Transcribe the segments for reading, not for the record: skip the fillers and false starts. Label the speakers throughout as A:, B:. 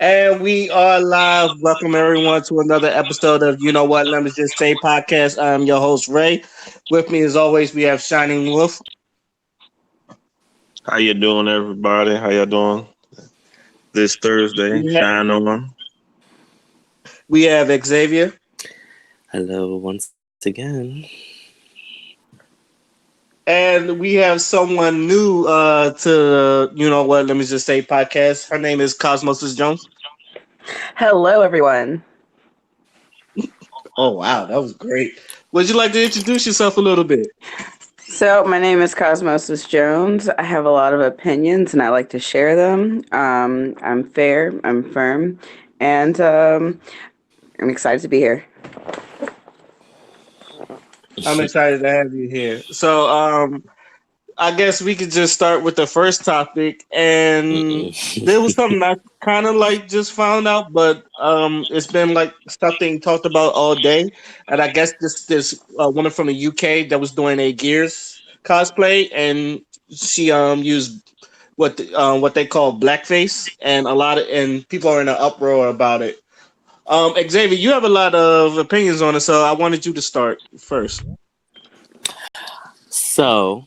A: And we are live. Welcome everyone to another episode of You Know What, Let Me Just Say podcast. I'm your host Ray. With me as always we have Shining Wolf.
B: How you doing, everybody? How y'all doing this Thursday?
A: We
B: Shine on.
A: we have Xavier.
C: Hello, once again.
A: And we have someone new to You Know What, Let Me Just Say podcast. Her name is Cosmos Jones.
D: Hello, everyone.
A: Oh wow, that was great. Would you like to introduce yourself a little bit?
D: So, my name is Cosmosis Jones. I have a lot of opinions and I like to share them. I'm fair, I'm firm, and I'm excited to be here.
A: I'm excited to have you here. So I guess we could just start with the first topic. And there was something I kind of like just found out, but it's been like something talked about all day. And I guess this woman from the UK that was doing a Gears cosplay, and she used what they call blackface, and a lot of and people are in an uproar about it. Xavier, you have a lot of opinions on it, so I wanted you to start first.
C: So,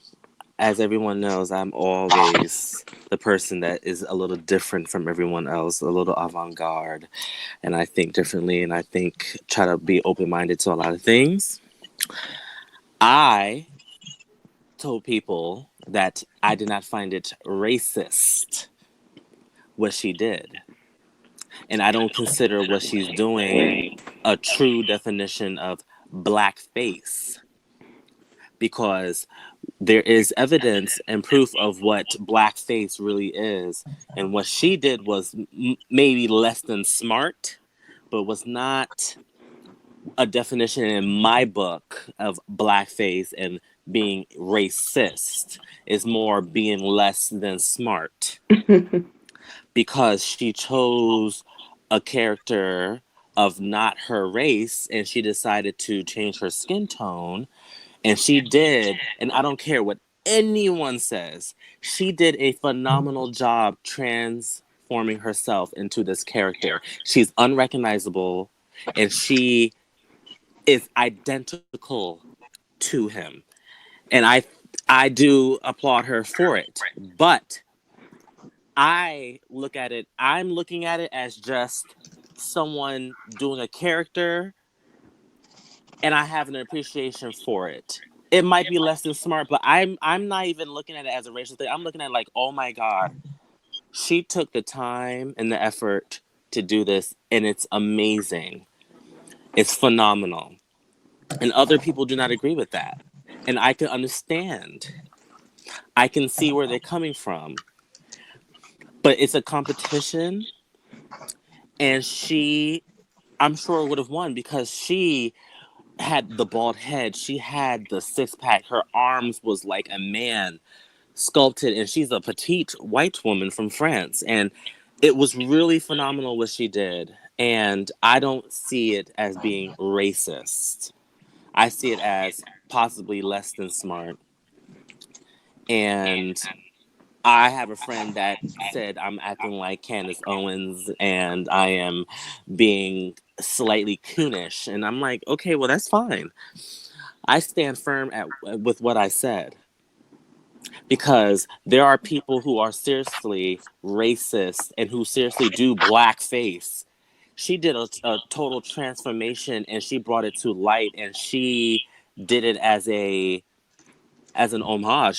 C: as everyone knows, I'm always the person that is a little different from everyone else, a little avant garde, and I think differently, and I think try to be open minded to a lot of things. I told people that I did not find it racist what she did, and I don't consider what she's doing a true definition of blackface because there is evidence and proof of what blackface really is. And what she did was maybe less than smart, but was not a definition in my book of blackface and being racist. Is more being less than smart because she chose a character of not her race and she decided to change her skin tone, and she did, and I don't care what anyone says, she did a phenomenal job transforming herself into this character. She's unrecognizable and she is identical to him. And I do applaud her for it. But I'm looking at it as just someone doing a character, and I have an appreciation for it. It might be less than smart, but I'm not even looking at it as a racial thing. I'm looking at it like, oh my God, she took the time and the effort to do this, and it's amazing. It's phenomenal. And other people do not agree with that. And I can understand. I can see where they're coming from. But it's a competition, and I'm sure would have won because she had the bald head. She had the six pack. Her arms was like a man sculpted, and she's a petite white woman from France. And it was really phenomenal what she did. And I don't see it as being racist. I see it as possibly less than smart. And I have a friend that said I'm acting like Candace Owens and I am being slightly coonish. And I'm like, okay, well, that's fine. I stand firm with what I said because there are people who are seriously racist and who seriously do blackface. She did a total transformation and she brought it to light, and she did it as an homage.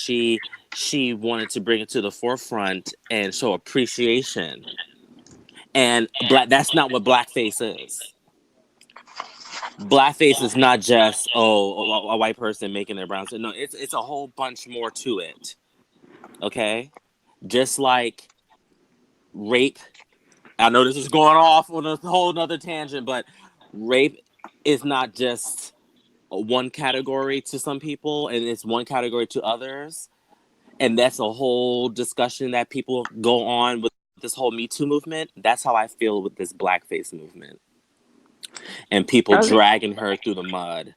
C: She wanted to bring it to the forefront and show appreciation. And that's not what blackface is. Blackface is not just a white person making their brown skin. No, it's a whole bunch more to it. Okay, just like rape. I know this is going off on a whole nother tangent, but rape is not just one category to some people, and it's one category to others. And that's a whole discussion that people go on with this whole Me Too movement. That's how I feel with this blackface movement. And people
D: Okay.
C: dragging her through the mud.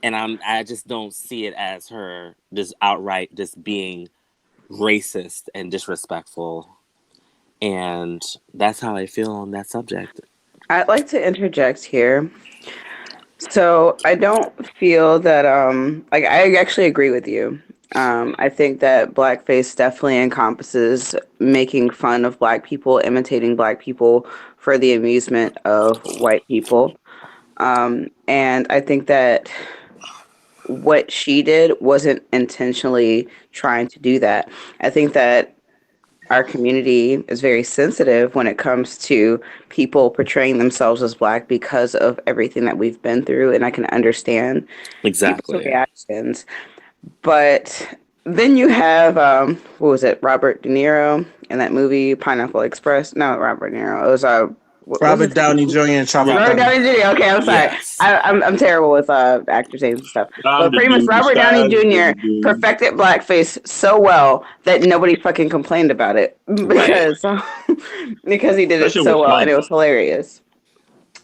C: And I just don't see it as her just outright just being racist and disrespectful. And that's how I feel on that subject.
D: I'd like to interject here. So I don't feel that like I actually agree with you. I think that blackface definitely encompasses making fun of black people, imitating black people for the amusement of white people. And I think that what she did wasn't intentionally trying to do that. I think that our community is very sensitive when it comes to people portraying themselves as black because of everything that we've been through, and I can understand people's
C: Exactly.
D: reactions. But then you have what was it, Robert De Niro in that movie Pineapple Express? No, Robert De Niro. It was what was
A: Robert
D: his
A: Downey
D: name?
A: Jr. and Robert
D: Robert
C: Robert.
A: Downey.
D: Downey Jr. Okay, I'm sorry.
C: Yes.
D: I'm terrible with actors' names and stuff.
B: I'm
D: But
B: the
D: pretty much
B: dude
D: Robert Downey
B: disguised as
D: Jr.
B: a dude.
D: perfected blackface so well that nobody fucking complained about it
C: Right.
D: because because he did
B: That
D: it
B: shit was
D: so well and
B: funny.
D: it was hilarious.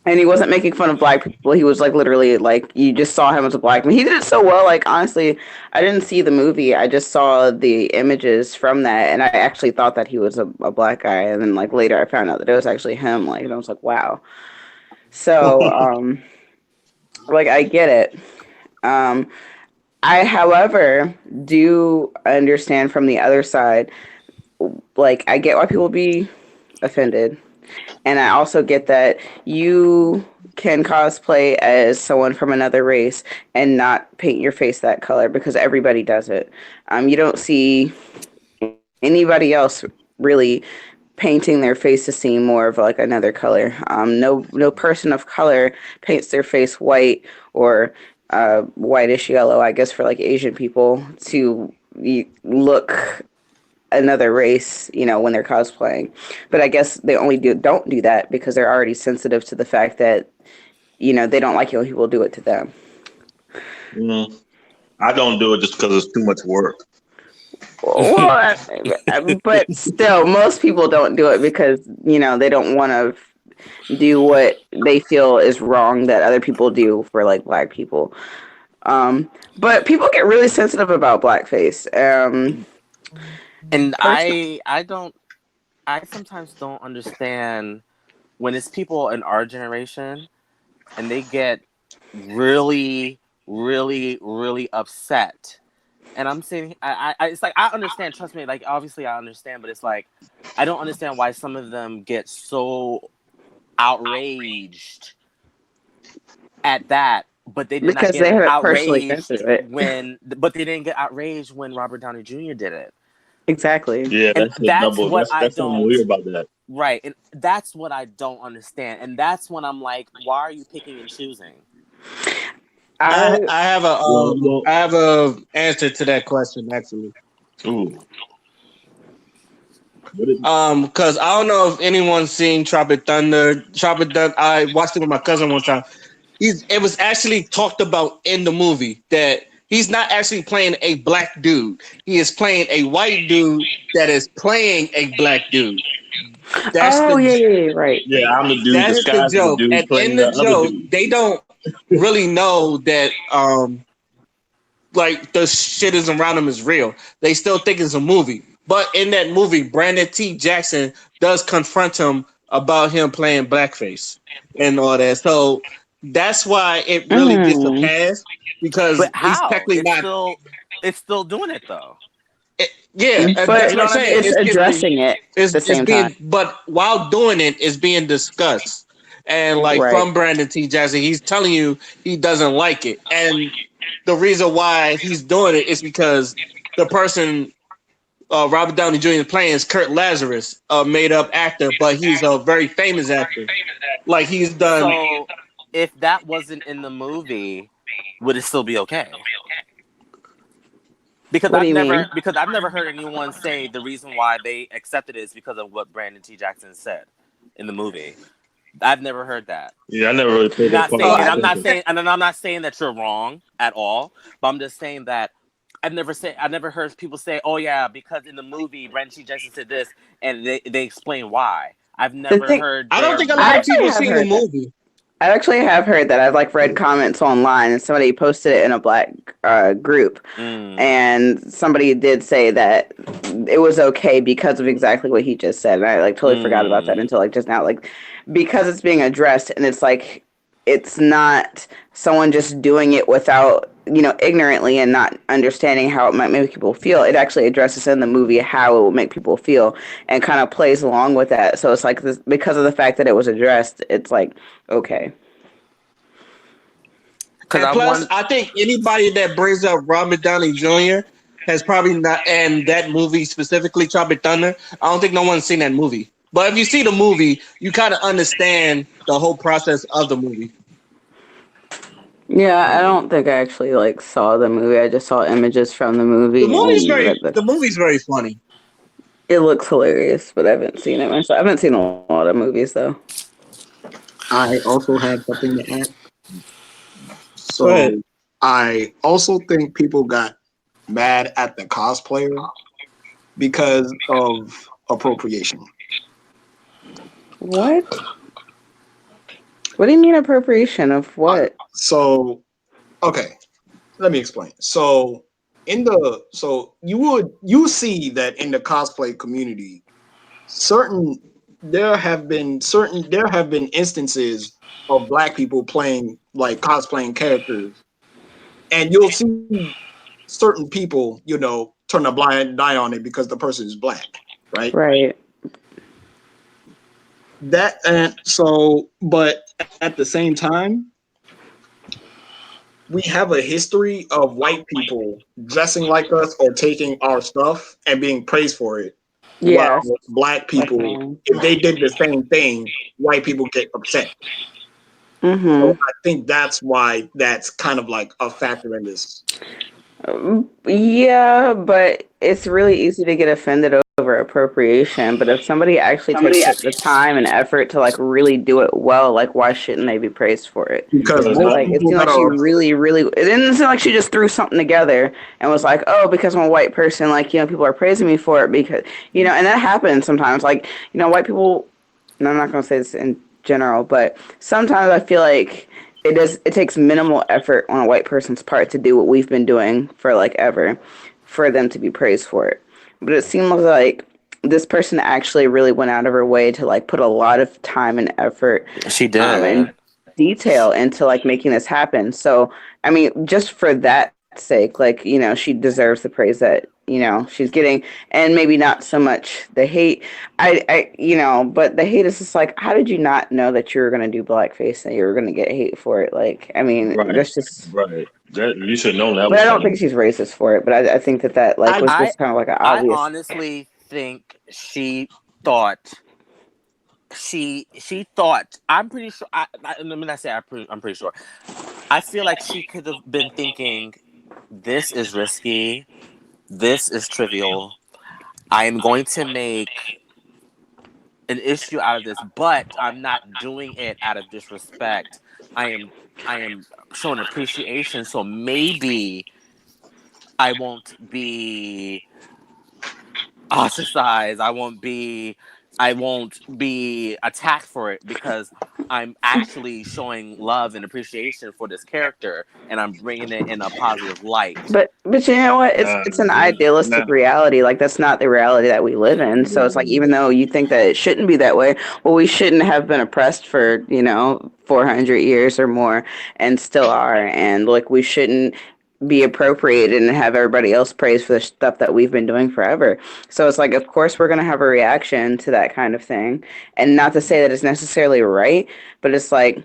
D: And he wasn't making fun of black people. He was like literally like you just saw him as a black man. He did it so well. Like honestly, I didn't see the movie. I just saw the images from that, and I actually thought that he was a black guy. And then like later, I found out that it was actually him. Like, and I was like, wow. So like I get it. Um, I, however, do understand from the other side. Like I get why people be offended. And I also get that you can cosplay as someone from another race and not paint your face that color because everybody does it. You don't see anybody else really painting their face to seem more of like another color. No person of color paints their face white or whitish yellow. I guess for like Asian people to look another race, when they're cosplaying. But I guess they only don't do that because they're already sensitive to the fact that they don't like it when people do it to them.
B: Mm. I don't do it just because it's too much work.
D: Well, but still, most people don't do it because they don't want to do what they feel is wrong that other people do for like black people. But people get really sensitive about blackface.
C: And
D: Person-
C: I sometimes don't understand when it's people in our generation and they get really, really, really upset. And I'm saying, it's like I understand. Trust me, like obviously I understand, but it's like I don't understand why some of them get so outraged at that, but they did not
D: because they
C: get
D: haven't personally been
C: outraged
D: through it.
C: but they didn't get outraged when Robert Downey Jr. did it.
D: Exactly.
B: Yeah,
C: And
B: that's a
C: that's
B: double.
C: what I
B: That's something
C: don't.
B: weird about that.
C: Right, and that's what I don't understand, and that's when I'm like, why are you picking and choosing?
D: I
A: I have a
B: Well,
A: answer to that question actually.
B: ooh, what is,
A: Because I don't know if anyone's seen Tropic Thunder. Tropic Thunder. I watched it with my cousin one time. It was actually talked about in the movie that he's not actually playing a black dude. He is playing a white dude that is playing a black dude. That's
D: Oh
A: the
D: yeah, yeah, yeah, right.
B: yeah, I'm the dude
A: that is the
B: disguised as a
A: joke.
B: dude
A: And in
B: playing
A: the
B: the other
A: joke,
B: dude.
A: they don't really know that like the shit is around them is real. They still think it's a movie. But in that movie, Brandon T. Jackson does confront him about him playing blackface and all that. So that's why it really gets a
D: Mm.
A: pass because
C: But
A: he's
C: how?
A: technically not.
C: It's still doing it though.
A: Yeah,
D: But
A: that's
C: You know
A: what I'm
C: what I
A: saying.
C: mean?
D: it's addressing it at the
A: It's
D: same time.
A: being, but while doing it, it's being discussed. And like
D: Right.
A: from Brandon T. Jackson, he's telling you he doesn't like it. And the reason why he's doing it is because the person Robert Downey Jr. playing is Kurt Lazarus, a made up actor, but he's a very famous actor. Like he's done.
C: So if that wasn't in the movie, would it still be okay?
D: What do you mean?
C: Because I've never heard anyone say the reason why they accepted it is because of what Brandon T. Jackson said in the movie. I've never heard that.
B: Yeah, I never really paid that
C: Not
B: part
C: saying,
A: Oh,
B: of
C: and
A: I,
B: attention.
C: I'm not saying that you're wrong at all, but I'm just saying that I've never heard people say, "Oh yeah, because in the movie Brandon T. Jackson said this," and they explain why. I've
D: The
C: never
D: thing,
C: heard
A: I don't
C: their
A: think a lot
D: I
A: of
C: reason.
D: actually
A: people
D: have
A: seen the
D: heard that.
A: movie.
D: I actually have heard that. I've like read comments online, and somebody posted it in a black group,
C: Mm.
D: and somebody did say that it was okay because of exactly what he just said. And I like totally forgot about that
C: Mm.
D: until like just now, like because it's being addressed, and it's like it's not someone just doing it without ignorantly and not understanding how it might make people feel. It actually addresses in the movie how it will make people feel and kind of plays along with that. So it's like this, because of the fact that it was addressed, it's like okay.
C: Because
A: And
C: I
A: plus,
C: want.
A: I think anybody that brings up Robert Downey Jr. has probably not, and that movie specifically, Tropic Thunder. I don't think no one's seen that movie. But if you see the movie, you kind of understand the whole process of the movie.
D: Yeah, I don't think I actually like saw the movie. I just saw images from the movie and read
A: The movie's very funny.
D: it looks hilarious, but I haven't seen it myself. I haven't seen a lot of movies though.
E: I also have something to add.
A: Go ahead.
E: So I also think people got mad at the cosplayer because of appropriation.
D: What? What do you mean appropriation of what?
E: So okay, let me explain. So you see that in the cosplay community, certain there have been instances of black people playing like cosplaying characters, and you'll see certain people, turn a blind eye on it because the person is black, right?
D: Right.
E: That and so, but at the same time, we have a history of white people dressing like us or taking our stuff and being praised for it, while
D: Yes,
E: black people,
D: definitely.
E: if they did the same thing, white people get upset. So
D: Mm-hmm.
E: I think that's why that's kind of like a factor in this.
D: Yeah, but it's really easy to get offended over appropriation. But if somebody actually takes the time and effort to like really do it well, like why shouldn't they be praised for it?
E: Because
A: Because
E: most
A: not,
D: Like it
E: people
D: seemed
E: that
D: like she
E: are
D: really, really. It didn't seem like she just threw something together and was like, "Oh, because I'm a white person, like people are praising me for it because and that happens sometimes. Like white people. And I'm not gonna say this in general, but sometimes I feel like it takes minimal effort on a white person's part to do what we've been doing for like ever, for them to be praised for it. But it seems like this person actually really went out of her way to like put a lot of time and effort
C: She
D: and
C: did.
D: detail into like making this happen. So I mean, just for that sake, like she deserves the praise that she's getting, and maybe not so much the hate. But the hate is just like, how did you not know that you were gonna do blackface and you were gonna get hate for it? Like, I mean,
B: Right,
D: that's just.
B: right. That you should know that
D: But
B: was
D: I don't
B: coming.
D: think she's racist for it. But I think that like
A: I
D: was
C: I
D: just kind of like an
C: I
D: obvious.
C: honestly think thought she thought. I'm pretty sure. Let me not say I'm pretty sure. I feel like she could have been thinking, "This is risky. This is trivial. I am going to make an issue out of this, but I'm not doing it out of disrespect. I am I am showing appreciation. So maybe I won't be ostracized. I won't be attacked for it because I'm actually showing love and appreciation for this character and I'm bringing it in a positive light."
D: But you know what? It's an
B: Nah,
D: idealistic reality. Like that's not the reality that we live in. So it's like even though you think that it shouldn't be that way, well, we shouldn't have been oppressed for 400 years or more, and still are. And like we shouldn't be appropriated and have everybody else praise for the stuff that we've been doing forever. So it's like, of course, we're gonna have a reaction to that kind of thing, and not to say that it's necessarily right, but it's like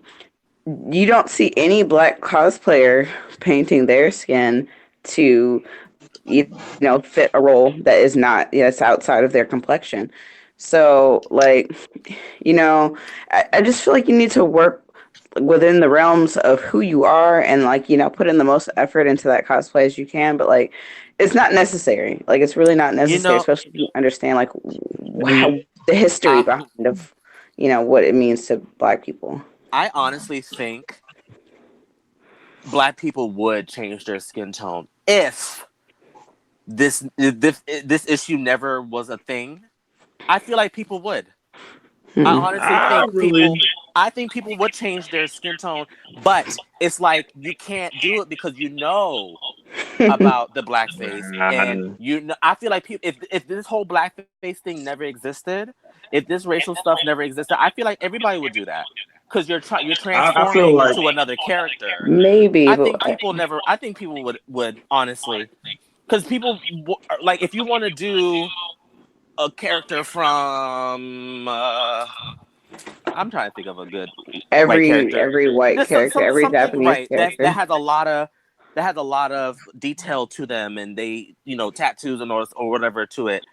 D: you don't see any black cosplayer painting their skin to fit a role that is not that's outside of their complexion. So like I just feel like you need to work within the realms of who you are and like put in the most effort into that cosplay as you can, but like it's not necessary. Like it's really not
C: You
D: necessary,
C: know,
D: especially if you understand like
B: and
D: how the history
C: I
D: behind of what it means to black people.
C: I honestly think black people would change their skin tone if this issue never was a thing. I feel like people would. I
D: Hmm.
C: honestly
B: I
C: think
B: really,
C: people. I think people would change their skin tone, but it's like you can't do it because you know about the blackface, and
B: Nah,
C: you know, I feel like people, if this whole blackface thing never existed, if this racial stuff never existed, I feel like everybody would do that because you're
B: I feel
C: transforming
B: like
C: into another character.
D: Maybe,
C: I
D: but
C: think people never. I think people would honestly, because people like if you want to do a character from. I'm trying to think of a good white character.
D: every white
C: There's
D: character, every
C: something
D: Japanese
C: right that
D: character.
C: has a lot of detail to them, and they tattoos and or whatever to it.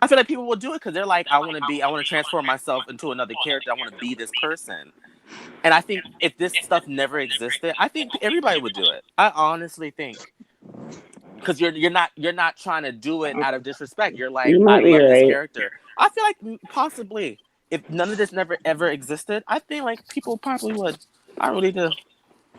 C: I feel like people will do it because they're like, I want to transform myself into another character. I want to be this person. And I think if this stuff never existed, I think everybody would do it. I honestly think because you're not trying to do it out of disrespect. You're like,
D: You
C: I
D: might be
C: love this
D: right.
C: character. I feel like possibly if none of this never ever existed, I think like people probably would. I really do.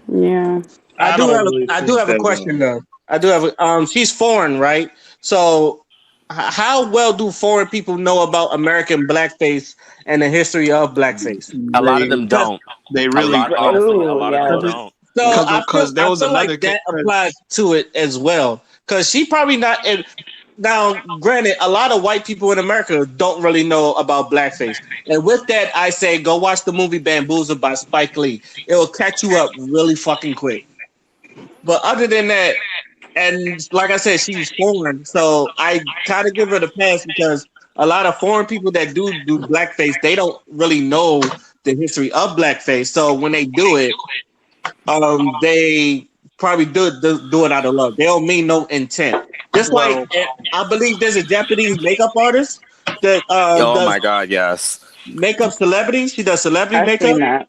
D: Yeah.
B: I don't really
A: I do
B: think
A: have a
B: that.
A: question though. I do have she's foreign, right? So how well do foreign people know about American blackface and the history of blackface?
C: A lot of
E: They
C: them
A: Because
C: don't.
E: they
C: A
E: really
C: lot,
E: don't
C: honestly, a
D: Oh,
C: lot of them
D: yeah.
E: because
C: don't.
A: so
E: because there
A: I
E: was
A: feel
E: another
A: like that applies to it as well. Because she probably not. Now, granted, a lot of white people in America don't really know about blackface, and with that, I say go watch the movie Bamboozled by Spike Lee. It will catch you up really fucking quick. But other than that, and like I said, she's foreign, so I kind of give her the pass because a lot of foreign people that do blackface, they don't really know the history of blackface. So when they do it, they probably do it out of love. They don't mean no intent. Just like
E: well
A: I believe there's a Japanese makeup artist that
C: Oh
A: does
C: my god, yes.
A: makeup celebrities. She does celebrity
D: I've seen
A: makeup,
D: that.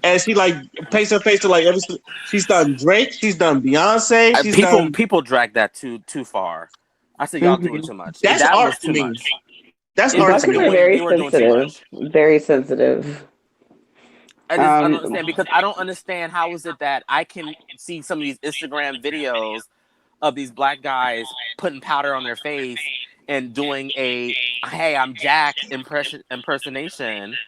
A: and she like paints her face to like every. She's done Drake. She's done Beyonce. She's done.
C: People drag that too far. I said y'all doing
D: Hmm.
C: too much.
A: That's
C: That
A: art
C: was
A: to
C: too
A: me.
C: much.
A: That's
C: It
A: art
C: was
D: Black
A: to
D: people
A: me.
D: are
C: doing.
D: very
C: They were doing too
D: sensitive.
C: much.
D: Very sensitive.
C: I don't
D: Um,
C: understand because I don't understand how is it that I can see some of these Instagram videos of these black guys putting powder on their face and doing a "Hey, I'm Jack" impersonation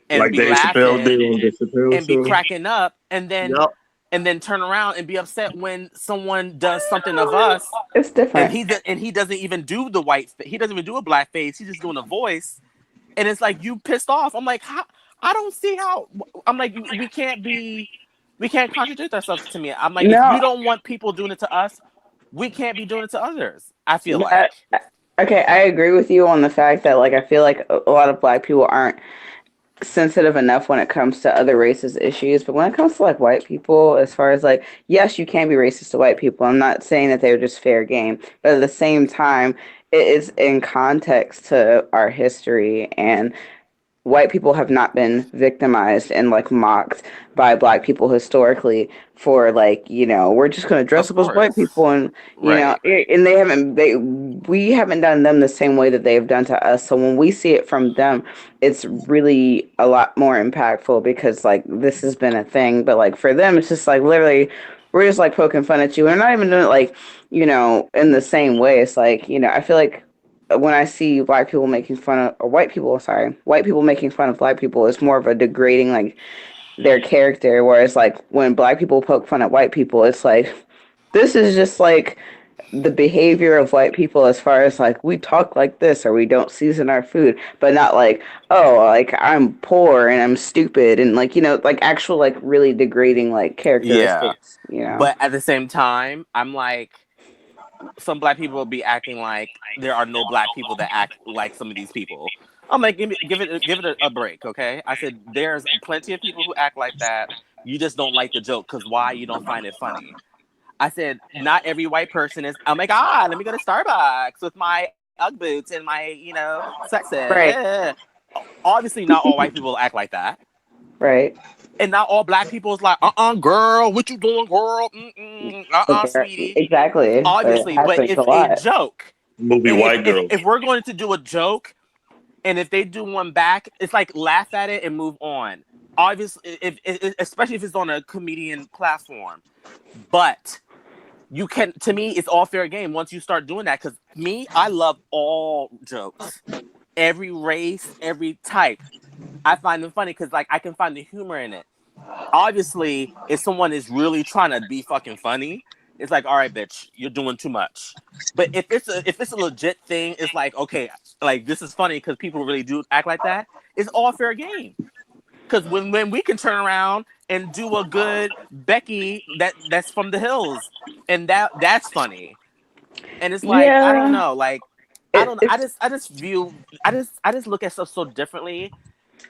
C: and
B: Like
C: be
B: Dave Chappelle did
C: laughing
B: on the Chappelle
C: and be
B: show.
C: cracking up,
E: yep.
C: and then turn around and be upset when someone does something of us,
D: it's
C: and
D: different.
C: he doesn't even do the he doesn't even do a black face. He's just doing a voice, and it's like you pissed off. I'm like, how? I don't see how. I'm like, we can't contradict ourselves. To me, I'm like, if you
D: No,
C: don't want people doing it to us, we can't be doing it to others. I feel
D: that,
C: like.
D: okay, I agree with you on the fact that like I feel like a lot of black people aren't sensitive enough when it comes to other races issues, but when it comes to like white people, as far as like yes, you can be racist to white people. I'm not saying that they're just fair game, but at the same time, it is in context to our history and white people have not been victimized and like mocked by black people historically for like we're just going to dress
C: Of
D: up as white
C: course.
D: people and
C: Right.
D: and we haven't done them the same way that they've done to us, so when we see it from them it's really a lot more impactful because like this has been a thing, but like for them it's just like literally we're just like poking fun at you. We're not even doing it like in the same way. It's like I feel like when I see black people making fun of, or white people, sorry, white people making fun of black people, it's more of a degrading like their character. Whereas like when black people poke fun at white people, it's like this is just like the behavior of white people as far as like we talk like this or we don't season our food, but not like oh like I'm poor and I'm stupid and like like actual like really degrading like
C: Yeah.
D: characteristics.
C: But at the same time, I'm like, some black people will be acting like there are no black people that act like some of these people. I'm like, give it a break, okay? I said there's plenty of people who act like that. You just don't like the joke because why you don't find it funny. I said not every white person is. Oh my god, let me go to Starbucks with my UGG boots and my sexy.
D: Right,
C: Obviously, not all white people act like that.
D: right.
C: And not all black people is like, girl, what you doing, girl?
D: But
C: Sweetie.
D: exactly, but it
C: Obviously, but
D: happens a
C: it's a
D: lot.
C: joke.
B: Movie
C: And
B: White Girl.
C: if we're going to do a joke, and if they do one back, it's like laugh at it and move on. Obviously, if especially if it's on a comedian platform, but you can. To me, it's all fair game once you start doing that. Because me, I love all jokes, every race, every type. I find them funny because like I can find the humor in it. Obviously, if someone is really trying to be fucking funny, it's like, all right, bitch, you're doing too much. But if it's a legit thing, it's like, okay, like this is funny because people really do act like that. It's all fair game. Because when we can turn around and do a good Becky that's from the hills, and that's funny, and it's like I don't
D: Yeah,
C: know, like I
D: it,
C: don't
D: it's
C: I just view I just look at stuff so differently,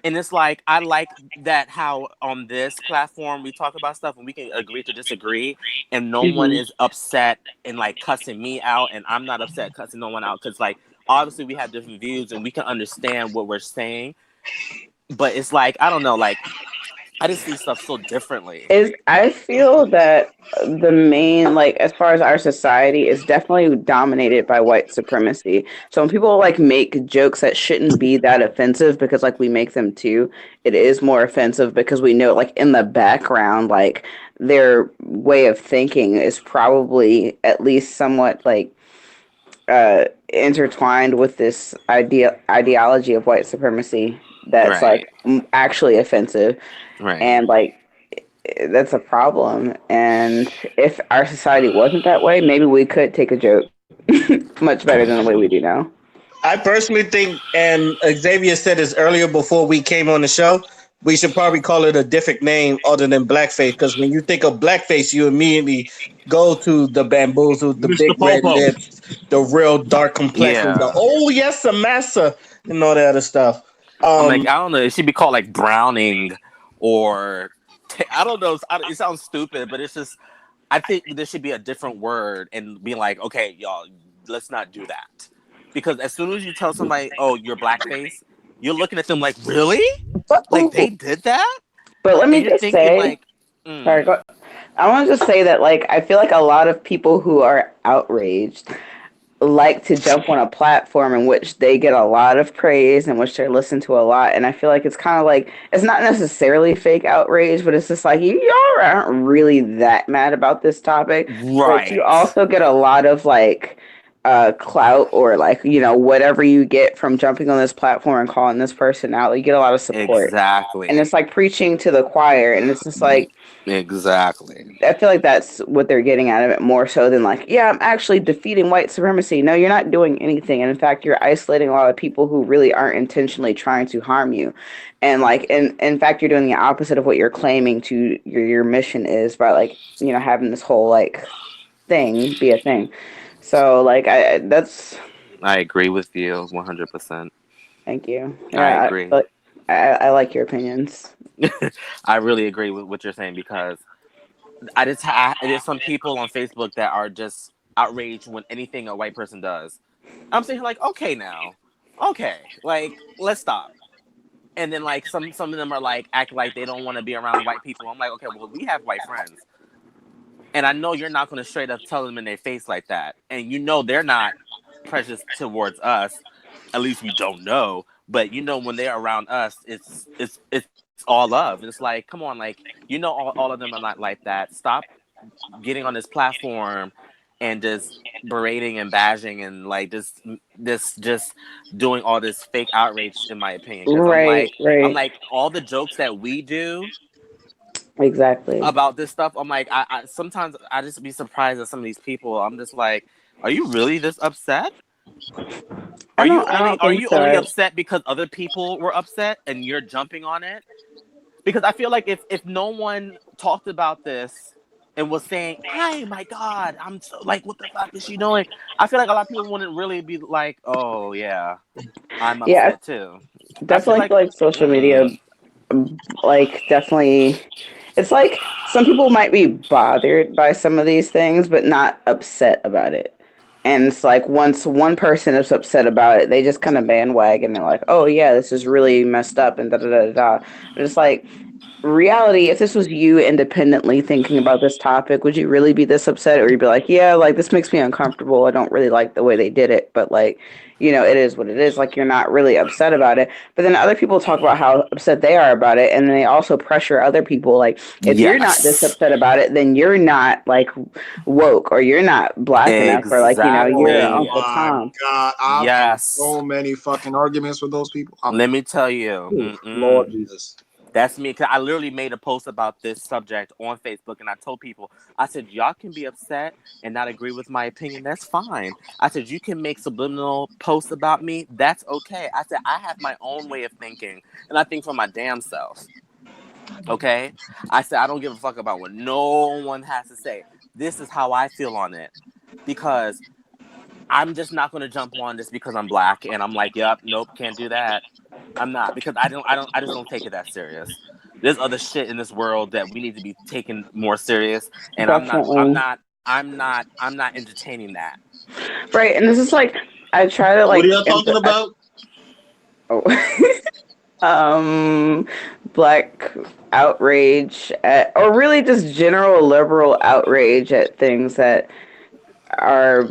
C: and it's like I like that how on this platform we talk about stuff and we can agree to disagree, and no one
D: mhm.
C: is upset and like cussing me out, and I'm not upset cussing no one out because like obviously we have different views and we can understand what we're saying, but it's like I don't know, like I just see stuff so differently.
D: Is I feel that the main, like, as far as our society is definitely dominated by white supremacy. So when people like make jokes that shouldn't be that offensive because like we make them too, it is more offensive because we know like in the background like their way of thinking is probably at least somewhat like intertwined with this ideology of white supremacy that's
C: Right,
D: like actually offensive,
C: right.
D: and like that's a problem. And if our society wasn't that way, maybe we could take a joke much better than the way we do now.
A: I personally think, and Xavier said this earlier before we came on the show, we should probably call it a different name other than blackface. Because when you think of blackface, you immediately go to the bamboozle, the
B: Mr.
A: big red
B: Popo.
A: lips, the real dark complexions, the
C: Yeah.
A: oh yes, a massa, and all that other stuff.
C: I'm like,
A: Um,
C: I don't know. It should be called like Browning or I don't know. It sounds stupid, but it's just I think there should be a different word and be like, okay, y'all, let's not do that. Because as soon as you tell somebody, oh, you're blackface, you're looking at them like, really?
D: But,
C: Like they did that?
D: but let
C: And
D: me
C: you're
D: just
C: thinking
D: say,
C: like, mm,
D: sorry, I want to just say that like I feel like a lot of people who are outraged like to jump on a platform in which they get a lot of praise, in which they're listened to a lot. And I feel like it's kind of like it's not necessarily fake outrage, but it's just like y'all aren't really that mad about this topic. But you
C: right.
D: also get a lot of like clout or like whatever you get from jumping on this platform and calling this person out. Like, you get a lot of support, and it's
C: Exactly.
D: like preaching to the choir, and it's just like
C: Exactly.
D: I feel like that's what they're getting out of it more so than like, yeah, I'm actually defeating white supremacy. No, you're not doing anything. And in fact, you're isolating a lot of people who really aren't intentionally trying to harm you. And like, in fact, you're doing the opposite of what you're claiming to your mission is by like, having this whole like thing be a thing. So like, that's,
C: I agree with you 100%.
D: thank you.
C: I
D: Yeah.
C: agree.
D: I like your opinions.
C: I really agree with what you're saying because there's some people on Facebook that are just outraged when anything a white person does. I'm saying like, okay now, okay, like let's stop. And then like some of them are like act like they don't want to be around white people. I'm like, okay, well we have white friends, and I know you're not going to straight up tell them in their face like that, and you know they're not prejudiced towards us. At least we don't know, but when they're around us, it's all love, and it's like, come on, like all of them are not like that. Stop getting on this platform and just berating and bashing and like just doing all this fake outrage in my opinion because
D: Right,
C: I'm
D: right.
C: like all the jokes that we do
D: Exactly.
C: about this stuff, I'm like I sometimes I just be surprised at some of these people. I'm just like, are you really this upset?
D: I don't
C: Are
D: think
C: you only
D: so.
C: upset because other people were upset and you're jumping on it? Because I feel like if no one talked about this and was saying, "Hey, my God, I'm so like, what the fuck is she doing?" I feel like a lot of people wouldn't really be like, "Oh yeah, I'm
D: Yeah,
C: upset too."
D: I
C: I feel
D: definitely
C: like,
D: feel like social media,
C: mm-mm.
D: like, definitely, it's like some people might be bothered by some of these things, but not upset about it. And it's like once one person is upset about it, they just kind of bandwagon. They're like, "Oh yeah, this is really messed up," and da da da da. da. But it's like reality, if this was you independently thinking about this topic, would you really be this upset, or you'd be like, yeah, like this makes me uncomfortable. I don't really like the way they did it, but like, it is what it is. Like you're not really upset about it. But then other people talk about how upset they are about it, and then they also pressure other people. Like if you're not this
C: Yes.
D: upset about it, then you're not like woke, or you're not black enough, or like you're
E: Oh
C: Exactly.
D: Uncle
E: my
D: Tom.
E: God. I've had
C: Yes.
E: so many fucking arguments with those people.
C: Let me tell you.
E: Oof, Lord Jesus.
C: That's me. Cause I literally made a post about this subject on Facebook, and I told people, I said, y'all can be upset and not agree with my opinion. That's fine. I said, you can make subliminal posts about me. That's okay. I said, I have my own way of thinking, and I think for my damn self. Okay? I said, I don't give a fuck about what no one has to say. This is how I feel on it. Because I'm just not going to jump on this because I'm black and I'm like, yep, nope, can't do that. I'm not, because I just don't take it that serious. There's other shit in this world that we need to be taken more serious, and
D: Definitely.
C: I'm not entertaining that.
D: Right. And this is like, I try to
A: What are
D: like,
A: y'all talking about?
D: oh. um Black outrage at, or really just general liberal outrage at things that are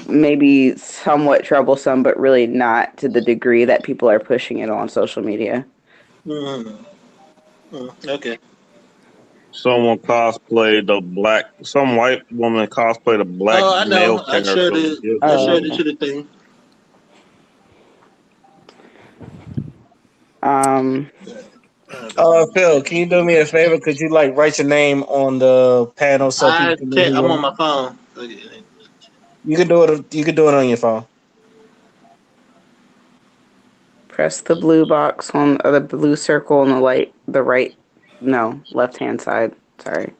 D: maybe somewhat troublesome, but really not to the degree that people are pushing it on social media.
A: Mm, okay.
B: Some white woman cosplayed a black
A: Oh, I
B: male
A: know.
B: character on
A: I
B: Disney.
A: shared it
D: Okay.
A: to the thing.
D: um
A: Phil, can you do me a favor? Could you like write your name on the panel so people
F: I
A: can know who
F: can't.
A: you
F: I'm
A: are?
F: on my phone.
A: You can do it. You can do it on your phone.
D: Press the blue box on, or the blue circle on the right, no, left hand side, sorry.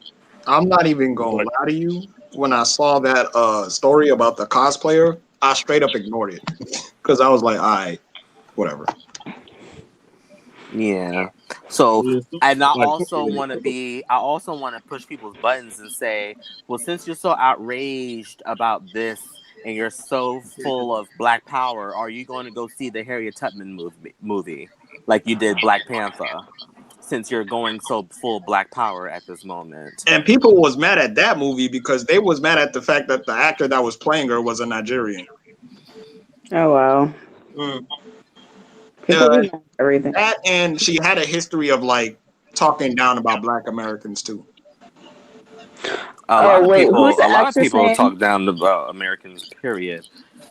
E: I'm not even
B: It's
E: gonna
B: like
E: lie to you. When I saw that story about the cosplayer, I straight up ignored it because I was like, all right, whatever.
C: Yeah. So, and
B: like
C: I also want to push people's buttons and say, well, since you're so outraged about this and you're so full of Black Power, are you going to go see the Harriet Tubman movie like you did Black Panther? Since you're going so full Black Power at this moment.
E: And people was mad at that movie because they was mad at the fact that the actor that was playing her was a Nigerian.
D: Oh wow.
A: Mm.
D: People
E: Uh,
D: be mad at everything.
E: that and she had a history of like talking down about Black Americans too.
D: Oh wait, who's the
C: A lot of
D: actress
C: people
D: name?
C: talk down about Americans. Period.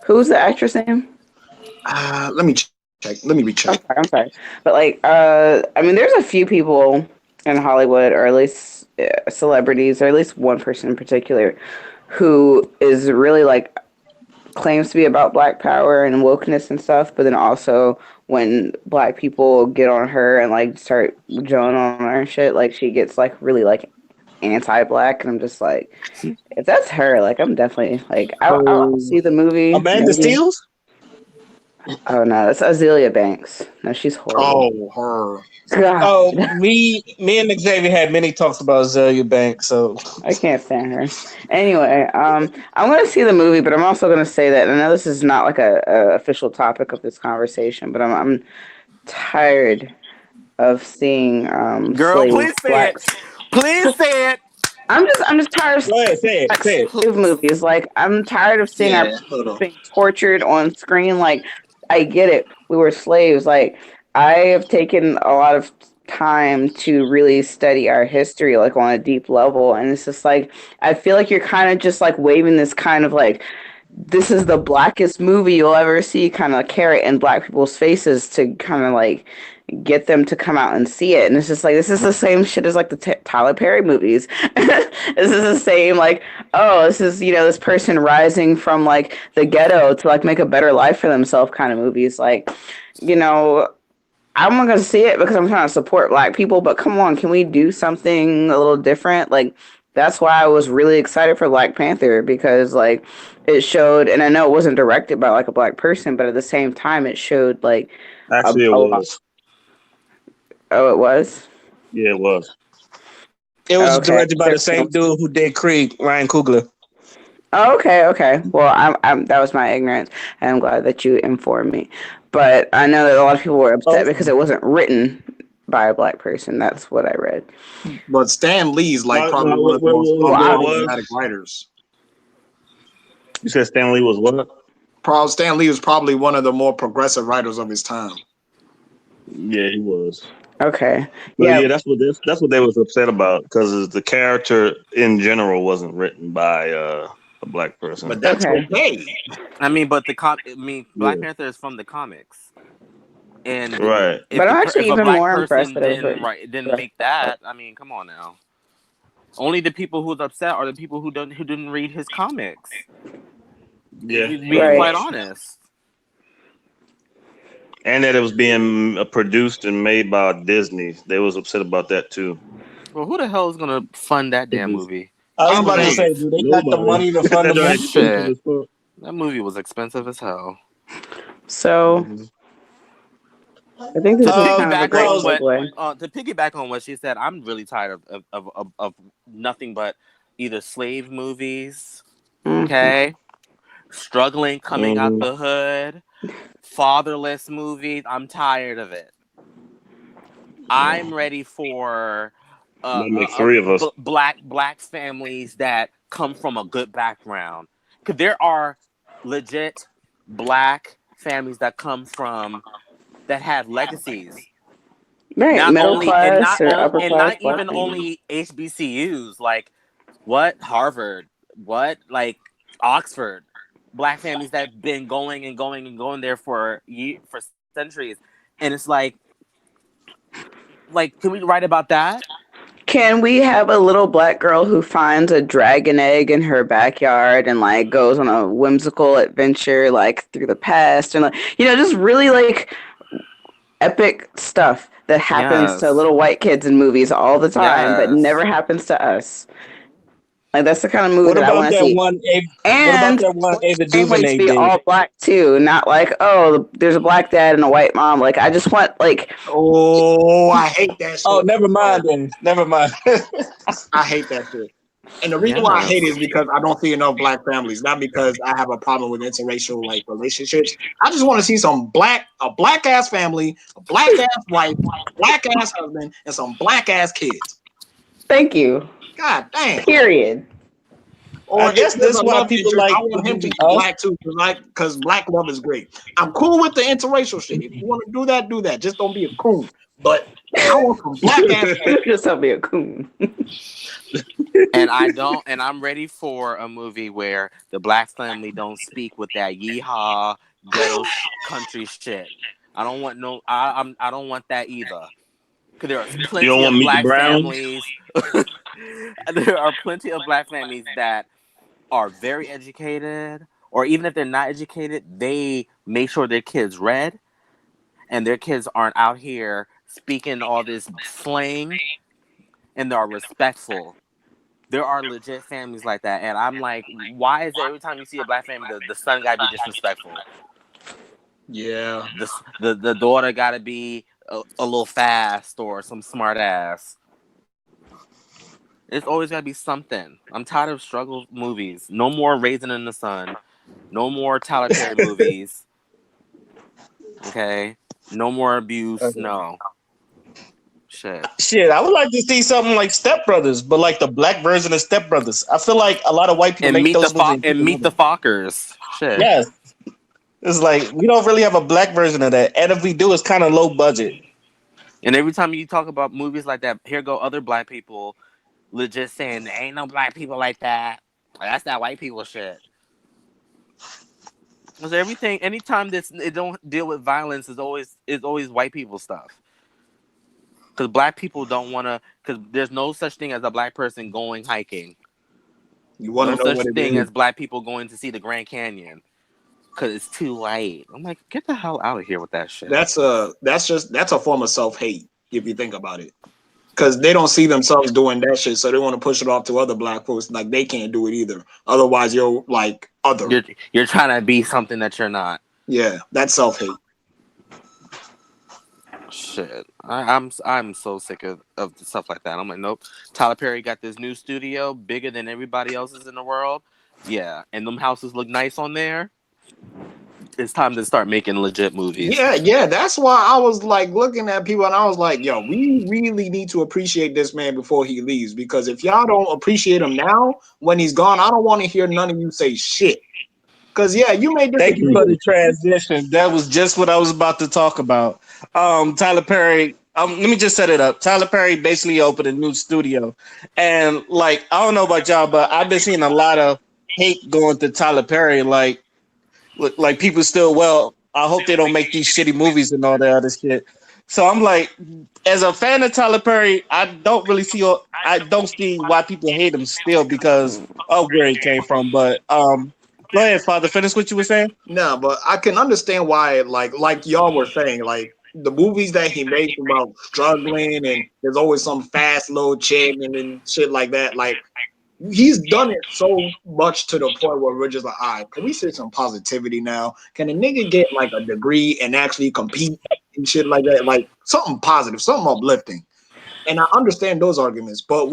D: Who's the actress name?
E: Let me check. Let me recheck.
D: I'm sorry, but like, I mean, there's a few people in Hollywood, or at least celebrities, or at least one person in particular, who is really like claims to be about Black Power and wokeness and stuff, but then also when Black people get on her and like start joning on her and shit, like she gets like really like anti-Black, and I'm just like, if that's her, like I'm definitely like I'll
A: So
D: see the movie
A: Amanda
D: maybe.
A: Steele.
D: Oh no, that's Azealia Banks. No, she's horrible.
E: Oh, her.
D: God.
A: Oh, me and Xavier had many talks about Azalea Banks. So
D: I can't stand her. Anyway, I'm gonna see the movie, but I'm also gonna say that I know this is not like a official topic of this conversation, but I'm tired of seeing
C: Girl, please say
D: black.
C: it. Please say it.
D: I'm just tired of
A: go ahead, say it,
D: like
A: say it.
D: slave movies. Like I'm tired of seeing our
F: Yeah, hold on.
D: being tortured on screen. Like I get it, we were slaves. Like I have taken a lot of time to really study our history, like on a deep level, and it's just like I feel like you're kind of just like waving this kind of like this is the blackest movie you'll ever see kind of carrot in black people's faces to kind of like get them to come out and see it. And it's just like this is the same shit as like the Tyler Perry movies. This is the same like, oh, this is, this person rising from like the ghetto to like make a better life for themselves kind of movies. Like, you know, I'm not gonna see it because I'm trying to support black people, but come on, can we do something a little different? Like that's why I was really excited for Black Panther, because like it showed, and I know it wasn't directed by like a black person, but at the same time it showed like
B: actually it
D: a lot.
B: was.
D: Oh, it was.
B: Yeah, it was.
A: It was
D: Okay.
A: directed by the same dude who did Creed, Ryan Coogler.
D: Oh, okay. Well, I'm that was my ignorance, and I'm glad that you informed me. But I know that a lot of people were
A: Oh,
D: upset because it wasn't written by a black person. That's what I read.
E: But Stan Lee's like
A: No,
E: probably
A: no,
E: one of the most
A: what
D: Wow.
A: was?
E: problematic writers.
B: You said Stanley was what?
E: Stan Lee was probably one of the more progressive writers of his time.
B: Yeah, he was.
D: Okay.
B: But
D: Yeah.
B: yeah, that's what they was upset about because the character in general wasn't written by a black person.
E: But that's
D: Okay.
E: okay.
C: I mean, but Black
B: Yeah,
C: Panther is from the comics, and
B: right.
C: if
D: But I'm actually
C: if a
D: even
C: black
D: more impressed
C: person
D: that it was written.
C: didn't make that, I mean, come on now. Only the people who's upset are the people who didn't read his comics.
B: Yeah,
C: Being
B: pretty
D: Right.
C: quite
B: much.
C: honest.
B: And that it was being produced and made by Disney. They was upset about that too.
C: Well, who the hell is gonna fund that damn movie?
A: I was
E: I'm
A: about to
E: saying
A: say, do they got the
B: Nobody.
A: money to fund the
B: That joint
A: movie?
B: expensive
C: Shit,
B: as fuck.
C: that movie was expensive as hell.
D: So
B: Mhm.
D: I think
C: To
D: this is kind of a great
A: Well,
D: segue.
C: piggyback on what she said, I'm really tired of nothing but either slave movies,
D: Hmm.
C: okay, struggling coming out
B: Mhm.
C: the hood, fatherless movies. I'm tired of it. I'm ready for
B: That make three of us.
C: black families that come from a good background. Because there are legit black families that come from that have legacies.
D: Right.
C: Not
D: Middle
C: only and
D: class
C: not
D: or
C: on
D: upper
C: and
D: class
C: not
D: black
C: even
D: families.
C: only HBCUs like what Harvard, what like Oxford, black families that have been going and going and going there for centuries, and it's like can we write about that?
D: Can we have a little black girl who finds a dragon egg in her backyard and like goes on a whimsical adventure like through the past and like just really like epic stuff that happens to
C: Yes,
D: little white kids in movies all the time but
C: yes.
D: never happens to us. Like that's the kind of movie
A: what
D: that I
A: about
D: want to
A: that
D: see.
A: one? What about
D: And
A: that one Ava
D: family to
A: DuVernay
D: be
A: did?
D: all black too, not like oh there's a black dad and a white mom. Like I just want like
E: Oh, I hate that
A: Oh,
E: shit.
A: never
E: Oh,
A: mind then. Never mind.
E: I hate that shit. And the reason why I hate it
C: Yes.
E: is because I don't see enough black families, not because I have a problem with interracial like relationships. I just want to see a black ass family, a black ass wife, black ass husband, and some black ass kids.
D: thank you.
E: God damn.
D: Period.
A: I
E: Or if
A: guess
E: there's
A: this
E: a
A: why
E: love
A: people
E: interest,
A: like
E: I
A: the
E: want him to
A: movie
E: be
A: Us.
E: black too, because black love is great. I'm cool with the interracial shit. If you want to do that, do that. Just don't be a coon. But I want some black ass family.
D: Just tell me a coon.
C: And I don't, and I'm ready for a movie where the black family don't speak with that yeehaw country shit. I don't want no, I don't want that either. Because there are
B: You don't
C: plenty
B: want
C: of
B: Meet the
C: black
B: Browns?
C: families. There are plenty of black families that are very educated, or even if they're not educated, they make sure their kids read and their kids aren't out here speaking all this slang, and they're respectful. There are legit families like that, and I'm like, why is it every time you see a black family, the son gotta be disrespectful,
E: Yeah.
C: the daughter gotta be a little fast or some smart ass. It's always gotta be something. I'm tired of struggle movies. No more Raisin in the Sun. No more Tyler Perry movies. Okay. No more abuse. No shit.
A: Shit, I would like to see something like Step Brothers, but like the black version of Step Brothers. I feel like a lot of white people make those movies and people
C: Meet
A: love
C: the
A: them.
C: Fockers. Shit.
A: Yes, it's like we don't really have a black version of that, and if we do, it's kind of low budget.
C: And every time you talk about movies like that, here go other black people legit saying there ain't no black people like that. That's that white people shit. Because everything, anytime this it don't deal with violence, is always white people stuff. Because black people don't want to. Because there's no such thing as a black person going hiking.
E: You want
C: No
E: to know
C: such
E: what it
C: thing
E: is?
C: as black people going to see the Grand Canyon. Because it's too light. I'm like, get the hell out of here with that shit.
E: That's a form of self hate if you think about it. Because they don't see themselves doing that shit, so they want to push it off to other black folks like they can't do it either. Otherwise, you're like other.
C: You're trying to be something that you're not.
E: Yeah, that's self hate.
C: Shit, I'm so sick of stuff like that. I'm like, nope. Tyler Perry got this new studio, bigger than everybody else's in the world. Yeah, and them houses look nice on there. It's time to start making legit movies.
E: Yeah, that's why I was like looking at people and I was like, yo, we really need to appreciate this man before he leaves because if y'all don't appreciate him now when he's gone, I don't want to hear none of you say shit. Because yeah, you may
A: Thank you
E: disagree
A: for the
E: with
A: transition. That was just what I was about to talk about. Tyler Perry. Let me just set it up. Tyler Perry basically opened a new studio, and like I don't know about y'all, but I've been seeing a lot of hate going to Tyler Perry. Like people still. Well, I hope they don't make these shitty movies and all that other shit. So I'm like, as a fan of Tyler Perry, I don't see why people hate him still because of where he came from. But go ahead, Father. Finish what you were saying.
E: no, but I can understand why, like y'all were saying, like the movies that he makes about struggling and there's always some fast little chick and then shit like that. Like he's done it so much to the point where we're just like, all right, can we see some positivity now? Can a nigga get like a degree and actually compete and shit like that? Like something positive, something uplifting. And I understand those arguments, but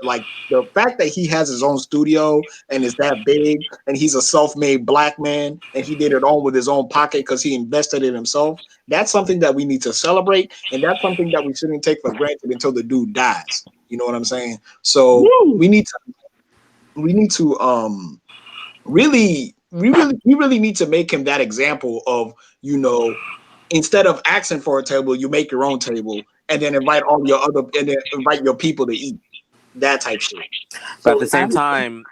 E: like the fact that he has his own studio and is that big, and he's a self-made black man, and he did it all with his own pocket because he invested in himself. That's something that we need to celebrate, and that's something that we shouldn't take for granted until the dude dies. You know what I'm saying? So
A: Woo!
E: we need to really need to make him that example of instead of asking for a table, you make your own table and then invite your people to eat that type shit.
C: But at the
E: So
C: same time,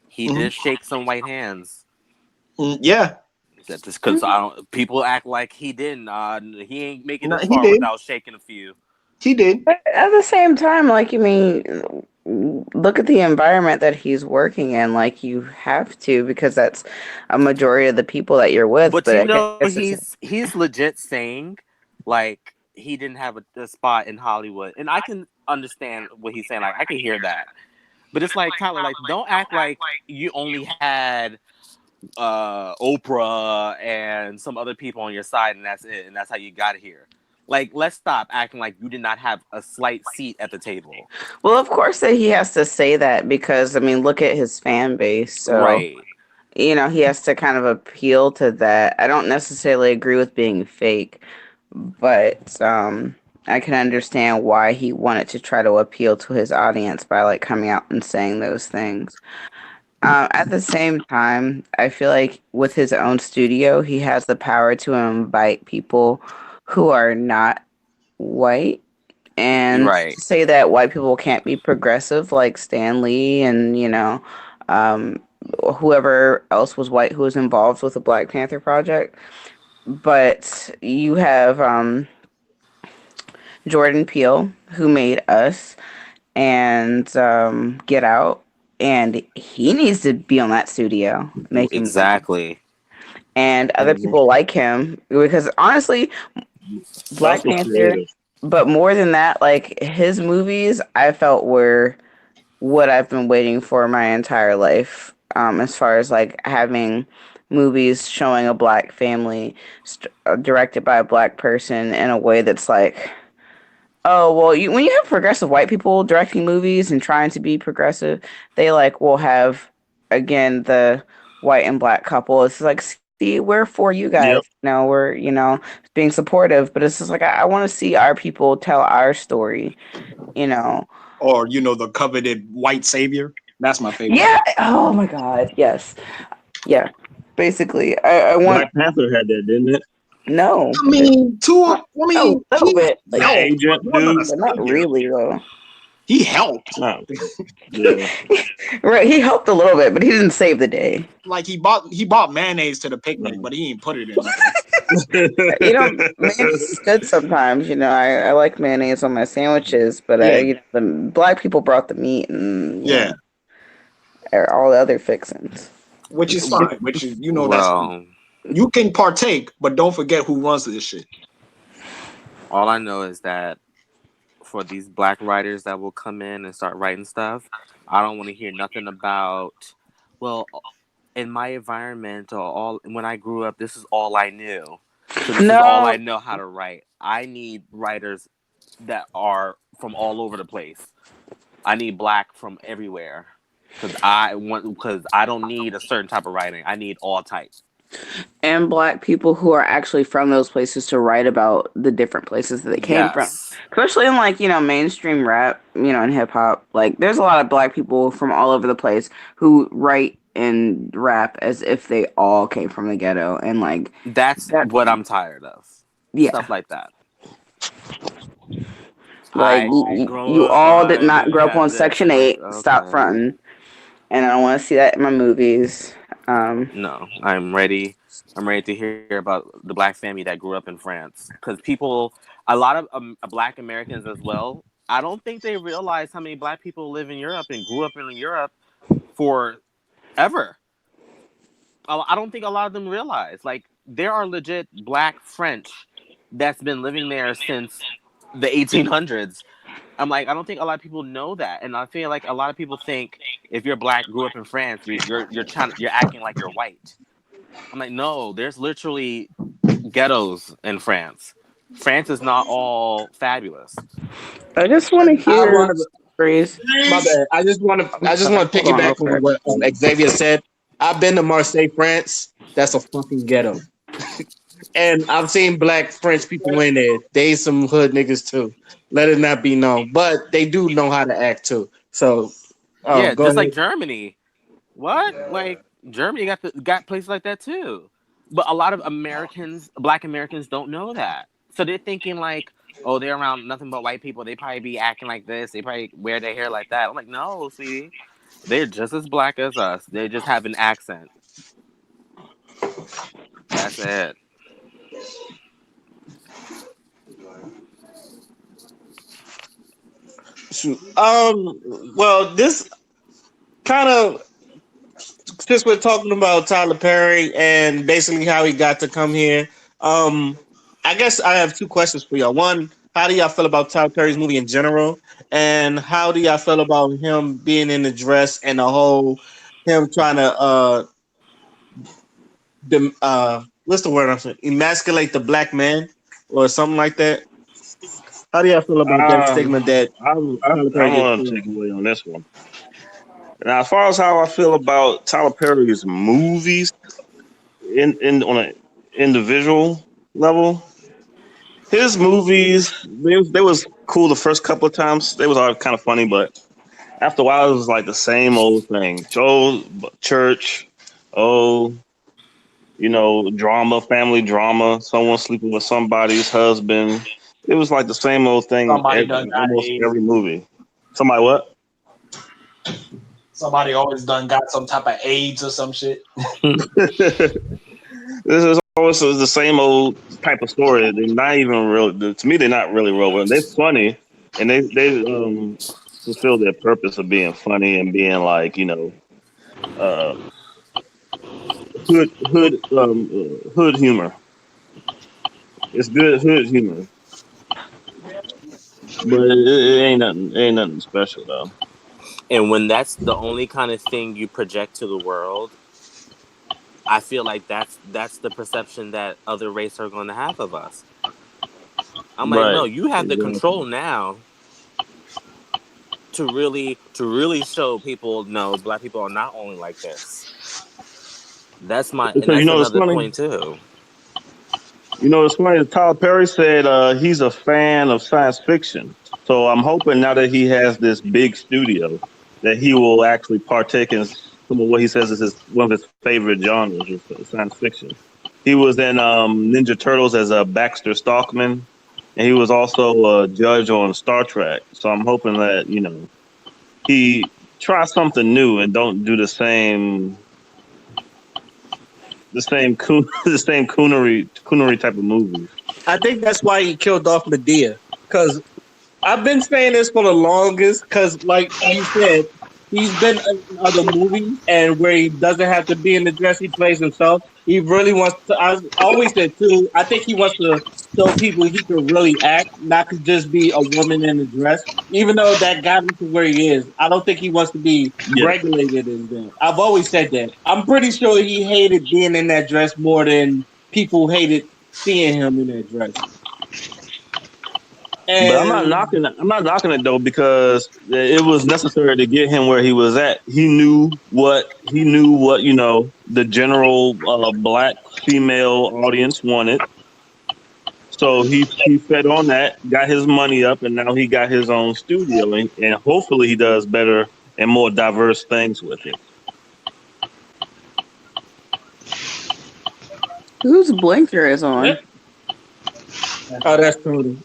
C: he
E: mhm,
C: did shake some white hands.
E: yeah,
C: That just because I don't, people act like he didn't. He ain't make it
E: no,
C: this far without shaking a few.
E: he did.
D: But at the same time, like, you mean, look at the environment that he's working in. Like, you have to because that's a majority of the people that you're with.
C: But
D: But
C: you
D: I guess
C: know,
D: it's
C: he's legit saying like he didn't have a spot in Hollywood, and I can understand what he's saying. Like I can hear that, but it's like Tyler, like don't act like you only had Oprah and some other people on your side, and that's it, and that's how you got here. Like, let's stop acting like you did not have a slight seat at the table.
D: well, of course that he has to say that because I mean, look at his fan base. So
C: Right.
D: he has to kind of appeal to that. I don't necessarily agree with being fake, but I can understand why he wanted to try to appeal to his audience by like coming out and saying those things. At the same time, I feel like with his own studio, he has the power to invite people who are not white and
C: Right.
D: to say that white people can't be progressive like Stan Lee and um, whoever else was white who was involved with the Black Panther project. But you have Jordan Peele who made Us and Get Out, and he needs to be on that studio making movies.
C: Exactly.
D: And other
B: Mhm.
D: people like him because honestly, Black
B: Also
D: Panther,
B: creative.
D: but more than that, like his movies, I felt were what I've been waiting for my entire life. As far as like having movies showing a black family directed by a black person in a way that's like, oh well, when you have progressive white people directing movies and trying to be progressive, they like will have again the white and black couple. It's like, see, we're for you guys.
B: Yep.
D: We're being supportive, but it's just like I want to see our people tell our story. You know,
E: Or the coveted white savior. That's my favorite.
D: yeah. Oh my God, yes, yeah. Basically, I want
B: Black Panther had that, didn't it?
D: no,
E: I mean,
D: a little
E: he
D: bit,
B: The
D: like,
E: helped, but
B: agent
E: he wasn't a
B: dude.
D: but not
E: savior.
D: really though.
E: He helped.
B: No. Yeah.
D: Right, he helped a little bit, but he didn't save the day.
E: Like he bought mayonnaise to the picnic,
B: No.
E: but he ain't put it in there.
D: Mayonnaise is good sometimes. I like mayonnaise on my sandwiches, but
E: Yeah,
D: the black people brought the meat and
E: yeah,
D: all the other fixings.
E: which is fine. Which is that's cool.
C: Well,
E: You can partake, but don't forget who runs this shit.
C: all I know is that for these black writers that will come in and start writing stuff, I don't want to hear nothing about, well, in my environment or all when I grew up, this is all I knew. So this is all I
D: No,
C: know how to write. I need writers that are from all over the place. I need black from everywhere. Because I don't need a certain type of writing. I need all types.
D: And black people who are actually from those places to write about the different places that they came from.
C: Yes.
D: Especially in like, mainstream rap, and hip hop. Like there's a lot of black people from all over the place who write and rap as if they all came from the ghetto and like
C: That's
D: that
C: what I'm tired of. Stuff
D: yeah.
C: like that.
D: Like
C: I
D: you
C: grow up,
D: all did
C: I
D: not
C: didn't
D: grow up
C: have
D: on
C: this.
D: Section
C: I'm like,
D: 8. Stop
C: okay.
D: fronting. And I don't want to see that in my movies.
C: No, I'm ready. I'm ready to hear about the black family that grew up in France. Because people, a lot of black Americans as well, I don't think they realize how many black people live in Europe and grew up in Europe forever. I don't think a lot of them realize. Like, there are legit black French that's been living there since the 1800s. I'm like, I don't think a lot of people know that, and I feel like a lot of people think if you're black, grew up in France, you're acting like you're white. I'm like, no, there's literally ghettos in France. France is not all fabulous.
D: I just want to
A: I
D: hear
A: want to.
D: stories.
A: My bad. I
D: I'm
A: just
D: sorry.
A: want to
D: Hold on, real
A: piggyback on
D: quick.
A: what Xavier said. I've been to Marseille, France. That's a fucking ghetto, and I've seen black French people in there. They some hood niggas too. Let it not be known, but they do know how to act too. So,
C: Yeah,
A: go
C: just like
A: ahead.
C: Germany. What? Like Germany got places like that too. But a lot of Americans, black Americans, don't know that. So they're thinking like, oh, they're around nothing but white people. They probably be acting like this. They probably wear their hair like that. I'm like, no, sweetie, they're just as black as us. They just have an accent. That's it.
A: Shoot. Well, this kind of since we're talking about Tyler Perry and basically how he got to come here. Um, I guess I have two questions for y'all. One, how do y'all feel about Tyler Perry's movie in general, and how do y'all feel about him being in the dress and the whole him trying to what's the word I'm saying, emasculate the black man or something like that? How do y'all feel about that
B: Um,
A: stigma that Tyler
B: I
A: Perry
B: don't
A: gets
B: want to
A: put
B: take away on this one. Now, as far as how I feel about Tyler Perry's movies in on an individual level, his movies they was cool the first couple of times. They was all kind of funny, but after a while, it was like the same old thing. Joe, church, oh, drama, family drama, someone sleeping with somebody's husband. It was like the same old thing
E: Somebody done got
B: almost
E: AIDS.
B: every movie. Somebody what?
E: Somebody always done got some type of AIDS or some shit.
B: This is always the same old type of story. They're not even real. To me, they're not really real. But they're funny, and they fulfill their purpose of being funny and being like uh, hood humor. It's good hood humor, but it ain't nothing special though.
C: And when that's the only kind of thing you project to the world, I feel like that's the perception that other races are going to have of us. I'm like, no,
B: Right.
C: you have the
B: Exactly.
C: control now to really show people no, black people are not only like this. And
B: Because
C: that's
B: it's
C: another
B: funny.
C: point too.
B: It's funny. Tyler Perry said he's a fan of science fiction. So I'm hoping now that he has this big studio that he will actually partake in some of what he says is one of his favorite genres is science fiction. He was in Ninja Turtles as a Baxter Stockman, and he was also a judge on Star Trek. So I'm hoping that he tries something new and don't do the same coonery type of movies.
A: I think that's why he killed off Medea. Because I've been saying this for the longest. Because, like you said, he's been in other movies and where he doesn't have to be in the dress, he plays himself. He really wants to. I always said too. I think he wants to show people he can really act, not to just be a woman in a dress. Even though that got him to where he is, I don't think he wants to be
B: Yeah,
A: regulated in that. I've always said that. I'm pretty sure he hated being in that dress more than people hated seeing him in that dress.
B: But I'm not
A: And
B: knocking. I'm not knocking it though because it was necessary to get him where he was at. He knew what the general black female audience wanted. So he fed on that, got his money up, and now he got his own studio, and hopefully he does better and more diverse things with it.
D: Whose blinker is
A: yeah.
D: on?
A: Oh, that's Tony.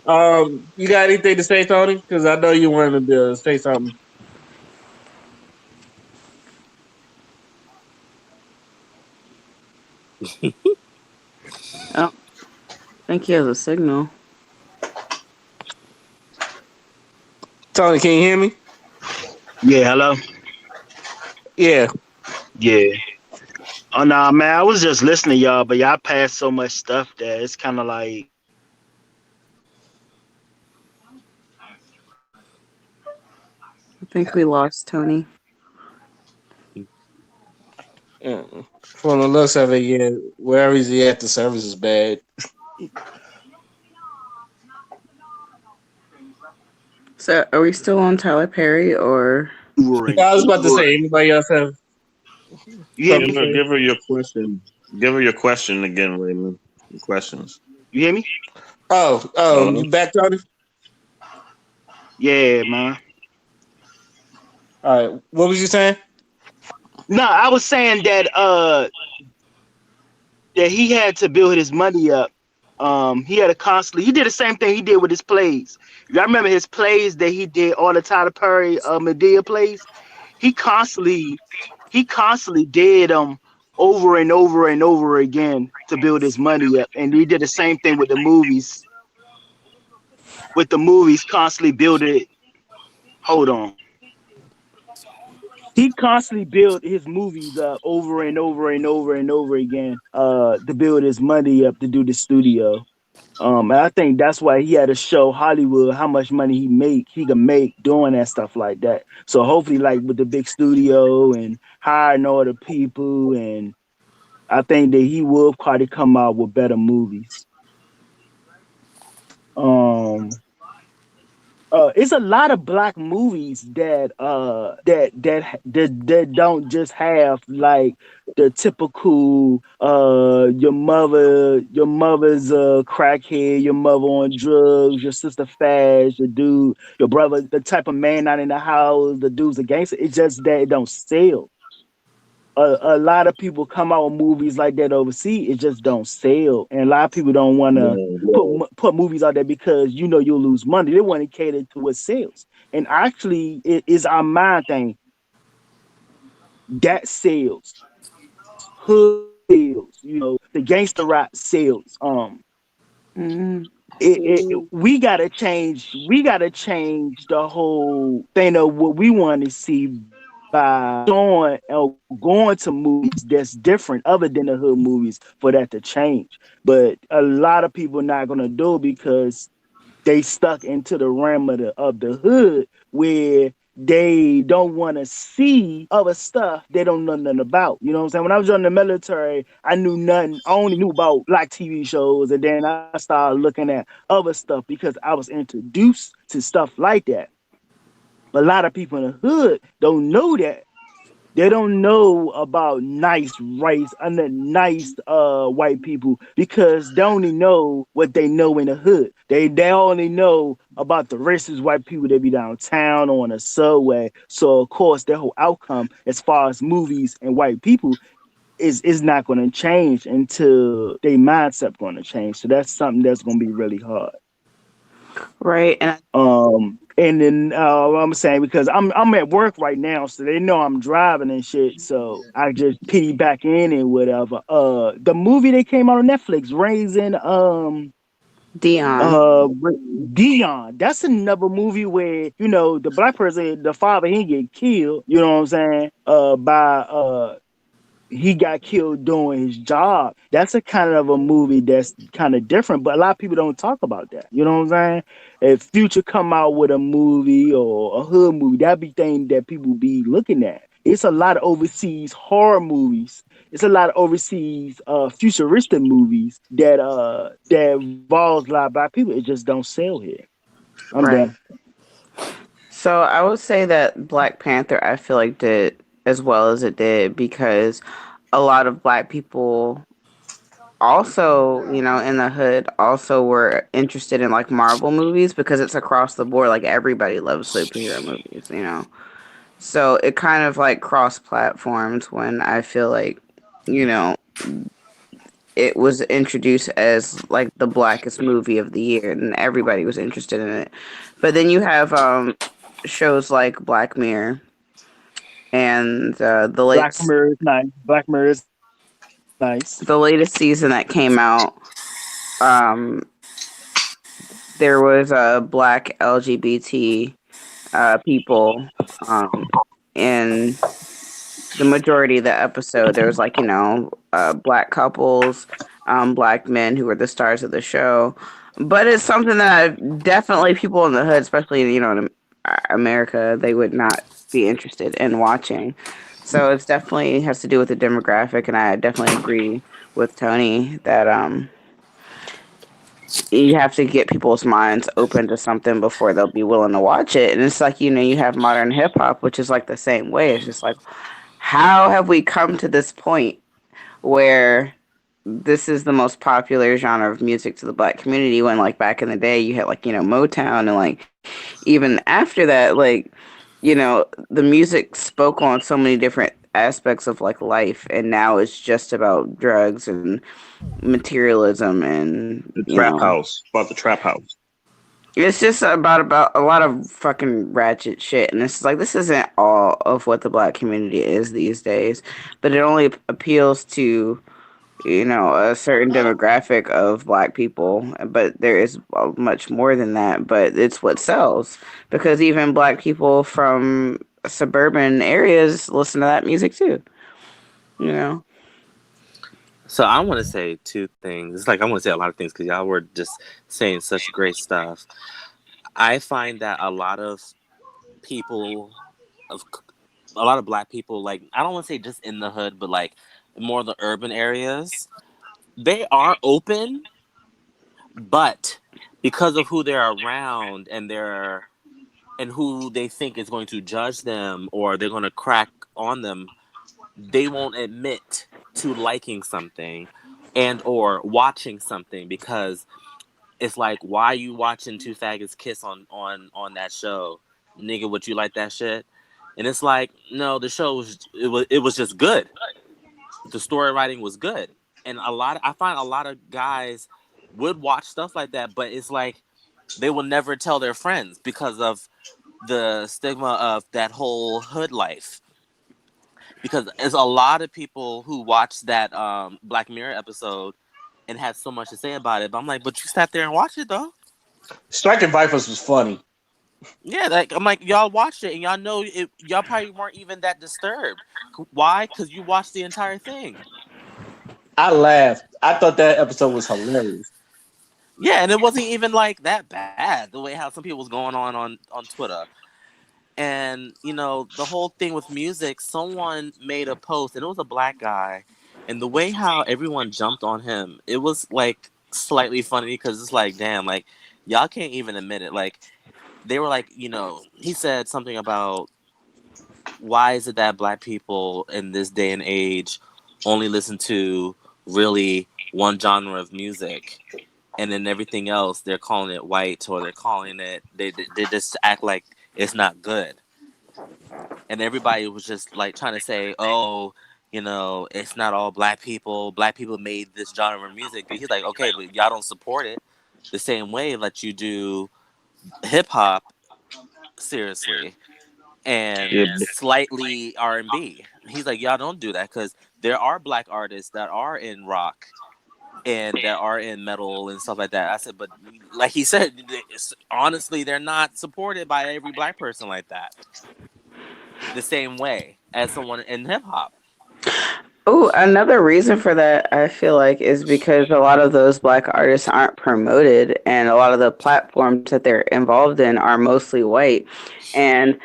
A: You got anything to say, Tony? Because I know you wanted to say something.
D: I don't think he has a signal.
A: Tony, can you hear me?
F: Yeah, hello.
A: Yeah.
F: Yeah. Oh nah, man. I was just listening, y'all, but y'all passed so much stuff that it's kind of like
D: I think we lost Tony.
A: From the looks of it, yeah, wherever he's at, the service is bad.
D: So, are we still on Tyler Perry or?
A: I was about to
F: over.
A: say, anybody else have
F: You hear
A: something
F: me?
A: to say?
B: Give her your question. Give her your question again, Raymond. Your questions.
F: You hear me?
A: Oh, you back, Tony?
F: Yeah, man.
A: All right. What was you saying?
F: No, I was saying that he had to build his money up. He had to constantly. He did the same thing he did with his plays. Y'all remember his plays that he did all the Tyler Perry Medea plays? He constantly he constantly did them over and over and over again to build his money up. And he did the same thing with the movies. With the movies, constantly build it. Hold on. He constantly built his movies up over and over and over and over again to build his money up to do the studio. And I think that's why he had to show Hollywood how much money he can make doing that stuff like that. So hopefully, like with the big studio and hiring all the people, and I think that he will probably come out with better movies. Um, it's a lot of black movies that don't just have like the typical your mother's crackhead, your mother on drugs, your sister fast, your dude, your brother, the type of man not in the house, the dude's a gangster. It's just that it don't sell. A lot of people come out with movies like that overseas. It just don't sell, and a lot of people don't want to put movies out there because you'll lose money. They want to cater to what sells, and actually, it is our mind thing that sells. Hood sells. The gangster rap sells.
D: Mm,
F: We gotta change. We gotta change the whole thing of what we want to see by showing or going to movies that's different other than the hood movies for that to change. But a lot of people not gonna do it because they stuck into the realm of the hood where they don't want to see other stuff they don't know nothing about. You know what I'm saying? When I was in the military, I knew nothing. I only knew about black TV shows, and then I started looking at other stuff because I was introduced to stuff like that. But a lot of people in the hood don't know that. They don't know about nice race and the nice white people because they only know what they know in the hood. They only know about the racist white people that be downtown or on the subway. So of course their whole outcome as far as movies and white people is not going to change until their mindset going to change. So that's something that's going to be really hard.
D: right. And
F: And then I'm saying because I'm at work right now, so they know I'm driving and shit. So I just pity back in and whatever. The movie that came out on Netflix, Raising
D: Dion.
F: uh Dion. That's another movie where the black person, the father, he get killed. You know what I'm saying? By he got killed doing his job. That's a kind of a movie that's kind of different, but a lot of people don't talk about that. You know what I'm saying? If Future come out with a movie or a hood movie, that'd be thing that people be looking at. It's a lot of overseas horror movies. It's a lot of overseas futuristic movies that involves a lot of black people. It just don't sell here. I'm
D: Right.
F: done.
D: So I would say that Black Panther, I feel like, did as well as it did because a lot of black people also, in the hood, also were interested in like Marvel movies because it's across the board. Like everybody loves superhero movies. So it kind of like cross platforms when I feel like, you know, it was introduced as like the blackest movie of the year and everybody was interested in it. But then you have shows like Black Mirror and
F: Black Mirror is nice. Black Mirror is nice.
D: the latest season that came out. Um, there was a black LGBT people in the majority of the episode. There was like black couples, black men who were the stars of the show. But it's something that definitely people in the hood, especially in America, they would not be interested in watching. So it's definitely has to do with the demographic, and I definitely agree with Tony that you have to get people's minds open to something before they'll be willing to watch it. And it's like, you have modern hip hop, which is like the same way. It's just like, how have we come to this point where this is the most popular genre of music to the black community when like back in the day you had like, Motown and like even after that, like, the music spoke on so many different aspects of like life and now it's just about drugs and materialism and
B: The trap house, about the trap house.
D: it's just about a lot of fucking ratchet shit, and it's like this isn't all of what the black community is these days, but it only appeals to a certain demographic of black people. But there is much more than that. But it's what sells because even black people from suburban areas listen to that music too. You know.
C: So I want to say two things. It's like I want to say a lot of things because y'all were just saying such great stuff. I find that people, of a lot of black people, like I don't want to say just in the hood, but like more the urban areas, they are open, but because of who they're around and who they think is going to judge them or they're going to crack on them, they won't admit to liking something and or watching something because it's like, why you watching two faggots kiss on that show, nigga? Would you like that shit? And it's like, no, the show was just good. The story writing was good, and I find a lot of guys would watch stuff like that, but it's like they will never tell their friends because of the stigma of that whole hood life. Because there's a lot of people who watched that Black Mirror episode and had so much to say about it. But I'm like, but you sat there and watched it though.
A: Striking Vipers was funny.
C: Yeah, like I'm like, y'all watched it and y'all know it. Y'all probably weren't even that disturbed. Why? Because you watched the entire thing.
A: I laughed. I thought that episode was hilarious.
C: Yeah, and it wasn't even like that bad. The way how some people was going on Twitter. And the whole thing with music, someone made a post and it was a black guy, and the way how everyone jumped on him, it was like slightly funny because it's like, damn, like y'all can't even admit it. Like they were like, he said something about why is it that black people in this day and age only listen to really one genre of music, and then everything else they're calling it white, or they're calling it, they just act like it's not good. And everybody was just like trying to say, "Oh, it's not all black people. Black people made this genre of music." But he's like, "Okay, but y'all don't support it the same way that you do hip hop, seriously, and
B: Yeah,
C: slightly R&B." He's like, "Y'all don't do that because there are black artists that are in rock and that are in metal and stuff like that." I said, "But like he said, honestly, they're not supported by every black person like that." The same way as someone in hip hop.
D: Oh, another reason for that, I feel like, is because a lot of those black artists aren't promoted, and a lot of the platforms that they're involved in are mostly white. And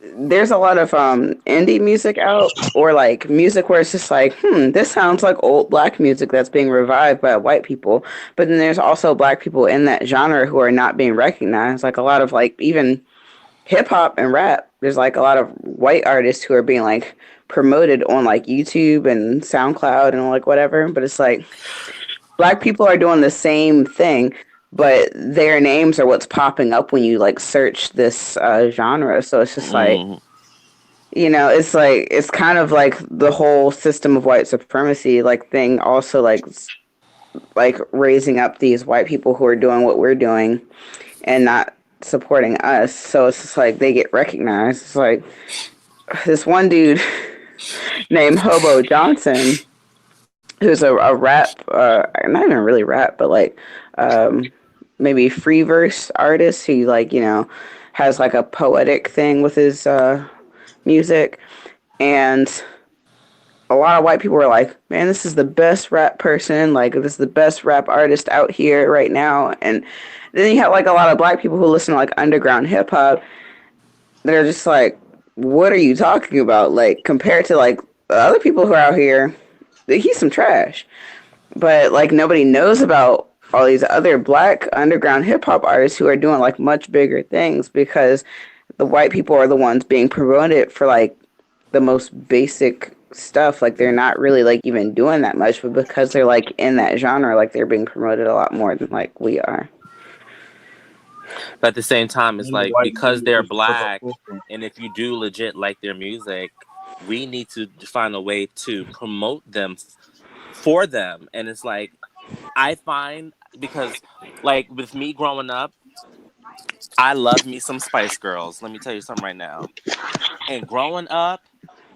D: there's a lot of indie music out, or like music where it's just like, this sounds like old black music that's being revived by white people. But then there's also black people in that genre who are not being recognized. Like a lot of like even hip hop and rap. There's like a lot of white artists who are being like promoted on like YouTube and SoundCloud and like whatever. But it's like black people are doing the same thing, but their names are what's popping up when you like search this genre. So it's just like,
C: Mm,
D: it's like it's kind of like the whole system of white supremacy like thing. Also like raising up these white people who are doing what we're doing and not supporting us. So it's just like they get recognized. It's like this one dude named Hobo Johnson, who's a rap, not even really rap, but like um, maybe free verse artist who like has like a poetic thing with his music, and a lot of white people were like, "Man, this is the best rap person. Like, this is the best rap artist out here right now." And then you have like a lot of black people who listen to like underground hip hop. They're just like, "What are you talking about?" Like compared to like the other people who are out here, he's some trash. But like nobody knows about all these other black underground hip hop artists who are doing like much bigger things because the white people are the ones being promoted for like the most basic stuff. Like they're not really like even doing that much, but because they're like in that genre, like they're being promoted a lot more than like we are.
C: but at the same time, it's
A: And the
C: like
A: white
C: because
A: man
C: they're
A: is the
C: black, and if you do legit like their music, we need to find a way to promote them for them. And it's like I find because like with me growing up, I love me some Spice Girls. Let me tell you something right now. And growing up,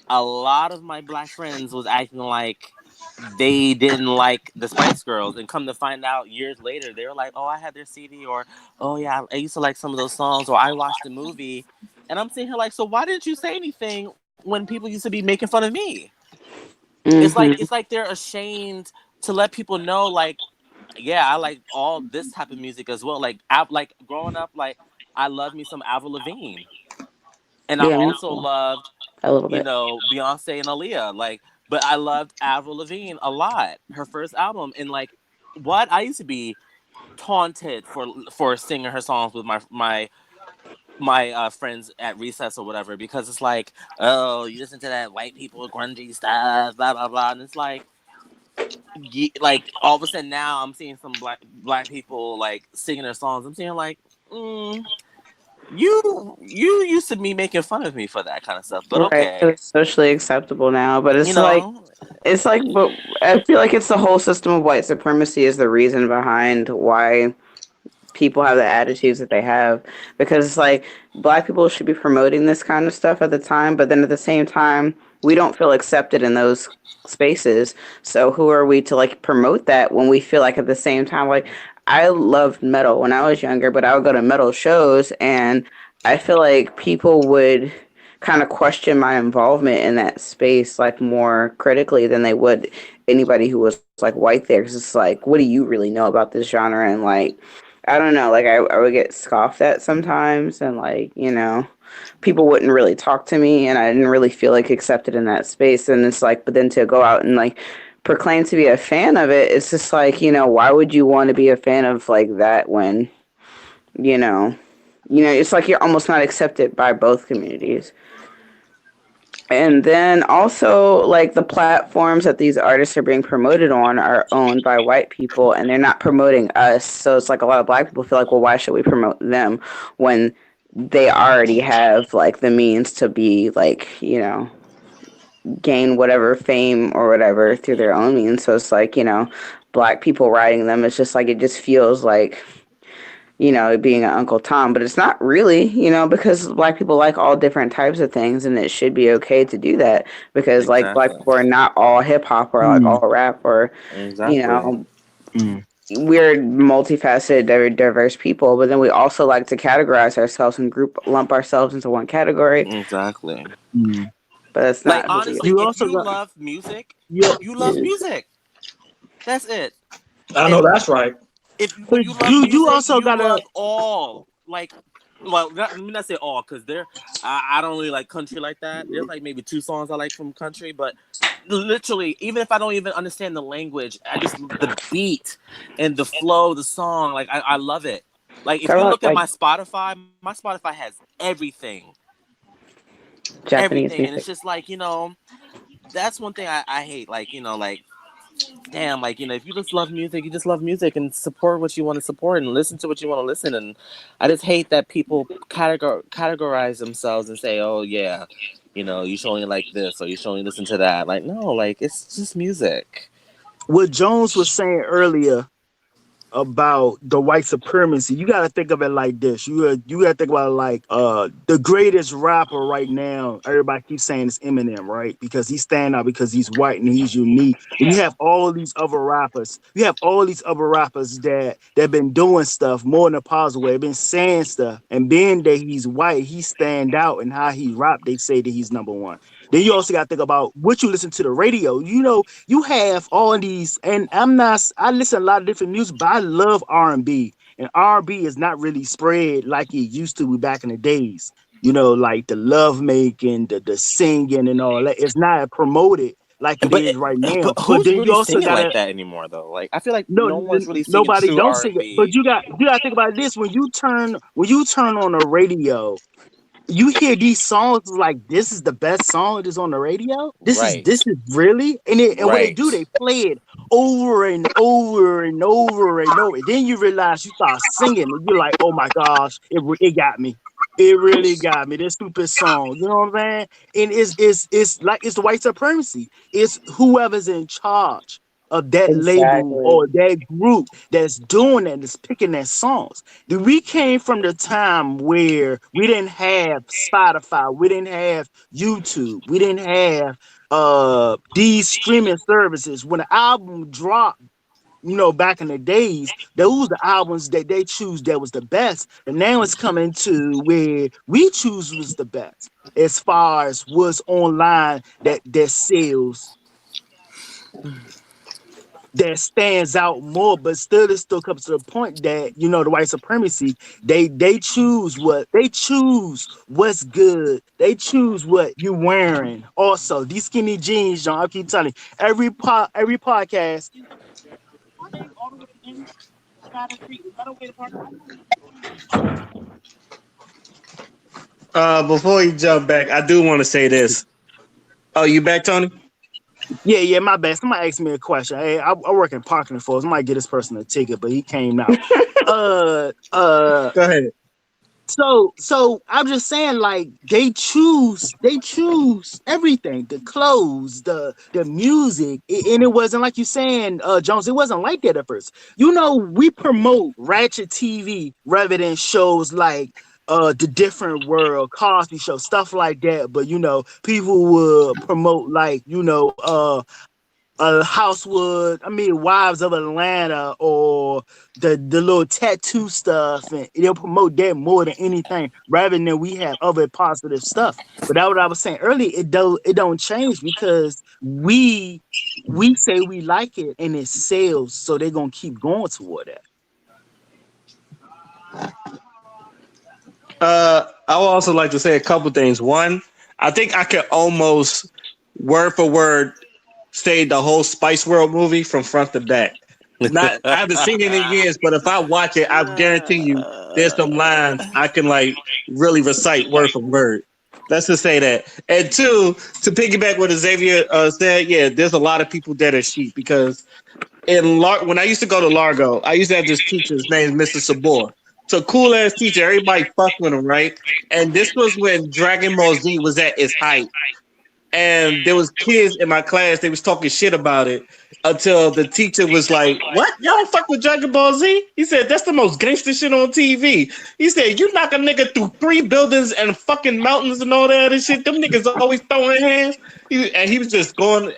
C: a lot of my black friends was acting like they didn't like the Spice Girls, and come to find out years later, they were like, "Oh, I had their CD," or "Oh yeah, I used to like some of those songs," or "I watched the movie." And I'm sitting here like, "So why didn't you say anything when people used to be making fun of me?"
D: Hmm.
C: It's like they're ashamed to let people know, like, yeah, I like all this type of music as well. Like growing up, like I love me some Avril Lavigne, and I
D: Yeah, me
C: also
D: too.
C: loved
D: A little bit.
C: Beyonce and Aaliyah. Like, but I loved Avril Lavigne a lot. Her first album, and like, what I used to be taunted for singing her songs with my friends at recess or whatever, because it's like, oh, you listen to that white people grungy stuff, blah blah blah, and it's like all of a sudden now I'm seeing some black people like singing their songs. I'm seeing like, mm, you used to be making fun of me for that kind of stuff, but
D: Right.
C: okay,
D: It's socially acceptable now, but
C: you know.
D: it's like, but I feel like it's the whole system of white supremacy is the reason behind why people have the attitudes that they have, because it's like black people should be promoting this kind of stuff at the time, but then at the same time we don't feel accepted in those spaces. So who are we to like promote that when we feel like at the same time, like I loved metal when I was younger, but I would go to metal shows and I feel like people would kind of question my involvement in that space like more critically than they would anybody who was like white there, because it's like, what do you really know about this genre? And like, I don't know, like I would get scoffed at sometimes, and like, people wouldn't really talk to me, and I didn't really feel like accepted in that space. And it's like, but then to go out and like proclaim to be a fan of it, it's just like, why would you want to be a fan of like that when, you know, it's like you're almost not accepted by both communities. And then also, like the platforms that these artists are being promoted on are owned by white people, and they're not promoting us. So it's like a lot of black people feel like, well, why should we promote them when they already have like the means to be like, gain whatever fame or whatever through their own means. So it's like, black people writing them. It's just like it just feels like it being an Uncle Tom, but it's not really, because black people like all different types of things, and it should be okay to do that because, like, black
C: Exactly.
D: people are not all hip hop or like
F: Mm,
D: all rap or, you
C: Exactly.
D: know,
F: mm.
D: we're multifaceted, diverse people, but then we also like to categorize ourselves and lump ourselves into one category,
C: Exactly.
F: Mm.
D: but that's
C: Like
D: not who we
C: honestly,
F: You
C: if
F: also
C: you
F: got
C: love music,
F: you.
C: you love music. That's it.
E: I know
C: And
E: that's right.
C: if when
F: But
C: you love
F: you
C: music,
F: also
C: you
F: gotta.
C: love all. Like Well, let me not say all, because I don't really like country like that. There's like maybe two songs I like from country, but literally, even if I don't even understand the language, I just the beat and the flow of the song, like I love it. Like if
D: So
C: you look at
D: like
C: My Spotify has everything,
D: Japanese
C: everything, and it's
D: music.
C: just like that's one thing I hate. Like like damn, like if you just love music, you just love music and support what you want to support and listen to what you want to listen. And I just hate that people categorize themselves and say, oh yeah, you should only like this or you should only listen to that. Like no, like it's just music.
F: What Jones was saying earlier about the white supremacy, you got to think of it like this. You got to think about it like the greatest rapper right now. Everybody keeps saying it's Eminem, right? Because he's standing out because he's white and he's unique. And you have all these other rappers. You have all these other rappers that been doing stuff more in a positive way, been saying stuff, and being that he's white, he stand out and how he rap. They say that he's number one. Then you also got to think about what you listen to the radio. You have all these, and I listen to a lot of different music, but I love R&B, and R&B is not really spread like it used to be back in the days. Like the love making, the singing and all that. It's not promoted like it
C: But
F: is right
C: but
F: now. But
C: who's
F: then you
C: really
F: also
C: singing like
F: gotta
C: that anymore though? Like I feel like
F: no,
C: no one's really singing
F: nobody
C: true
F: don't
C: R
F: sing
C: and
F: it. But
C: B.
F: you gotta think about this when you turn on the radio, you hear these songs like this is the best song that is on the radio.
C: Right,
F: This is really and what they do,
C: right.
F: they play it over and over and over and over. Then you realize you start singing and you're like, oh my gosh, it got me. It really got me. This stupid song, you know what I'm saying? And it's like it's the white supremacy. It's whoever's in charge of that label or
D: Exactly.
F: that group that's doing that, that's picking that songs. We came from the time where we didn't have Spotify, we didn't have YouTube, we didn't have these streaming services. When the album dropped, back in the days, those the albums that they choose that was the best. And now it's coming to where we choose was the best as far as what's online that sells, that stands out more, but still it still comes to the point that the white supremacy, they choose what's good, they choose what you wearing. Also, these skinny jeans, John, I keep telling you, every podcast.
A: Before you jump back, I do want to say this. Oh, you back, Tony?
F: Yeah, my bad. Somebody asked me a question. Hey, I work in parking enforcement. I might get this person a ticket, but he came out. Uh, uh,
A: Go ahead.
F: so I'm just saying, like they choose everything, the clothes, the music, and it wasn't like you saying, Jones. It wasn't like that at first. We promote Ratchet TV rather than shows like the Different World, Cosby Show, stuff like that. But people would promote like Housewood, I mean, Wives of Atlanta, or the little tattoo stuff, and they'll promote that more than anything, rather than we have other positive stuff. But that's what I was saying earlier. It don't change because we say we like it and it sells, so they're gonna keep going toward that.
A: I would also like to say a couple things. One, I think I could almost word for word say the whole Spice World movie from front to back. Not, I haven't seen it in years, but if I watch it, I guarantee you there's some lines I can like really recite word for word. Let's just say that. And two, to piggyback what Xavier said, yeah, there's a lot of people that are sheep because when I used to go to Largo, I used to have this teacher. His name is Mr. Sabor. So cool ass teacher. Everybody fucked with him, right? And this was when Dragon Ball Z was at its height, and there was kids in my class. They was talking shit about it until the teacher was like, "What? Y'all don't fuck with Dragon Ball Z?" He said, "That's the most gangster shit on TV." He said, "You knock a nigga through 3 buildings and fucking mountains and all that other shit. Them niggas always throwing hands." And he was just going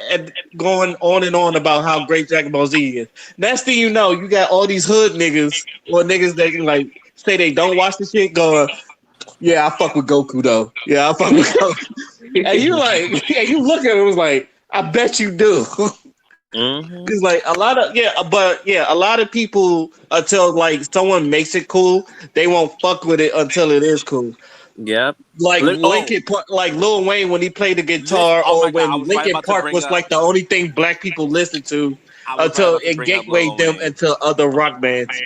A: on and on about how great Dragon Ball Z is. Next thing you know, you got all these hood niggas or niggas that can like say they don't watch the shit going, "Yeah, I fuck with Goku though. Yeah, I fuck with Goku." And you like, and you look at it, it was like, I bet you do.
C: Mm-hmm.
A: Cause like a lot of a lot of people until like someone makes it cool, they won't fuck with it until it is cool.
C: Yep.
A: Like
C: Oh,
A: Lincoln Park, like Lil Wayne when he played the
C: this.
A: guitar,
C: Oh
A: or
C: my God! I
A: when
C: was right
A: Lincoln
C: about to
A: Park
C: bring
A: was
C: up.
A: like the only thing black people listened to
C: I was right
A: until
C: about to
A: it
C: bring up Lil
A: gatewayed them
C: Wayne.
A: into other rock bands.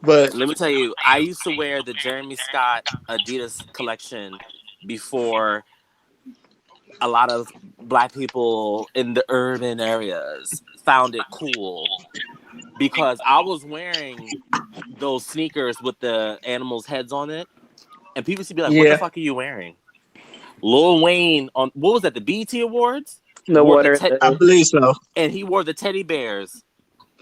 A: But
C: Let me tell you, I used to wear the Jeremy Scott Adidas collection before a lot of black people in the urban areas found it cool because I was wearing those sneakers with the animals' heads on it, and people used to be like, "What the
A: yeah,
C: fuck are you wearing?" Lil Wayne on what was that? The BET Awards
D: The
C: wore
D: water,
A: I believe so.
C: and he wore the teddy bears.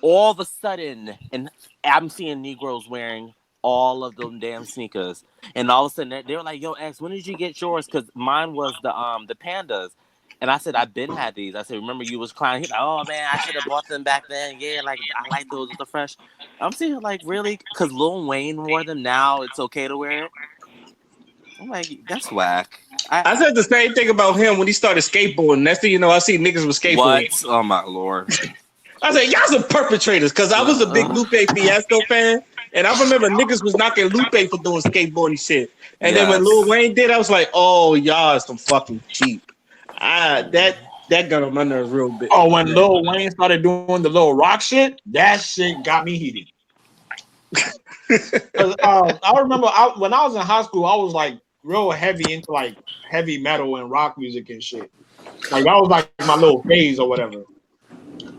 C: All of a sudden, and I'm seeing Negroes wearing all of them damn sneakers, and all of a sudden they were like, "Yo, X, when did you get yours?" Because mine was the pandas, and I said, "I've been had these." I said, "Remember you was crying?" He's like, "Oh man, I should have bought them back then. Yeah, like I like those with the fresh." I'm seeing like really because Lil Wayne wore them. Now it's okay to wear it. I'm like, that's whack.
A: I said the same thing about him when he started skateboarding. Next thing you know, I see niggas with skateboards.
C: What? Oh my lord.
A: I said, y'all some perpetrators, because I was a big
C: Ugh.
A: Lupe Fiasco fan, and I remember niggas was knocking Lupe for doing skateboarding shit. And then when Lil
C: Yes.
A: Wayne did, I was like, oh, y'all are some fucking cheap. That got on my nerves real bit.
E: Oh, when Lil Wayne started doing the little rock shit, that shit got me heated. 'Cause, I remember when I was in high school, I was like real heavy into like heavy metal and rock music and shit. Like that was like my little phase or whatever.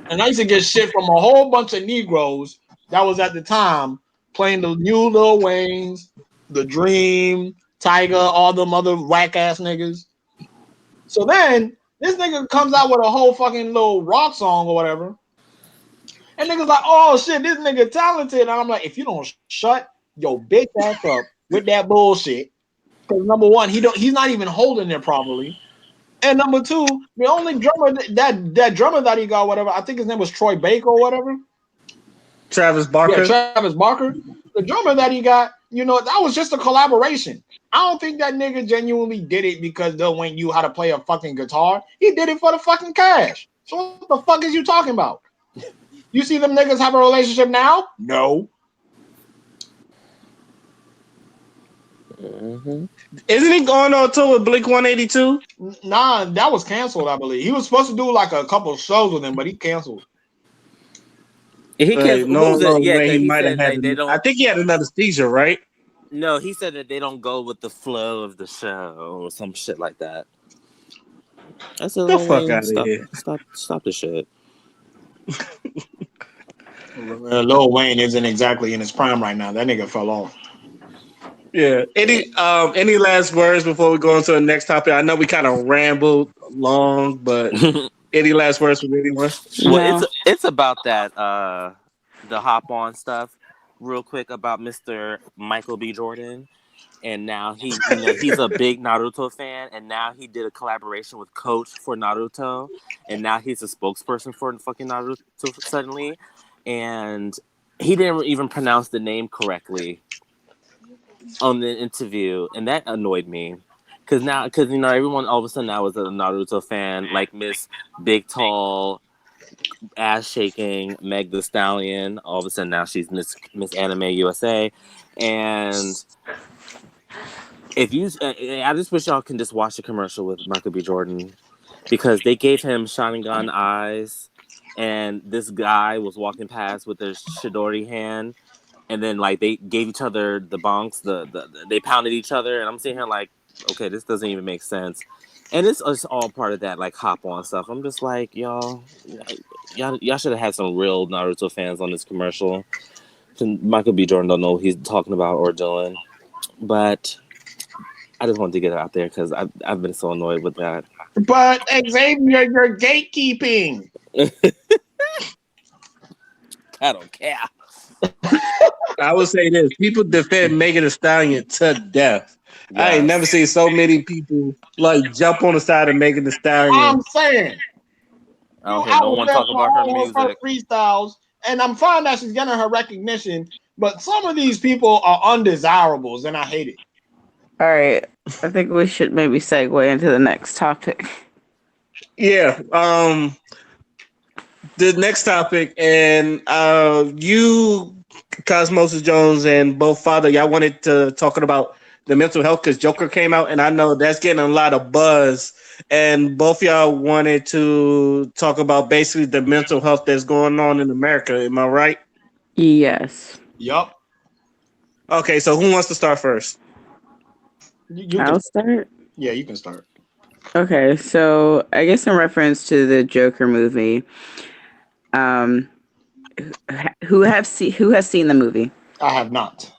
E: And I used to get shit from a whole bunch of Negroes that was at the time playing the new Lil Waynes, the Dream, Tiger, all them other whack ass niggas. So then this nigga comes out with a whole fucking little rock song or whatever. And niggas like, oh shit, this nigga talented. And I'm like, if you don't shut your bitch ass up with that bullshit, because number one, he's not even holding it properly. And number two, the only drummer that drummer that he got, whatever, I think his name was Troy Baker or whatever.
A: Travis
E: Yeah,
A: Barker.
E: Travis Barker. The drummer that he got, that was just a collaboration. I don't think that nigga genuinely did it because Lil Wayne knew how to play a fucking guitar. He did it for the fucking cash. So what the fuck is you talking about? You see them niggas have a relationship now? No.
C: Mm-hmm.
A: Isn't he going on tour with Blink 182?
E: Nah, that was canceled, I believe. He was supposed to do like a couple shows with him, but he canceled.
C: He canceled. What was
A: No
C: it? Yeah,
A: way
C: because
A: he
C: he
A: might have
C: said
A: had.
C: they
A: I
C: don't.
A: think he had another seizure, right?
C: No, he said that they don't go with the flow of the show or some shit like that. I said,
A: The
C: Lil
A: fuck
C: Wayne,
A: out of
C: stop,
A: here.
C: stop, stop the shit.
E: Lil Wayne isn't exactly in his prime right now. That nigga fell off.
A: Yeah. Any last words before we go on to the next topic? I know we kind of rambled long, but any last words from anyone?
C: Well,
D: no.
C: it's about that the hop on stuff. Real quick about Mr. Michael B. Jordan, and now he's a big Naruto fan, and now he did a collaboration with Coach for Naruto, and now he's a spokesperson for fucking Naruto suddenly, and he didn't even pronounce the name correctly on the interview, and that annoyed me. Because everyone all of a sudden now is a Naruto fan, like Miss Big Tall ass shaking Meg the Stallion. All of a sudden now she's Miss Anime USA, and if you, I just wish y'all can just watch the commercial with Michael B. Jordan because they gave him Sharingan eyes, and this guy was walking past with their Shidori hand, and then like they gave each other the bonks, they pounded each other, and I'm sitting here like, okay, this doesn't even make sense. And it's all part of that like hop on stuff. I'm just like, y'all should have had some real Naruto fans on this commercial. Michael B. Jordan don't know what he's talking about or doing, but I just wanted to get it out there because I've been so annoyed with that.
E: But Xavier, you're gatekeeping.
C: I don't care.
A: I would say this: people defend Megan Thee Stallion to death. I ain't never
C: Yes.
A: seen so many people like jump on the side of Megan Thee
E: I'm
A: Stallion.
E: saying,
C: I don't hear
E: I
C: no
E: was
C: one
E: there
C: talk
E: for
C: about her
E: all of her
C: music.
E: freestyles, and I'm fine that she's getting her recognition. But some of these people are undesirables, and I hate it.
D: All right. I think we should maybe segue into the next topic.
A: Yeah. the next topic, and you, Cosmosis Jones, and both Father, y'all wanted to talking about the mental health because Joker came out, and I know that's getting a lot of buzz. And both y'all wanted to talk about basically the mental health that's going on in America. Am I right?
D: Yes,
E: Yup.
A: Okay, so who wants to start first?
E: You can.
D: I'll start.
E: Yeah, you can start.
D: Okay, so I guess in reference to the Joker movie, um, who has seen the movie?
E: I have not.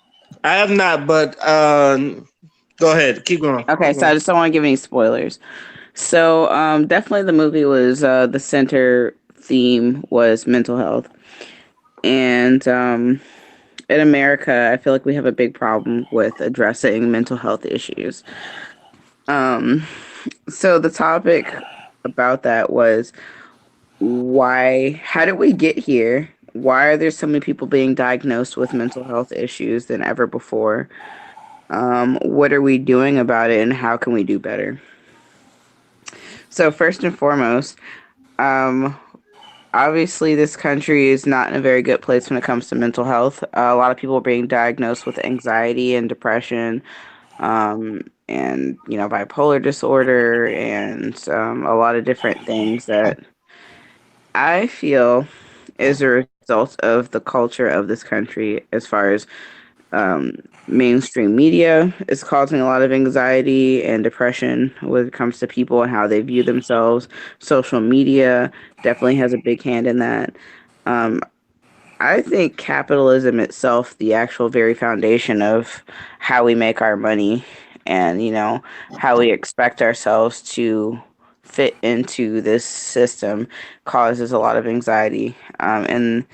A: I have not, but go ahead, keep going.
D: Okay, so I just don't want to give any spoilers. So, definitely the movie was the center theme was mental health, and in America, I feel like we have a big problem with addressing mental health issues. Um, so the topic about that was how did we get here? Why are there so many people being diagnosed with mental health issues than ever before? What are we doing about it, and how can we do better? So first and foremost, um, obviously this country is not in a very good place when it comes to mental health. A lot of people are being diagnosed with anxiety and depression, and bipolar disorder, and a lot of different things that I feel is a result of the culture of this country as far as um, mainstream media is causing a lot of anxiety and depression when it comes to people and how they view themselves. Social media definitely has a big hand in that. Um, I think capitalism itself, the actual very foundation of how we make our money and, how we expect ourselves to fit into this system causes a lot of anxiety. And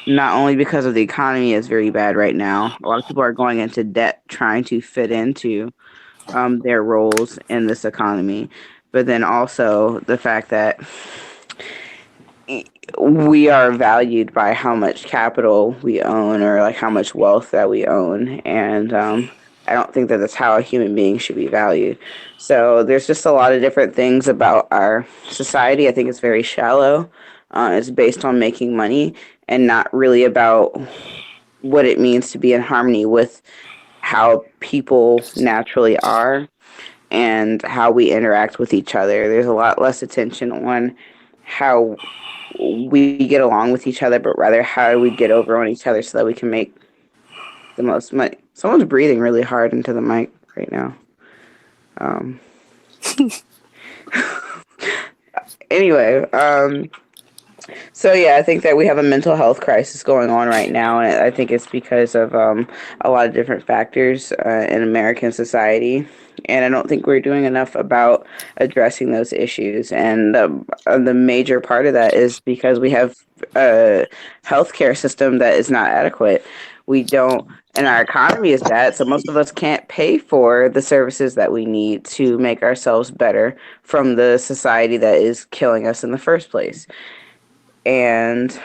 D: not only because of the economy is very bad right now, a lot of people are going into debt trying to fit into their roles in this economy, but then also the fact that we are valued by how much capital we own or like how much wealth that we own, and I don't think that that's how a human being should be valued. So there's just a lot of different things about our society. I think it's very shallow. It's based on making money and not really about what it means to be in harmony with how people naturally are and how we interact with each other. There's a lot less attention on how we get along with each other, but rather how we get over on each other so that we can make the most money. Someone's breathing really hard into the mic right now. Um, anyway, so yeah, I think that we have a mental health crisis going on right now, and I think it's because of a lot of different factors in American society. And I don't think we're doing enough about addressing those issues. And the major part of that is because we have a healthcare system that is not adequate. We don't, and our economy is bad, so most of us can't pay for the services that we need to make ourselves better from the society that is killing us in the first place. And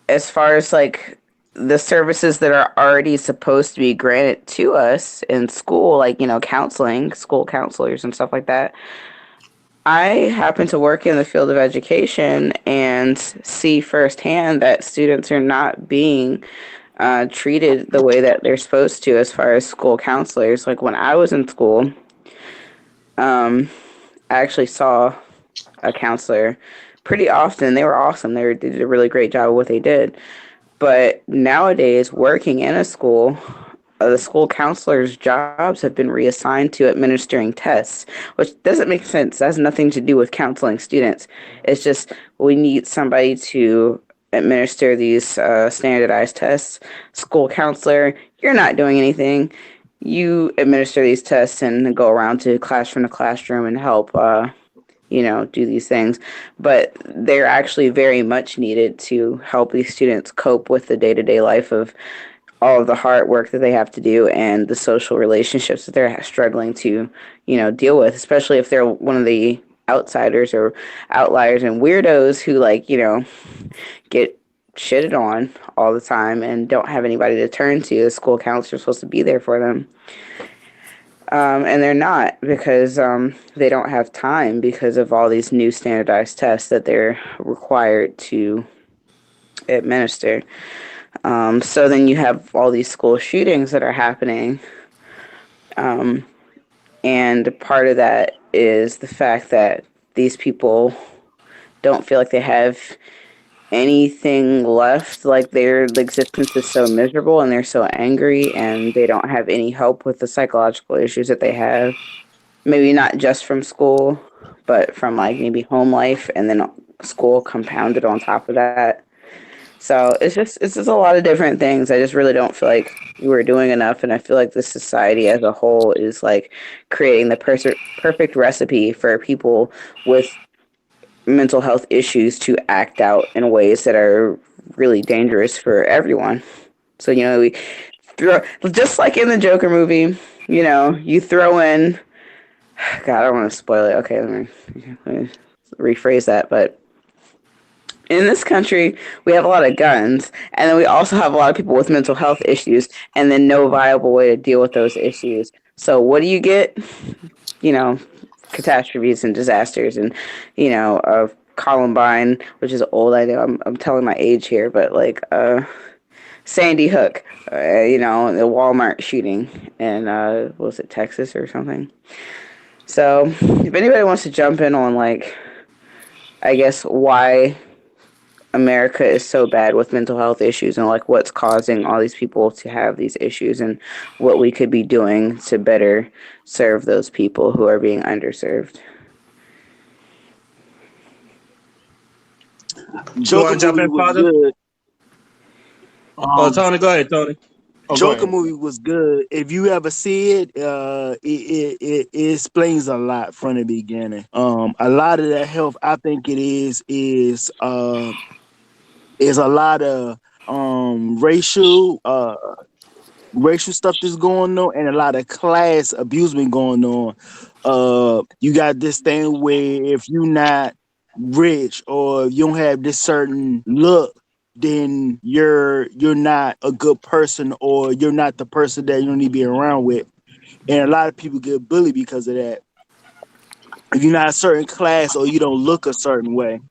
D: as far as like the services that are already supposed to be granted to us in school, like, counseling, school counselors and stuff like that, I happen to work in the field of education and see firsthand that students are not being treated the way that they're supposed to as far as school counselors. Like when I was in school, I actually saw a counselor pretty often. They were awesome. They did a really great job of what they did. But nowadays, working in a school, the school counselors' jobs have been reassigned to administering tests, which doesn't make sense. That has nothing to do with counseling students. It's just we need somebody to administer these standardized tests. School counselor, you're not doing anything. You administer these tests and go around to classroom and help do these things, but they're actually very much needed to help these students cope with the day-to-day life of all of the hard work that they have to do and the social relationships that they're struggling to, deal with, especially if they're one of the outsiders or outliers and weirdos who get shitted on all the time and don't have anybody to turn to. The school counselor is supposed to be there for them. And they're not because they don't have time because of all these new standardized tests that they're required to administer. So then you have all these school shootings that are happening. Um, and part of that is the fact that these people don't feel like they have anything left. Like their existence is so miserable and they're so angry and they don't have any help with the psychological issues that they have. Maybe not just from school, but from like maybe home life and then school compounded on top of that. So it's just a lot of different things. I just really don't feel like we're doing enough, and I feel like the society as a whole is like creating the perfect recipe for people with mental health issues to act out in ways that are really dangerous for everyone. So we throw just like in the Joker movie. You throw in. God, I don't want to spoil it. Okay, let me rephrase that, but in this country, we have a lot of guns, and then we also have a lot of people with mental health issues, and then no viable way to deal with those issues. So, what do you get? You know, catastrophes and disasters, and Columbine, which is old. I know I'm telling my age here, but like Sandy Hook, the Walmart shooting, and what was it, Texas or something? So, if anybody wants to jump in on like, I guess why America is so bad with mental health issues and like what's causing all these people to have these issues and what we could be doing to better serve those people who are being underserved.
A: You
F: Joker
A: want to jump
F: movie
A: in,
F: was
A: Father?
F: good.
A: Oh,
E: Um,
A: Tony, go ahead, Tony.
E: oh, go
F: Joker
E: ahead.
F: movie was good. If you ever see it, it explains a lot from the beginning. A lot of that health, I think it is a lot of racial stuff that's going on and a lot of class abusement going on. You got this thing where if you're not rich or you don't have this certain look, then you're not a good person or you're not the person that you need to be around with. And a lot of people get bullied because of that. If you're not a certain class or you don't look a certain way.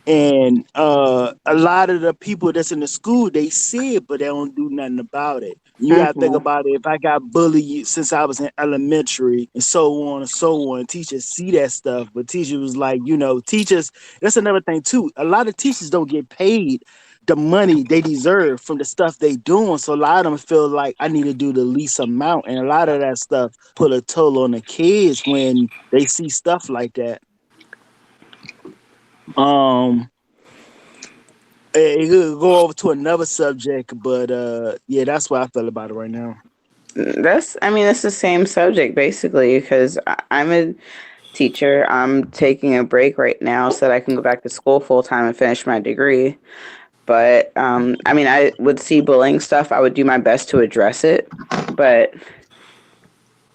F: And a lot of the people that's in the school, they see it, but they don't do nothing about it. You gotta think
D: Mm-hmm.
F: about it. If I got bullied since I was in elementary and so on and so on, teachers see that stuff, but teachers was like, teachers, that's another thing too. A lot of teachers don't get paid the money they deserve from the stuff they doing. So a lot of them feel like I need to do the least amount. And a lot of that stuff put a toll on the kids when they see stuff like that. Um it could go over to another subject, but yeah, that's what I feel about it right now.
D: I mean, that's the same subject basically because I'm a teacher. I'm taking a break right now so that I can go back to school full time and finish my degree. But I mean, I would see bullying stuff. I would do my best to address it, but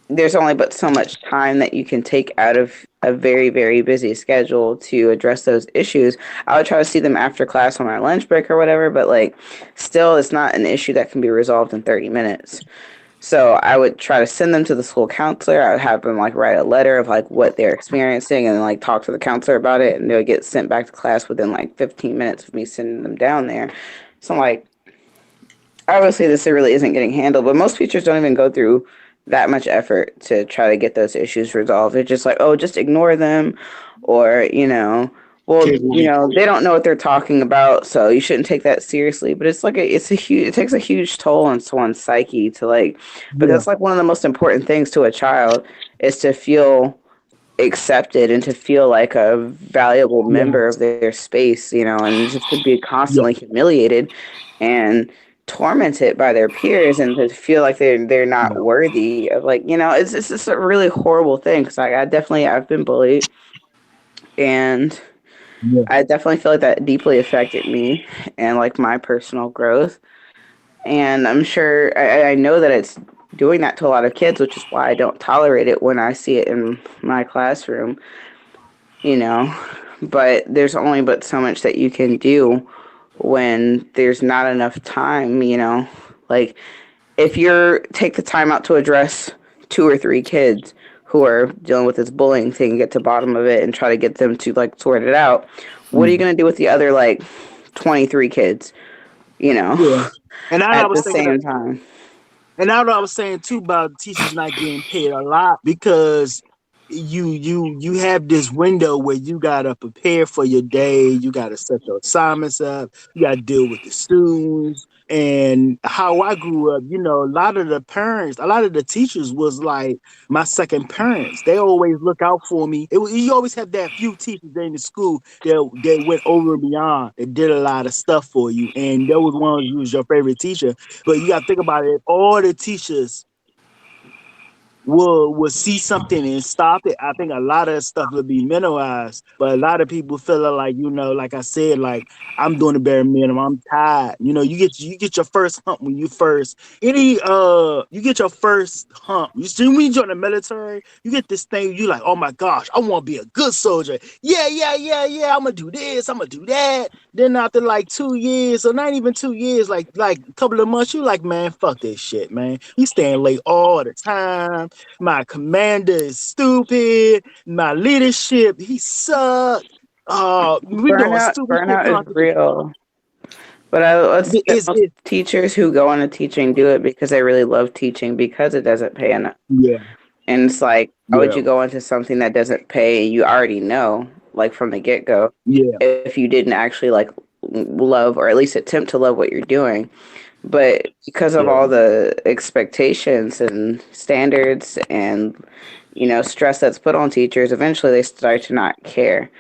D: there's only but so much time that you can take out of a very, very busy schedule to address those issues. I would try to see them after class on my lunch break or whatever, but like, still, it's not an issue that can be resolved in 30 minutes. So I would try to send them to the school counselor. I would have them like write a letter of like what they're experiencing and then like talk to the counselor about it, and they would get sent back to class within like 15 minutes of me sending them down there. So I'm like, obviously this really isn't getting handled, but most teachers don't even go through that much effort to try to get those issues resolved. They're just like, oh, just ignore them, or well,
E: Kids will be
D: they don't know what they're talking about, so you shouldn't take that seriously. But it's like it takes a huge toll on someone's psyche to like, because
F: Yeah,
D: it's like one of the most important things to a child is to feel accepted and to feel like a valuable
F: yeah,
D: member of their space, and just to be
F: yeah,
D: constantly humiliated and tormented by their peers and to feel like they're not
F: yeah,
D: worthy of like, it's just a really horrible thing because I've been bullied, and
F: yeah,
D: I definitely feel like that deeply affected me and like my personal growth. And I'm sure I know that it's doing that to a lot of kids, which is why I don't tolerate it when I see it in my classroom, you know. But there's only but so much that you can do when there's not enough time, Like if you take the time out to address two or three kids who are dealing with this bullying thing, get to the bottom of it and try to get them to like sort it out. What are you going to do with the other like 23 kids, you know,
F: Yeah. And I
D: at
F: was
D: the
F: thinking
D: same time?
F: And that's what I was saying too about teachers not getting paid a lot because you have this window where you gotta prepare for your day, you gotta set your assignments up, you gotta deal with the students. And how I grew up, a lot of the parents, a lot of the teachers was like my second parents. They always look out for me. You always have that few teachers in the school that went over and beyond, that did a lot of stuff for you. And that was one who was your favorite teacher, but you got to think about it. All the teachers will see something and stop it. I think a lot of stuff will be minimized, but a lot of people feeling like, like I said, like I'm doing the bare minimum. I'm tired. You get your first hump when you get your first hump. You see when you join the military, you get this thing. You like, oh my gosh, I want to be a good soldier. Yeah, yeah, yeah, yeah. I'm gonna do this. I'm gonna do that. Then after like 2 years, or not even 2 years, like a couple of months, you like, man, fuck this shit, man. You staying late all the time. My commander is stupid. My leadership, he sucked. We doing stupid shit
D: Burnout is
F: constantly.
D: real. But I
F: It's
D: most
F: it.
D: teachers who go into teaching do it because they really love teaching because it doesn't pay enough.
F: Yeah,
D: And it's like, why would
F: yeah,
D: you go into something that doesn't pay? You already know, like from the get go,
F: yeah,
D: if you didn't actually like love or at least attempt to love what you're doing. But because of
B: Yeah.
D: all the expectations and standards and stress that's put on teachers, eventually they start to not care.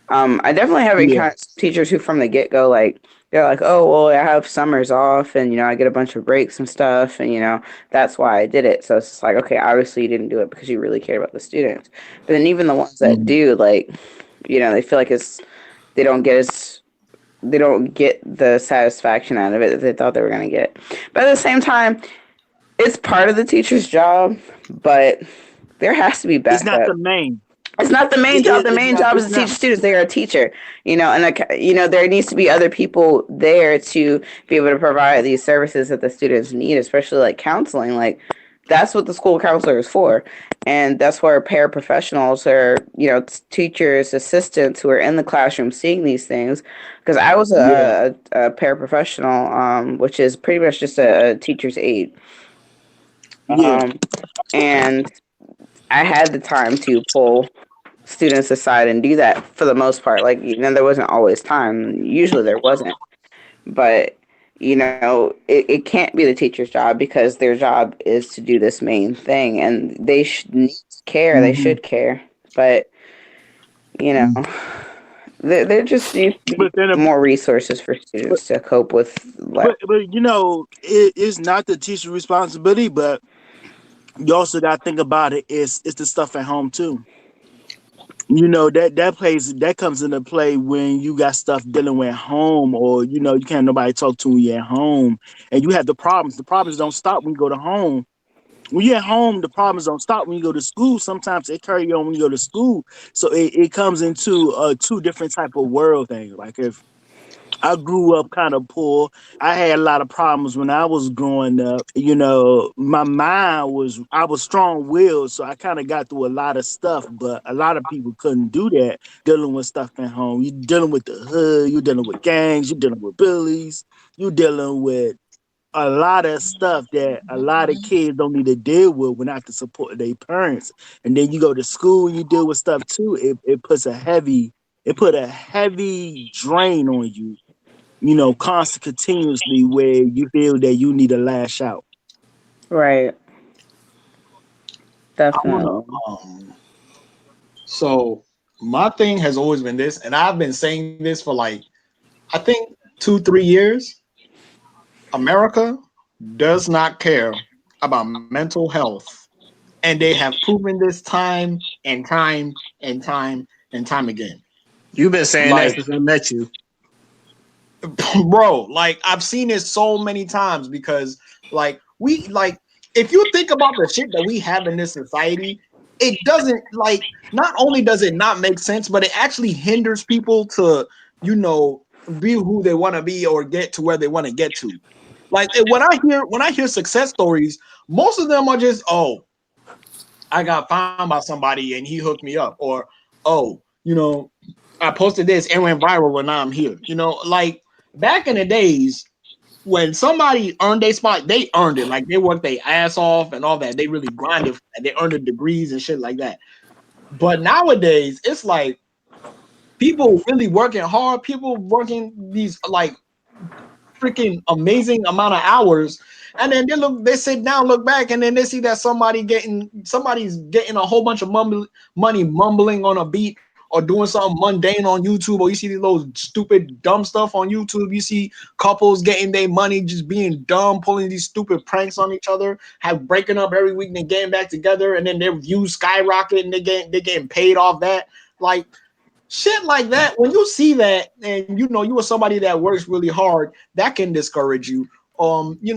D: I definitely have
F: yeah,
D: encountered teachers who, from the get go, like they're like, "Oh, well, I have summers off, and I get a bunch of breaks and stuff, and that's why I did it." So it's just like, okay, obviously you didn't do it because you really care about the students. But then even the ones that
F: mhm.
D: do, like, they feel like they don't get as they don't get the satisfaction out of it that they thought they were gonna get. But at the same time, it's part of the teacher's job, but there has to be
F: It's not
D: backup.
F: the main.
D: It's not the main job. The
F: It's
D: main
F: not.
D: job is
F: It's
D: to
F: not.
D: teach students. They are a teacher, and there needs to be other people there to be able to provide these services that the students need, especially like counseling. Like that's what the school counselor is for, and that's where paraprofessionals or teachers, assistants who are in the classroom seeing these things. Because I was
F: Yeah,
D: a paraprofessional, which is pretty much just a teacher's aide,
F: yeah.
D: um, and I had the time to pull students aside and do that for the most part. Like, there wasn't always time. Usually there wasn't. But, it can't be the teacher's job because their job is to do this main thing. And they need to care. They
F: Hmm.
D: should care. But, you know, there just needs to be
F: But then,
D: more resources for
F: but
D: students to cope with. Like,
F: it's not the teacher's responsibility, but you also got to think about it. It's the stuff at home too. That comes into play when you got stuff dealing with home, or you can't nobody talk to when you're at home, and you have the problems. The problems don't stop when you go to home. When you're at home, the problems don't stop when you go to school. Sometimes they carry on when you go to school. So it comes into two different type of world things. Like if I grew up kind of poor. I had a lot of problems when I was growing up. My mind I was strong willed, so I kind of got through a lot of stuff, but a lot of people couldn't do that dealing with stuff at home. You're dealing with the hood, you're dealing with gangs, you're dealing with bullies, you're dealing with a lot of stuff that a lot of kids don't need to deal with when not to support their parents. And then you go to school and you deal with stuff too. It put a heavy drain on you, constant continuously where you feel that you need to lash out.
D: right.
E: I wanna
D: Definitely.
E: so my thing has always been this, and I've been saying this for like I think 2, 3 years. America does not care about mental health, and they have proven this time and time and time and time again.
A: You've been saying that
E: Like,
A: since I met you.
E: bro, like I've seen it so many times because like if you think about the shit that we have in this society, it doesn't like not only does it not make sense, but it actually hinders people to, you know, be who they want to be or get to where they want to get to. Like when I hear success stories, most of them are just, oh, I got found by somebody and he hooked me up, or oh, I posted this and went viral, and now I'm here. Like back in the days when somebody earned their spot, they earned it. Like they worked their ass off and all that. They really grinded for that. They earned the degrees and shit like that. But nowadays, it's like people really working hard, people working these like freaking amazing amount of hours, and then they sit down, look back, and then they see that somebody's getting a whole bunch of money mumbling on a beat or doing something mundane on YouTube, or you see these little stupid dumb stuff on YouTube. You see couples getting their money just being dumb, pulling these stupid pranks on each other, have breaking up every week and then getting back together, and then their views skyrocket and they getting paid off that. Like shit like that, when you see that and you are somebody that works really hard, that can discourage you.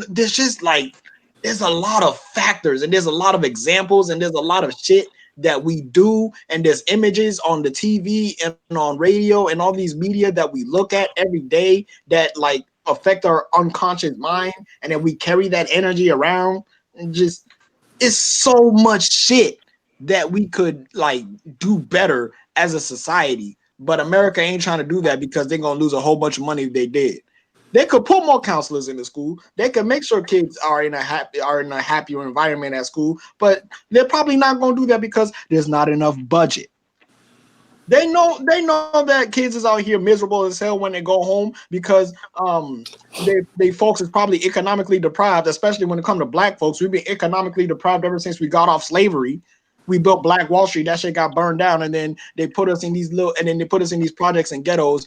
E: There's just like there's a lot of factors and there's a lot of examples and there's a lot of shit that we do, and there's images on the TV and on radio and all these media that we look at every day that like affect our unconscious mind, and then we carry that energy around, and just it's so much shit that we could like do better as a society. But America ain't trying to do that because they're gonna lose a whole bunch of money if they did. They could put more counselors in the school. They could make sure kids are in a happier environment at school, but they're probably not gonna do that because there's not enough budget. They know that kids is out here miserable as hell when they go home because they folks is probably economically deprived, especially when it comes to black folks. We've been economically deprived ever since we got off slavery. We built Black Wall Street. That shit got burned down, and then they put us in these projects and ghettos.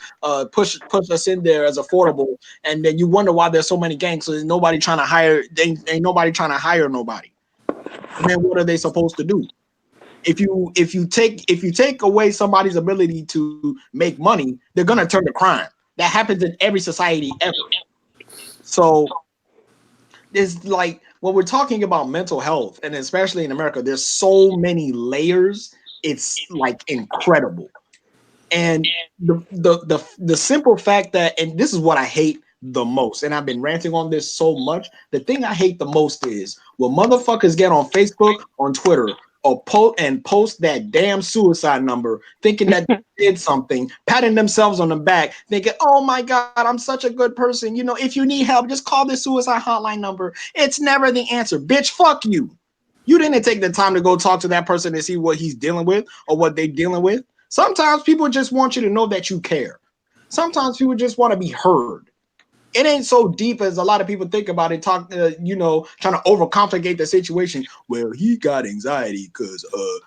E: Push us in there as affordable, and then you wonder why there's so many gangs. So there's nobody trying to hire. Ain't nobody trying to hire nobody. And then what are they supposed to do? If you take away somebody's ability to make money, they're gonna turn to crime. That happens in every society ever. So it's like when we're talking about mental health, and especially in America, there's so many layers. It's like incredible. And the simple fact that, and this is what I hate the most, and I've been ranting on this so much. The thing I hate the most is when motherfuckers get on Facebook, on Twitter, or post that damn suicide number, thinking that they did something, patting themselves on the back, thinking, "Oh my God, I'm such a good person. If you need help, just call this suicide hotline number. It's never the answer, bitch. Fuck you. You didn't take the time to go talk to that person and see what he's dealing with or what they're dealing with. Sometimes people just want you to know that you care. Sometimes people just want to be heard. It ain't so deep as a lot of people think about it. Trying to overcomplicate the situation. Well, he got anxiety because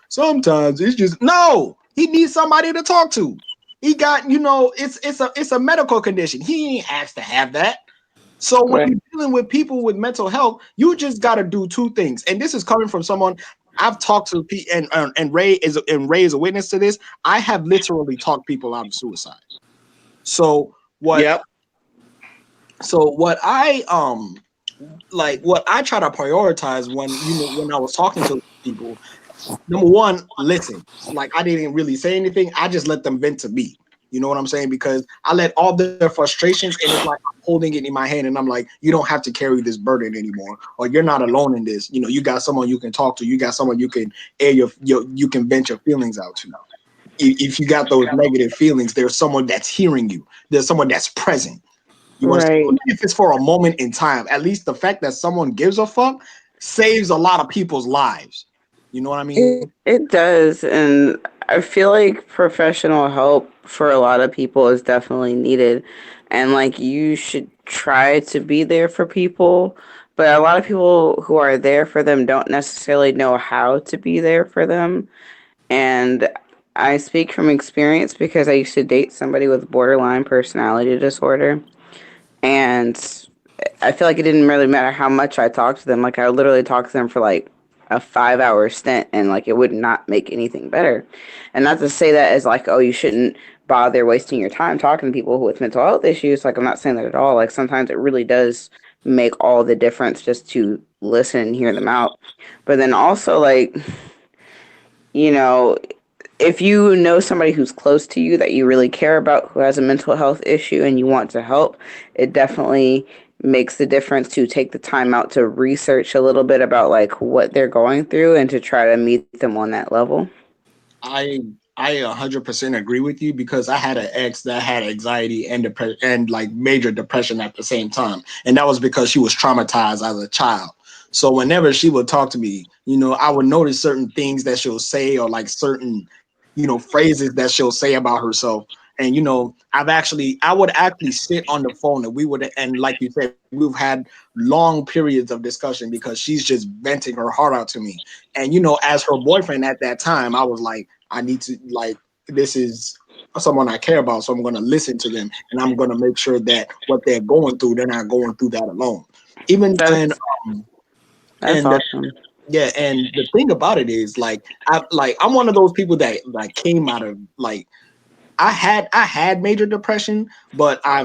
E: sometimes it's just no. He needs somebody to talk to. He got it's a medical condition. He ain't asked to have that. So when
D: Right.
E: you're dealing with people with mental health, you just got to do two things. And this is coming from someone I've talked to, and Ray is a witness to this. I have literally talked people out of suicide. So what?
A: Yep.
E: So what I try to prioritize when I was talking to people. Number one, listen. Like I didn't really say anything. I just let them vent to me. You know what I'm saying? Because I let all their frustrations, and it's like I'm holding it in my hand, and I'm like, you don't have to carry this burden anymore, or you're not alone in this. You got someone you can talk to. You got someone you can air you can vent your feelings out to. If you got those negative feelings, there's someone that's hearing you. There's someone that's present. You understand?
D: Right.
E: Even if it's for a moment in time, at least the fact that someone gives a fuck saves a lot of people's lives. You know what I mean?
D: It does, and I feel like professional help for a lot of people is definitely needed, and like you should try to be there for people, but a lot of people who are there for them don't necessarily know how to be there for them. And I speak from experience because I used to date somebody with borderline personality disorder, and I feel like it didn't really matter how much I talked to them. Like I literally talked to them for like a 5 hour stint, and like it would not make anything better. And not to say that as like, oh, you shouldn't bother wasting your time talking to people with mental health issues. Like I'm not saying that at all. Like sometimes it really does make all the difference just to listen and hear them out. But then also like, you know, if you know somebody who's close to you that you really care about who has a mental health issue and you want to help, it definitely makes the difference to take the time out to research a little bit about like what they're going through and to try to meet them on that level.
E: I I 100% agree with you because I had an ex that had anxiety and depression and like major depression at the same time, and that was because she was traumatized as a child. So whenever she would talk to me, I would notice certain things that she'll say or like certain, phrases that she'll say about herself. And I would actually sit on the phone and we would, and like you said, we've had long periods of discussion because she's just venting her heart out to me. And as her boyfriend at that time, I was like, I need to like this is someone I care about, so I'm going to listen to them and I'm going to make sure that what they're going through, they're not going through that alone. Even
D: That's
E: um,
D: that's
E: and
D: awesome.
E: yeah, and the thing about it is I'm one of those people that like came out of like I had major depression, but I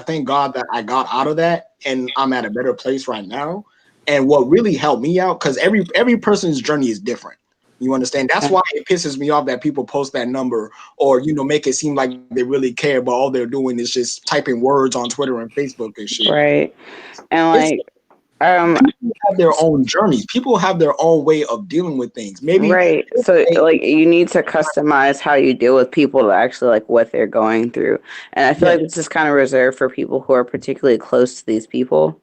E: thank God that I got out of that and I'm at a better place right now. And what really helped me out, because every person's journey is different. You understand? That's why it pisses me off that people post that number or make it seem like they really care, but all they're doing is just typing words on Twitter and Facebook and shit.
D: Right. And
E: It's
D: like um
E: People have their own journeys. People have their own way of dealing with things. Maybe
D: right. So like you need to customize how you deal with people to actually like what they're going through. And I feel
E: yeah,
D: like this is kind of reserved for people who are particularly close to these people.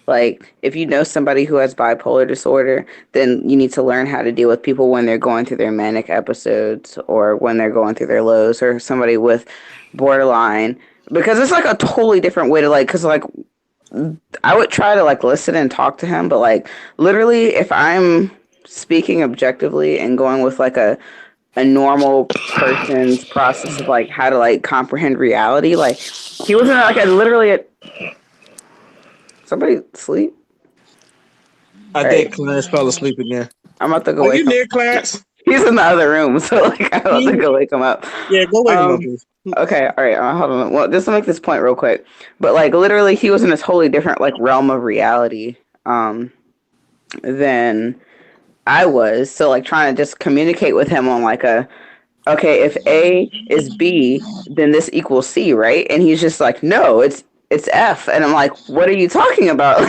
D: Like, if you know somebody who has bipolar disorder, then you need to learn how to deal with people when they're going through their manic episodes or when they're going through their lows, or somebody with borderline, because it's like a totally different way to like, because like I would try to like listen and talk to him, but like literally, if I'm speaking objectively and going with like a normal person's process of like how to like comprehend reality, like he wasn't like a literally a somebody sleep.
A: I
D: All right,
A: think Clarence fell asleep again.
D: I'm about to go
A: Are
D: wake
A: you
D: him.
A: there, Clarence?
D: He's in the other room, so like I'm about to
A: Yeah,
D: go wake him up.
A: go wake him up,
D: Um.
A: please.
D: Okay. All right. Hold on. Well, just to make this point real quick, but like literally, he was in this wholly different like realm of reality. Than I was. So like trying to just communicate with him on like a okay, if A is B, then this equals C, right? And he's just like, no, it's F, and I'm like, what are you talking about?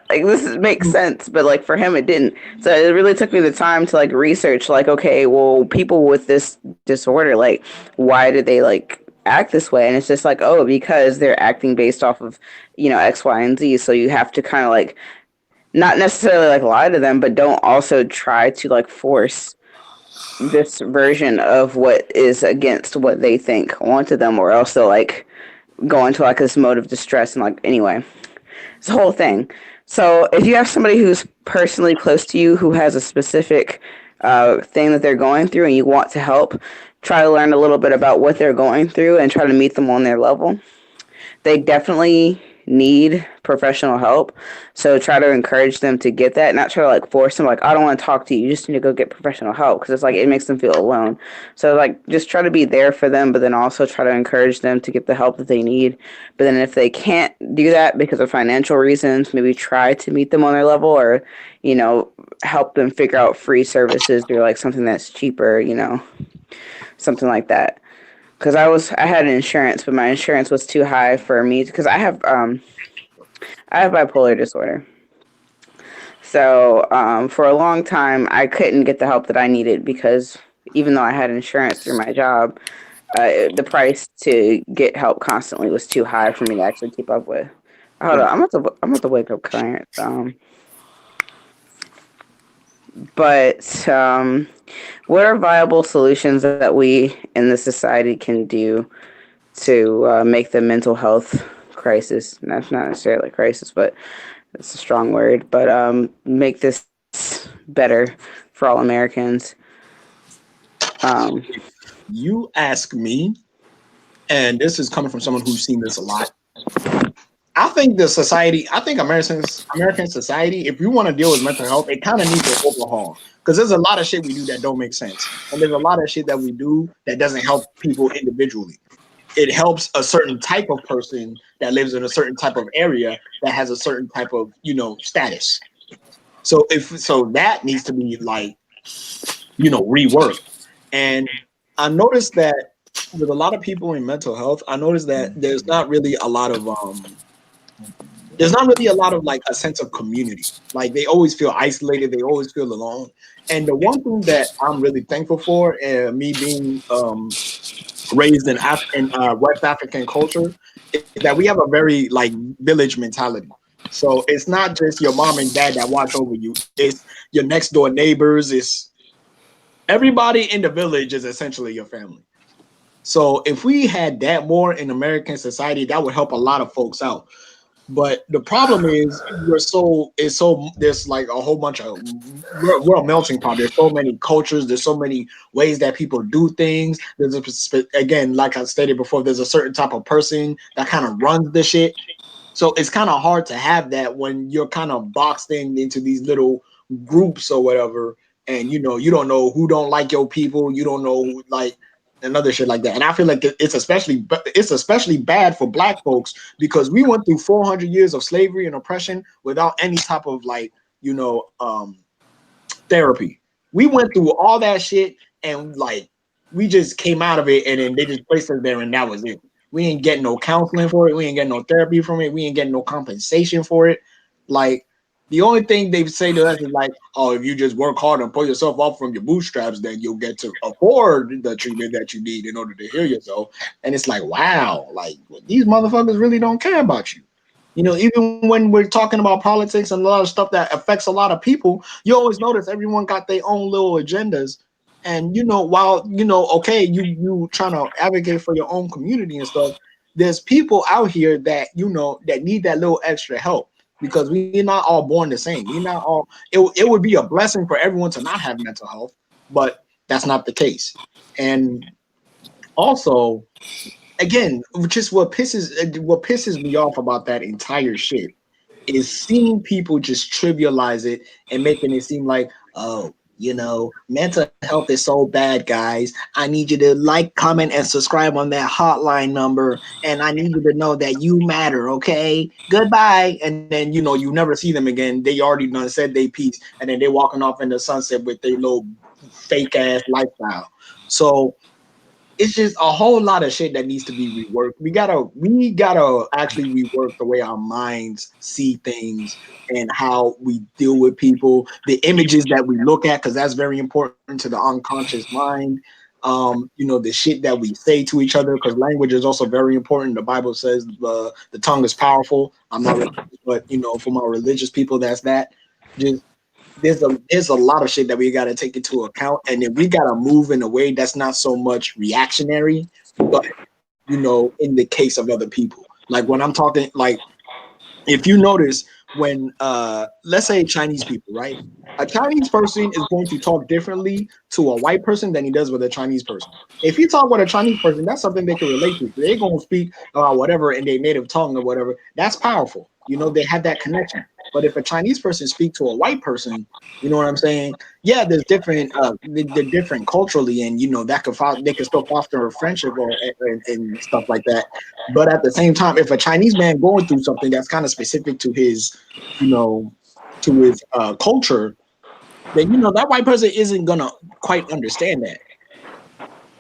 D: like this makes sense, but like for him it didn't. So it really took me the time to like research, like, okay, well, people with this disorder, like, why did they like act this way? And it's just like, oh, because they're acting based off of X, Y, and Z. So you have to kind of like not necessarily like lie to them, but don't also try to like force this version of what is against what they think onto them, or else they'll like go into like this mode of distress and like anyway, it's a whole thing. So if you have somebody who's personally close to you who has a specific thing that they're going through and you want to help, try to learn a little bit about what they're going through and try to meet them on their level. They definitely need professional help. So try to encourage them to get that, not try to like force them like, I don't want to talk to you. You just need to go get professional help, because it's like it makes them feel alone. So like just try to be there for them, but then also try to encourage them to get the help that they need. But then if they can't do that because of financial reasons, maybe try to meet them on their level, or help them figure out free services or like something that's cheaper, something like that. Because I had insurance, but my insurance was too high for me because I have bipolar disorder. So for a long time, I couldn't get the help that I needed because even though I had insurance through my job, the price to get help constantly was too high for me to actually keep up with. Hold on, I'm about to wake up Clarence. But what are viable solutions that we in the society can do to make the mental health crisis, that's not necessarily a crisis, but it's a strong word, but make this better for all Americans. Um,
E: you ask me, and this is coming from someone who's seen this a lot. I think American society, if you want to deal with mental health, it kind of needs an overhaul because there's a lot of shit we do that don't make sense, and there's a lot of shit that we do that doesn't help people individually. It helps a certain type of person that lives in a certain type of area that has a certain type of status. So that needs to be like reworked. And I noticed that with a lot of people in mental health, I noticed that there's not really a lot of there's not really a lot of like a sense of community. Like they always feel isolated, they always feel alone. And the one thing that I'm really thankful for, me being raised in West African culture, is that we have a very like village mentality. So it's not just your mom and dad that watch over you; it's your next door neighbors. It's everybody in the village is essentially your family. So if we had that more in American society, that would help a lot of folks out. But the problem is, there's like a whole bunch of we're a melting pot. There's so many cultures. There's so many ways that people do things. Again, like I stated before, there's a certain type of person that kind of runs the shit. So it's kind of hard to have that when you're kind of boxed in into these little groups or whatever, and you don't know who don't like your people. You don't know who, like another shit like that. And I feel like it's especially bad for Black folks because we went through 400 years of slavery and oppression without any type of like therapy. We went through all that shit and like we just came out of it and then they just placed us there and that was it. We ain't getting no counseling for it. We ain't getting no therapy from it. We ain't getting no compensation for it. Like the only thing they say to us is like, oh, if you just work hard and pull yourself up from your bootstraps, then you'll get to afford the treatment that you need in order to heal yourself. And it's like, wow, like these motherfuckers really don't care about you. Even when we're talking about politics and a lot of stuff that affects a lot of people, you always notice everyone got their own little agendas. And while okay, you trying to advocate for your own community and stuff, there's people out here that that need that little extra help because we're not all born the same. We're not all. It would be a blessing for everyone to not have mental health, but that's not the case. And also, again, just what pisses me off about that entire shit is seeing people just trivialize it and making it seem like, oh, mental health is so bad, guys. I need you to like, comment, and subscribe on that hotline number. And I need you to know that you matter, okay? Goodbye. And then, you never see them again. They already done said they piece, and then they walking off in the sunset with their little fake ass lifestyle. So it's just a whole lot of shit that needs to be reworked. We gotta actually rework the way our minds see things and how we deal with people, the images that we look at, because that's very important to the unconscious mind. The shit that we say to each other, because language is also very important. The Bible says the tongue is powerful. I'm not religious, but for my religious people, that's that. Just there's a lot of shit that we got to take into account, and then we got to move in a way that's not so much reactionary, but in the case of other people. Like when I'm talking, like if you notice when let's say Chinese people, right? A Chinese person is going to talk differently to a white person than he does with a Chinese person. If you talk with a Chinese person, that's something they can relate to. They're gonna speak about whatever in their native tongue or whatever. That's powerful. They have that connection. But if a Chinese person speak to a white person, you know what I'm saying? Yeah, there's different. They're different culturally, and they can still foster a friendship and stuff like that. But at the same time, if a Chinese man going through something that's kind of specific you know, to his culture, then that white person isn't gonna quite understand that.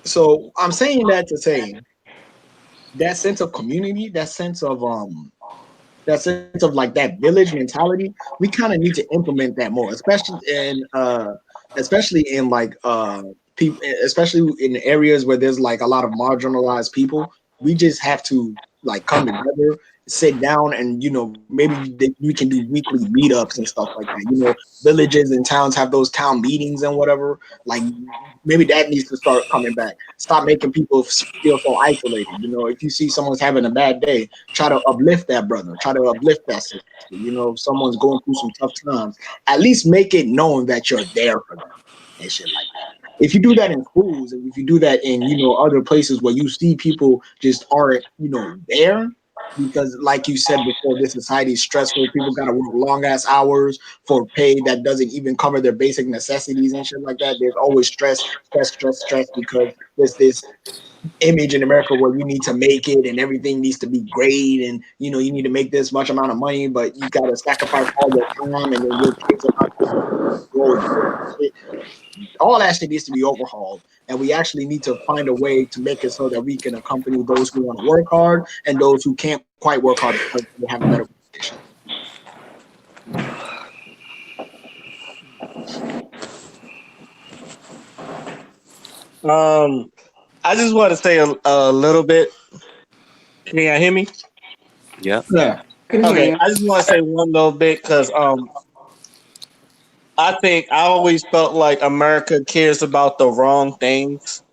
E: So I'm saying that to say that sense of community, that sense of like that village mentality, we kind of need to implement that more, especially in like people, especially in areas where there's like a lot of marginalized people. We just have to like come together, sit down, and maybe we can do weekly meetups and stuff like that. Villages and towns have those town meetings and whatever. Like maybe that needs to start coming back. Stop making people feel so isolated. If you see someone's having a bad day, try to uplift that brother, try to uplift that sister. If someone's going through some tough times, at least make it known that you're there for them and shit like that. If you do that in schools and if you do that in other places where you see people just aren't there, because like you said before, this society is stressful. People got to work long ass hours for pay that doesn't even cover their basic necessities and shit like that. There's always stress, stress, stress, stress, because there's this image in America where you need to make it and everything needs to be great, and you need to make this much amount of money, but you got to sacrifice all your time, and then your kids are not going to grow and develop shit. All that shit needs to be overhauled, and we actually need to find a way to make it so that we can accompany those who want to work hard and those who can't quite work hard because they have a medical condition.
A: Um, I just want to say a little bit. Can you hear me?
C: Yep.
E: Yeah.
D: I can hear
A: Okay,
D: you.
A: I just want to say one little bit because I think I always felt like America cares about the wrong things.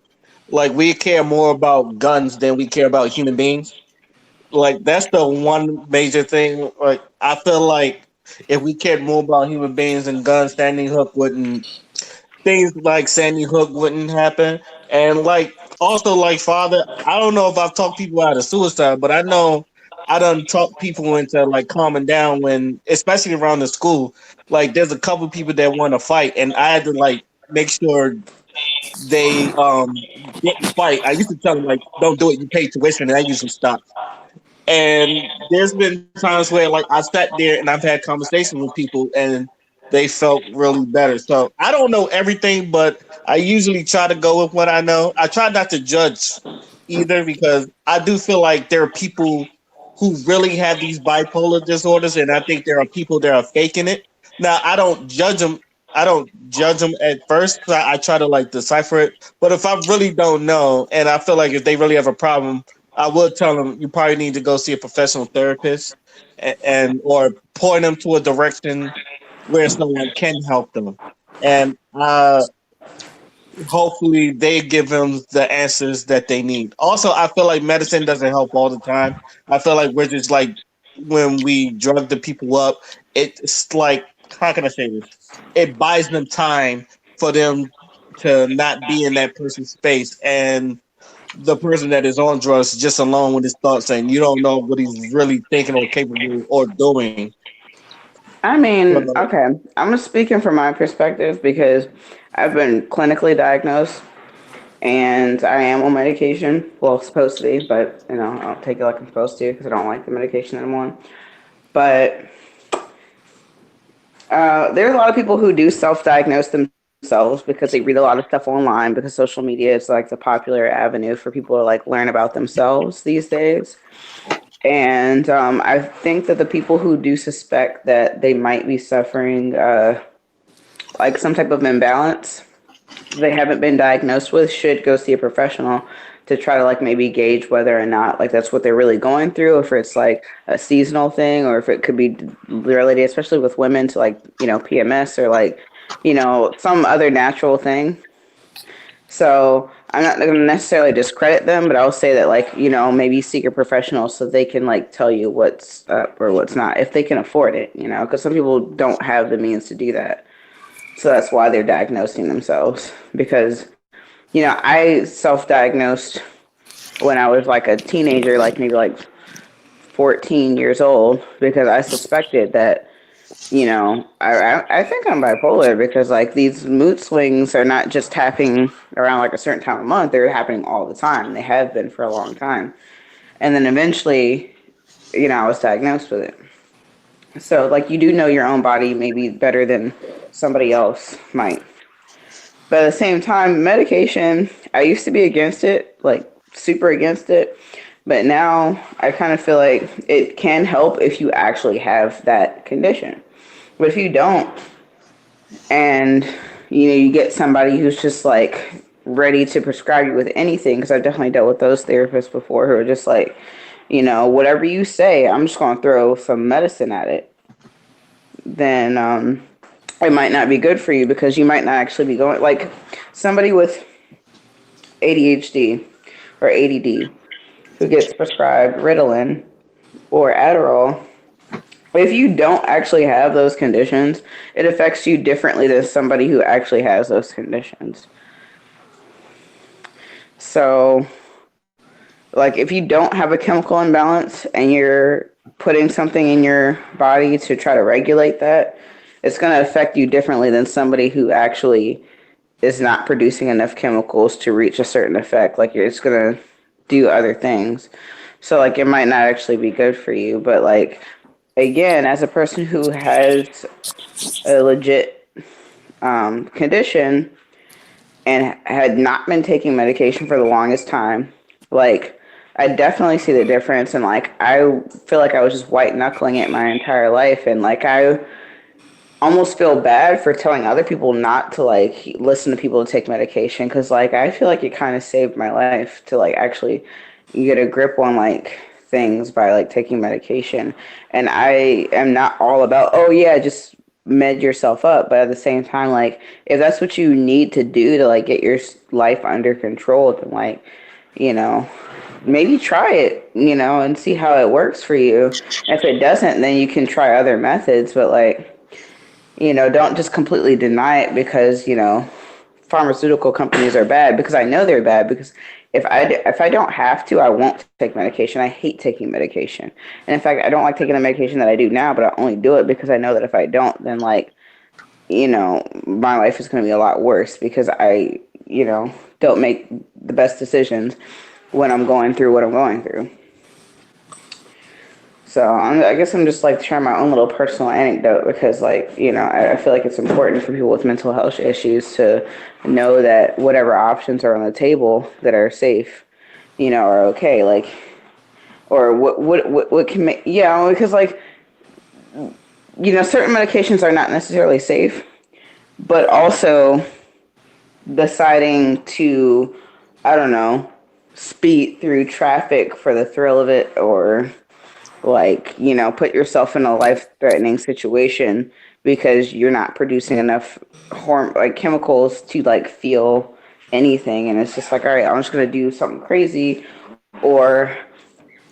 A: Like we care more about guns than we care about human beings. Like that's the one major thing. Like I feel like if we cared more about human beings and guns, Standing Hook wouldn't things like Sandy Hook wouldn't happen. And like also like father, I don't know if I've talked people out of suicide, but I know I done talked people into like calming down when especially around the school. Like there's a couple people that want to fight and I had to like make sure they didn't fight. I used to tell them like don't do it, you pay tuition and that usually stops. And there's been times where like I sat there and I've had conversations with people and they felt really better. So I don't know everything, but I usually try to go with what I know. I try not to judge either because I do feel like there are people who really have these bipolar disorders, and I think there are people that are faking it. Now I don't judge them. I don't judge them at first. I try to like decipher it. But if I really don't know, and I feel like if they really have a problem, I would tell them you probably need to go see a professional therapist and or point them to a direction where someone can help them. And hopefully they give them the answers that they need. Also, I feel like medicine doesn't help all the time. I feel like we're just like when we drug the people up, it's like how can I say this? It buys them time for them to not be in that person's space and the person that is on drugs just alone with his thoughts and you don't know what he's really thinking or capable or doing.
D: I mean,
A: So,
D: okay, I'm speaking from my perspective because I've been clinically diagnosed and I am on medication. Well, supposed to be, but I don't take it like I'm supposed to because I don't like the medication that I'm on. But there's a lot of people who do self-diagnose themselves because they read a lot of stuff online because social media is like the popular avenue for people to like learn about themselves these days. And I think that the people who do suspect that they might be suffering like some type of imbalance they haven't been diagnosed with should go see a professional to try to like maybe gauge whether or not like that's what they're really going through, if it's like a seasonal thing, or if it could be related, especially with women, to like PMS or like some other natural thing. So I'm not going to necessarily discredit them, but I'll say that like maybe seek a professional so they can like tell you what's up or what's not if they can afford it, because some people don't have the means to do that. So that's why they're diagnosing themselves. Because, I self diagnosed when I was like a teenager, like maybe like 14 years old, because I suspected that, I think I'm bipolar because like these mood swings are not just happening around like a certain time of month, they're happening all the time. They have been for a long time. And then eventually, I was diagnosed with it. So, like, you do know your own body maybe better than somebody else might. But at the same time, medication, I used to be against it, like super against it. But now I kind of feel like it can help if you actually have that condition. But if you don't, and you get somebody who's just like ready to prescribe you with anything, because I've definitely dealt with those therapists before who are just like, whatever you say, I'm just going to throw some medicine at it. Then it might not be good for you because you might not actually be going like somebody with ADHD or ADD who gets prescribed Ritalin or Adderall. If you don't actually have those conditions, it affects you differently than somebody who actually has those conditions. So, like, if you don't have a chemical imbalance and you're putting something in your body to try to regulate that, it's going to affect you differently than somebody who actually is not producing enough chemicals to reach a certain effect. Like it's gonna do other things. So like it might not actually be good for you. But like again, as a person who has a legit condition and had not been taking medication for the longest time, like I definitely see the difference. And like I feel like I was just white knuckling it my entire life, and like almost feel bad for telling other people not to like listen to people to take medication because like I feel like it kind of saved my life to like actually get a grip on like things by like taking medication. And I am not all about, oh yeah, just med yourself up, but at the same time, like if that's what you need to do to like get your life under control, then like, you know, maybe try it, and see how it works for you. If it doesn't, then you can try other methods, but like, don't just completely deny it because, pharmaceutical companies are bad, because I know they're bad, because if I don't have to, I won't take medication. I hate taking medication. And in fact, I don't like taking the medication that I do now, but I only do it because I know that if I don't, then like, my life is going to be a lot worse because I, don't make the best decisions when I'm going through what I'm going through. So I guess I'm just like sharing my own little personal anecdote because, like, I feel like it's important for people with mental health issues to know that whatever options are on the table that are safe, are okay. Like, or what can make, because like, certain medications are not necessarily safe, but also deciding to, I don't know, speed through traffic for the thrill of it, or like, put yourself in a life threatening situation because you're not producing enough like chemicals to like feel anything, and it's just like, all right, I'm just going to do something crazy, or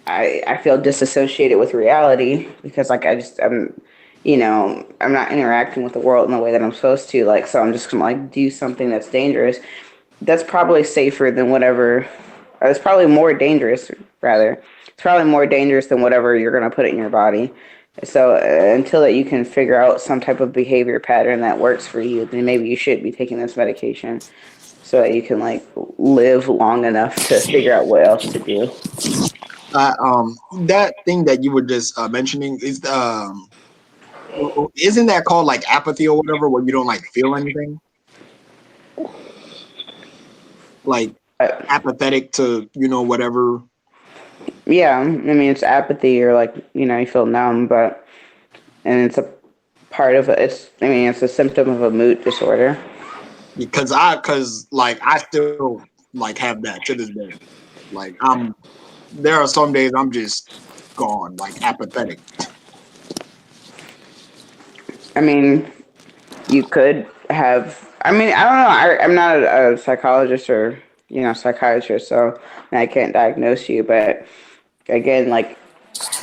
D: I feel disassociated with reality because like I'm not interacting with the world in the way that I'm supposed to, like, so I'm just going to like do something that's dangerous. That's probably safer than whatever, or it's probably more dangerous, rather. It's probably more dangerous than whatever you're going to put in your body. So until that you can figure out some type of behavior pattern that works for you, then maybe you should be taking this medication so that you can like live long enough to figure out what else to do.
E: That thing that you were just mentioning is isn't that called like apathy or whatever, where you don't like feel anything, like
D: But
E: apathetic to whatever.
D: yeah, I mean it's apathy, or like, you feel numb, but and it's a part of it. It's a symptom of a mood disorder.
E: Because like I still like have that to this day. Like there are some days I'm just gone, like apathetic.
D: I mean, you could have. I mean, I don't know. I'm not a psychologist or psychiatrist, so I can't diagnose you. But again, like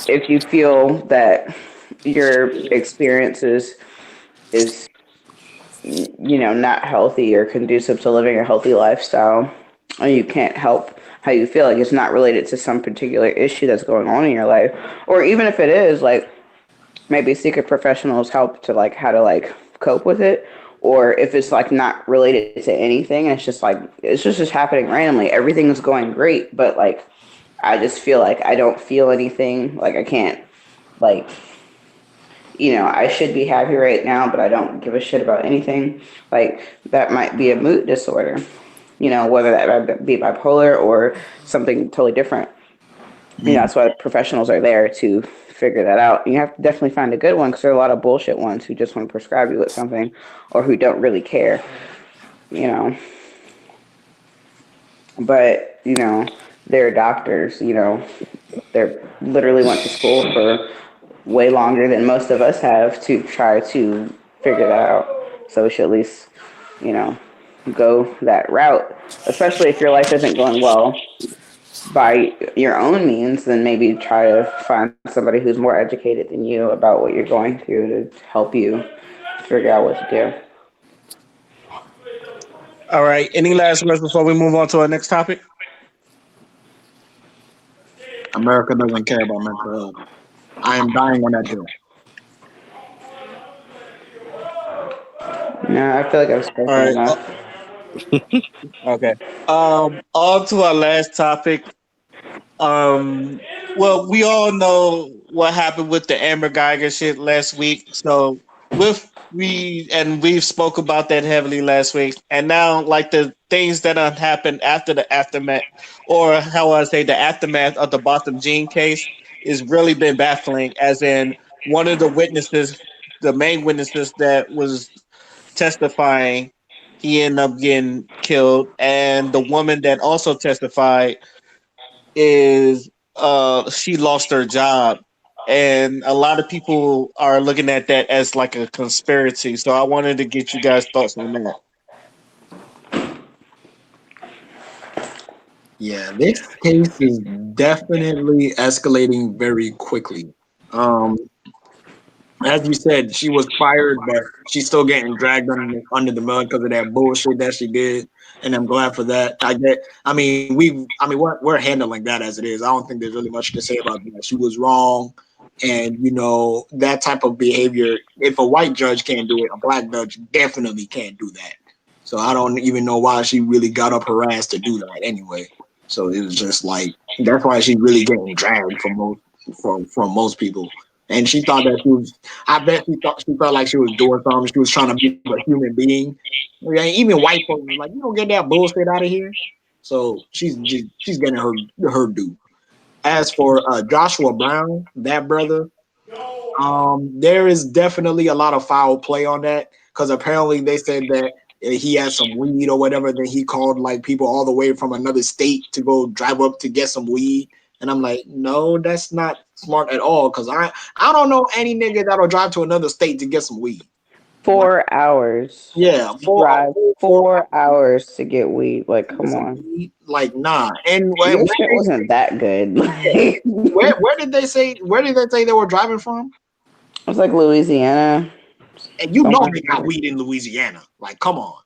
D: if you feel that your experiences is not healthy or conducive to living a healthy lifestyle, and you can't help how you feel, like it's not related to some particular issue that's going on in your life, or even if it is, like maybe seek a professional's help to like how to like cope with it, or if it's like not related to anything and it's just like it's just happening randomly, everything is going great, but like I just feel like I don't feel anything, like I can't, like, I should be happy right now, but I don't give a shit about anything. Like that might be a mood disorder, whether that might be bipolar or something totally different.
E: Mm.
D: That's why professionals are there to figure that out. You have to definitely find a good one because there are a lot of bullshit ones who just want to prescribe you with something or who don't really care, you know. But, they're doctors, they're literally went to school for way longer than most of us have to try to figure that out. So we should at least, you know, go that route, especially if your life isn't going well by your own means, then maybe try to find somebody who's more educated than you about what you're going through to help you figure out what to do.
A: All right. Any last words before we move on to our next topic?
E: America doesn't care about mental health. I am dying on that hill.
D: No, I feel like I've
A: All
D: spoken
A: right.
D: enough.
A: Okay. On to our last topic. Well, we all know what happened with the Amber Geiger shit last week. So we've spoke about that heavily last week, and now like the things that have happened after the aftermath, or how I say the aftermath of the Boston Jean case, is really been baffling. As in, one of the witnesses the main witnesses that was testifying, he ended up getting killed, and the woman that also testified is she lost her job, and a lot of people are looking at that as like a conspiracy. So I wanted to get you guys' thoughts on that.
E: Yeah, this case is definitely escalating very quickly. Um, as you said, she was fired, but she's still getting dragged under the mud because of that bullshit that she did, and I'm glad for that. I get. I mean, we're handling that as it is. I don't think there's really much to say about that. She was wrong, and that type of behavior. If a white judge can't do it, a black judge definitely can't do that. So I don't even know why she really got up her ass to do that anyway. So it was just like that's why she's really getting dragged from most people. And she thought that she was. I bet she felt like she was doing something. She was trying to be a human being. Yeah, even white folks was like, "You don't get that bullshit out of here." So she's getting her due. As for Joshua Brown, that brother, there is definitely a lot of foul play on that because apparently they said that he had some weed or whatever. Then he called like people all the way from another state to go drive up to get some weed. And I'm like, no, that's not smart at all. Cause I don't know any nigga that'll drive to another state to get some weed. Like,
D: 4 hours.
E: yeah, for a
D: Drive
E: full
D: 4 hours to get weed. Like,
E: to get
D: come
E: some
D: on.
E: weed, like nah. And
D: Your shit wasn't that good. Like,
E: where did they say they were driving from?
D: it's like Louisiana,
E: And you know
D: somewhere.
E: they got weed in Louisiana. Like, come on.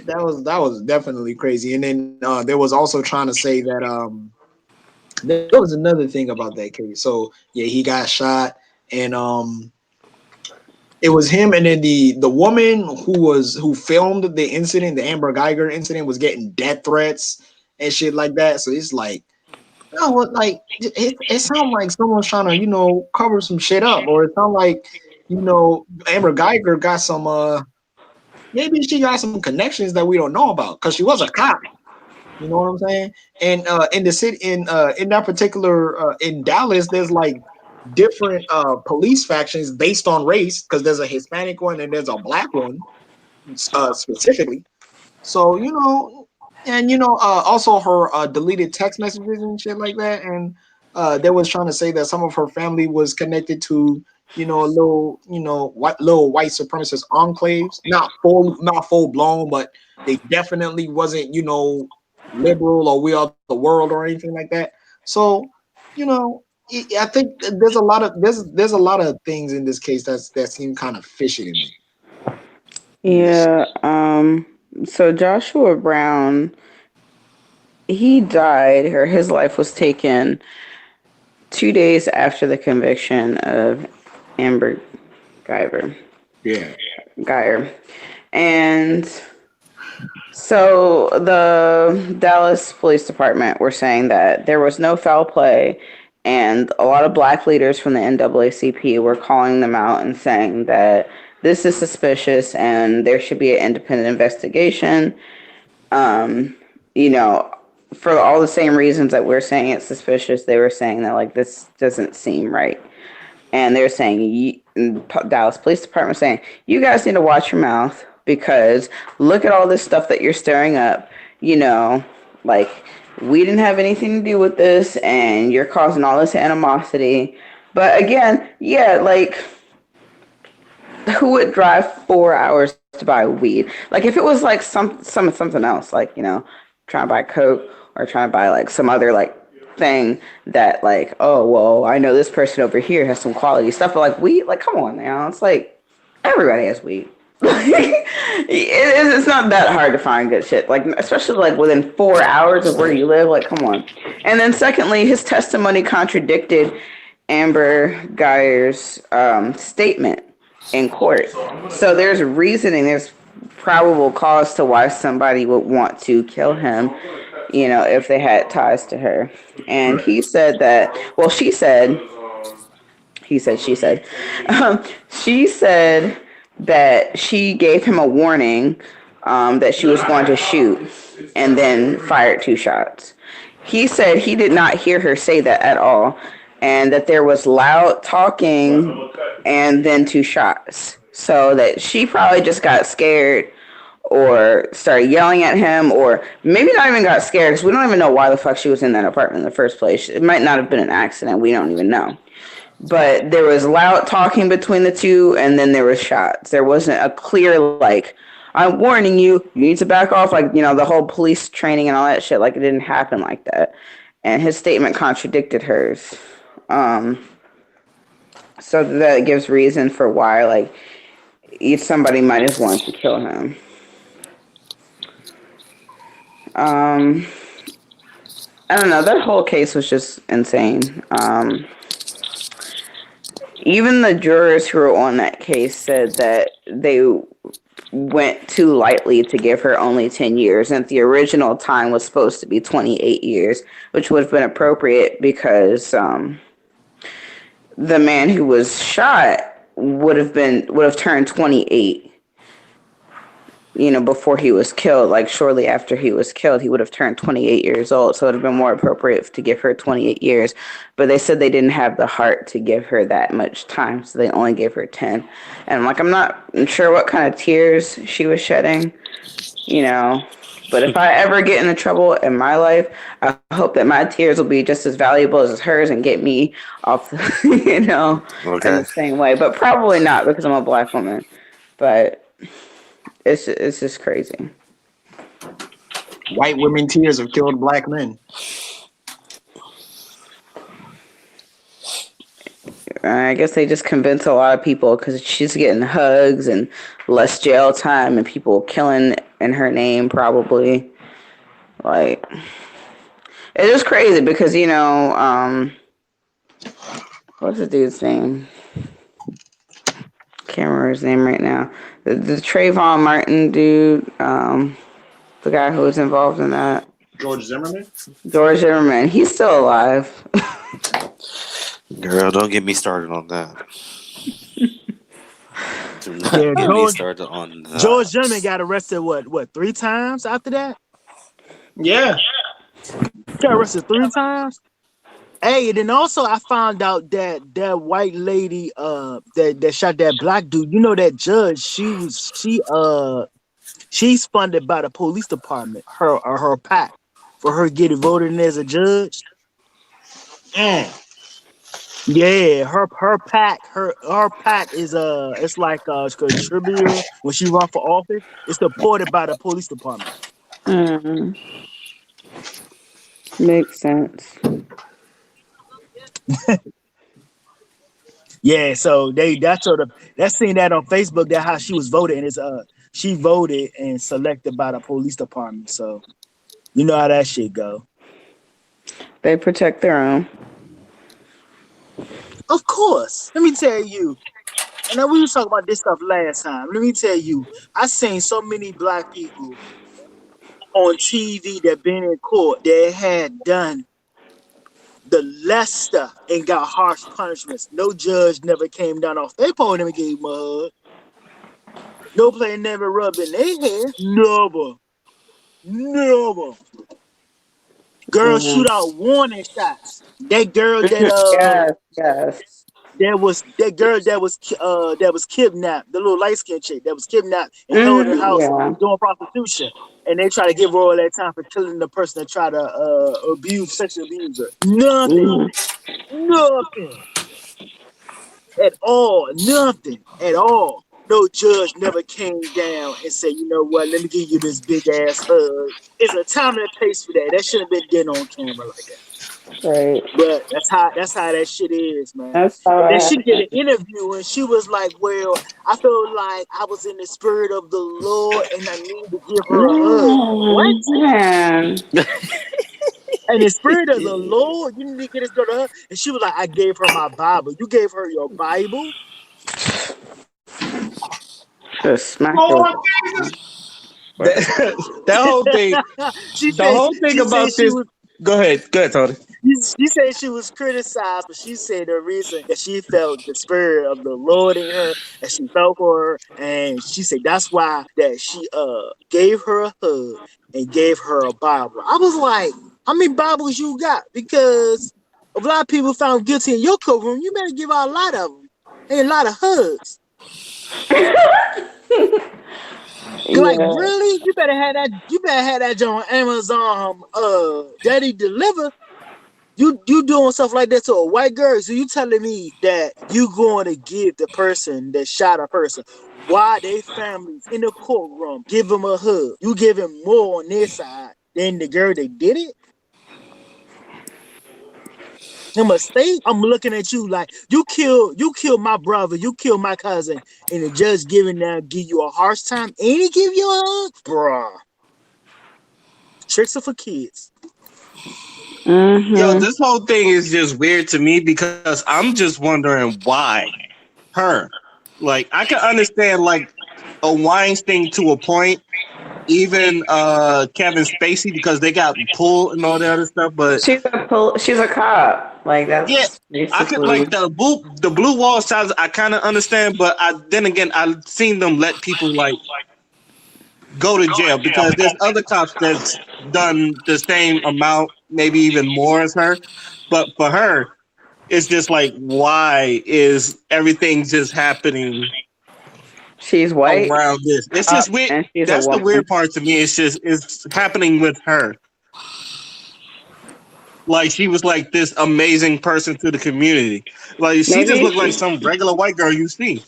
E: That was definitely crazy. And then there was also trying to say that there was another thing about that case. So yeah, he got shot, and it was him, and then the woman who filmed the incident, the Amber Geiger incident, was getting death threats and shit like that. So it's like, no, what like it sounds like someone's trying to cover some shit up, or it sounds like Amber Geiger got some maybe she got some connections that we don't know about because she was a cop. You know what I'm saying? And in the city, in that particular in Dallas, there's like different police factions based on race because there's a Hispanic one and there's a black one specifically. So and also her deleted text messages and shit like that, and they was trying to say that some of her family was connected to a little little white supremacist enclaves, not full blown, but they definitely wasn't liberal or we are the world or anything like that. So I think there's a lot of things in this case that seem kind of fishy to me. Yes.
D: Yeah. So Joshua Brown, he died, or his life was taken 2 days after the conviction of Amber Guyver.
E: Yeah.
D: Geyer. And so the Dallas Police Department were saying that there was no foul play, and a lot of black leaders from the NAACP were calling them out and saying that this is suspicious and there should be an independent investigation. Um, you know, for all the same reasons that we're saying it's suspicious, they were saying that like this doesn't seem right. And they're saying, Dallas Police Department saying, you guys need to watch your mouth because look at all this stuff that you're stirring up. You know, like we didn't have anything to do with this, and you're causing all this animosity. But again, yeah, like who would drive 4 hours to buy weed? Like if it was like something else, like trying to buy coke or trying to buy like some other like thing that like, oh well, I know this person over here has some quality stuff, but like weed, like come on now, it's like everybody has weed. It's not that hard to find good shit, like especially like within 4 hours of where you live, like come on. And then secondly, his testimony contradicted Amber Geyer's statement in court. So there's reasoning, there's probable cause to why somebody would want to kill him, if they had ties to her. And he said that, well, she said, she said that she gave him a warning that she was going to shoot and then fired 2 shots. He said he did not hear her say that at all. and that there was loud talking and then two shots. So that she probably just got scared or started yelling at him, or maybe not even got scared because we don't even know why the fuck she was in that apartment in the first place. It might not have been an accident. We don't even know. But there was loud talking between the two, and then there was shots. There wasn't a clear, like, I'm warning you, you need to back off, like, the whole police training and all that shit. Like, it didn't happen like that. And his statement contradicted hers. So that gives reason for why, like, somebody might have wanted to kill him. I don't know. That whole case was just insane. Even the jurors who were on that case said that they went too lightly to give her only 10 years, and the original time was supposed to be 28 years, which would have been appropriate because the man who was shot would have turned 28. Before he was killed, like shortly after he was killed, he would have turned 28 years old. So it would have been more appropriate to give her 28 years. But they said they didn't have the heart to give her that much time. So they only gave her 10. And I'm not sure what kind of tears she was shedding, But if I ever get into trouble in my life, I hope that my tears will be just as valuable as hers and get me off, in the same way. But probably not because I'm a black woman. But it's just crazy.
E: White women tears have killed black men.
D: I guess they just convince a lot of people because she's getting hugs and less jail time and people killing in her name probably. Like, it's just crazy because, what's the dude's name? Can't remember his name right now. The Trayvon Martin dude, the guy who was involved in that.
E: George Zimmerman?
D: George Zimmerman. He's still alive.
C: Girl, don't get me started on that. Do not
F: Yeah,
C: get me started on that.
F: George Zimmerman got arrested, what, 3 times after that?
E: Yeah.
F: Got arrested 3 times? Hey, and then also I found out that that white lady that shot that black dude, that judge, she's funded by the police department, her PAC, for her getting voted in as a judge. Yeah, her PAC is it's like a contributor when she run for office. It's supported by the police department.
D: Makes sense.
F: Yeah, so that's seen that on Facebook, that how she was voted, and she voted and selected by the police department. So you know how that shit go.
D: They protect their own.
F: Of course. Let me tell you, and then we was talking about this stuff last time. Let me tell you, I seen so many black people on TV that been in court that had done the less stuff and got harsh punishments. No judge never came down off their podium and gave them a hug. No player never rubbed in their hair. Never. Girl shoot out warning shots. That girl
D: Yes.
F: that was kidnapped, the little light skinned chick that was kidnapped and held in her house doing prostitution. And they try to give her all that time for killing the person that tried to sexually abuse her. Nothing at all. Nothing at all. No judge never came down and said, you know what, let me give you this big ass hug. It's a time and a place for that. That shouldn't have been done on camera like that.
D: Right.
F: But that's how that shit is, man.
D: That's how
F: And then she did an interview and she was like, well, I feel like I was in the spirit of the Lord and I need to give her a hug. What?
D: Man.
F: And the spirit of the Lord, you need to get this girl a hug. And she was like, I gave her my Bible. You gave her your Bible?
D: Just smack
A: that whole thing. The whole thing about this. Go ahead, Tony.
F: She said she was criticized, but she said the reason that she felt the spirit of the Lord in her, and she felt for her, and she said that's why that she gave her a hug and gave her a Bible. I was like, how many Bibles you got? Because If a lot of people found guilty in your courtroom, you better give out a lot of them and a lot of hugs. Like
D: Yeah.
F: really, you better have that. You better have that on Amazon. Daddy deliver. You doing stuff like that to a white girl? So you telling me that you going to give the person that shot a person, why they families in the courtroom, give them a hug? You give him more on their side than the girl that did it? A mistake? I'm looking at you like you kill my brother, you kill my cousin, and the judge give you a harsh time, and he give you a hug, bruh. Tricks are for kids.
A: Yo,
D: Mm-hmm.
A: this whole thing is just weird to me because I'm just wondering why her. Like I can understand like a Weinstein to a point, even Kevin Spacey because they got pulled and all that other stuff. But
D: She's a cop. Like
A: yeah,
D: that's
A: I could like
D: basically.
A: the blue wall sides. I kind of understand, but then again I've seen them let people like go to jail because there's other cops that's done the same amount, maybe even more as her. But for her, it's just like, why is everything just happening
D: She's white,
A: around this? It's just weird.
D: and she's a
A: That's the
D: woman.
A: weird part to me. It's just it's happening with her. Like she was like this amazing person to the community. Like she just
D: Maybe
A: looked like
D: she.
A: some regular white girl you see.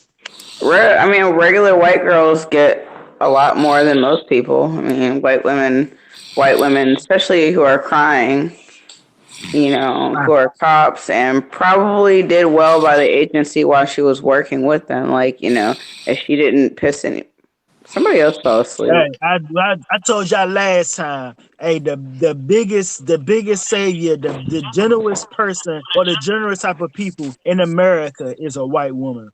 D: I mean, regular white girls get a lot more than most people. I mean, white women, especially who are crying, who are cops and probably did well by the agency while she was working with them. Like, if she didn't piss somebody else fell asleep.
F: Hey, I told y'all last time. Hey, the biggest savior, the generous person or the generous type of people in America is a white woman.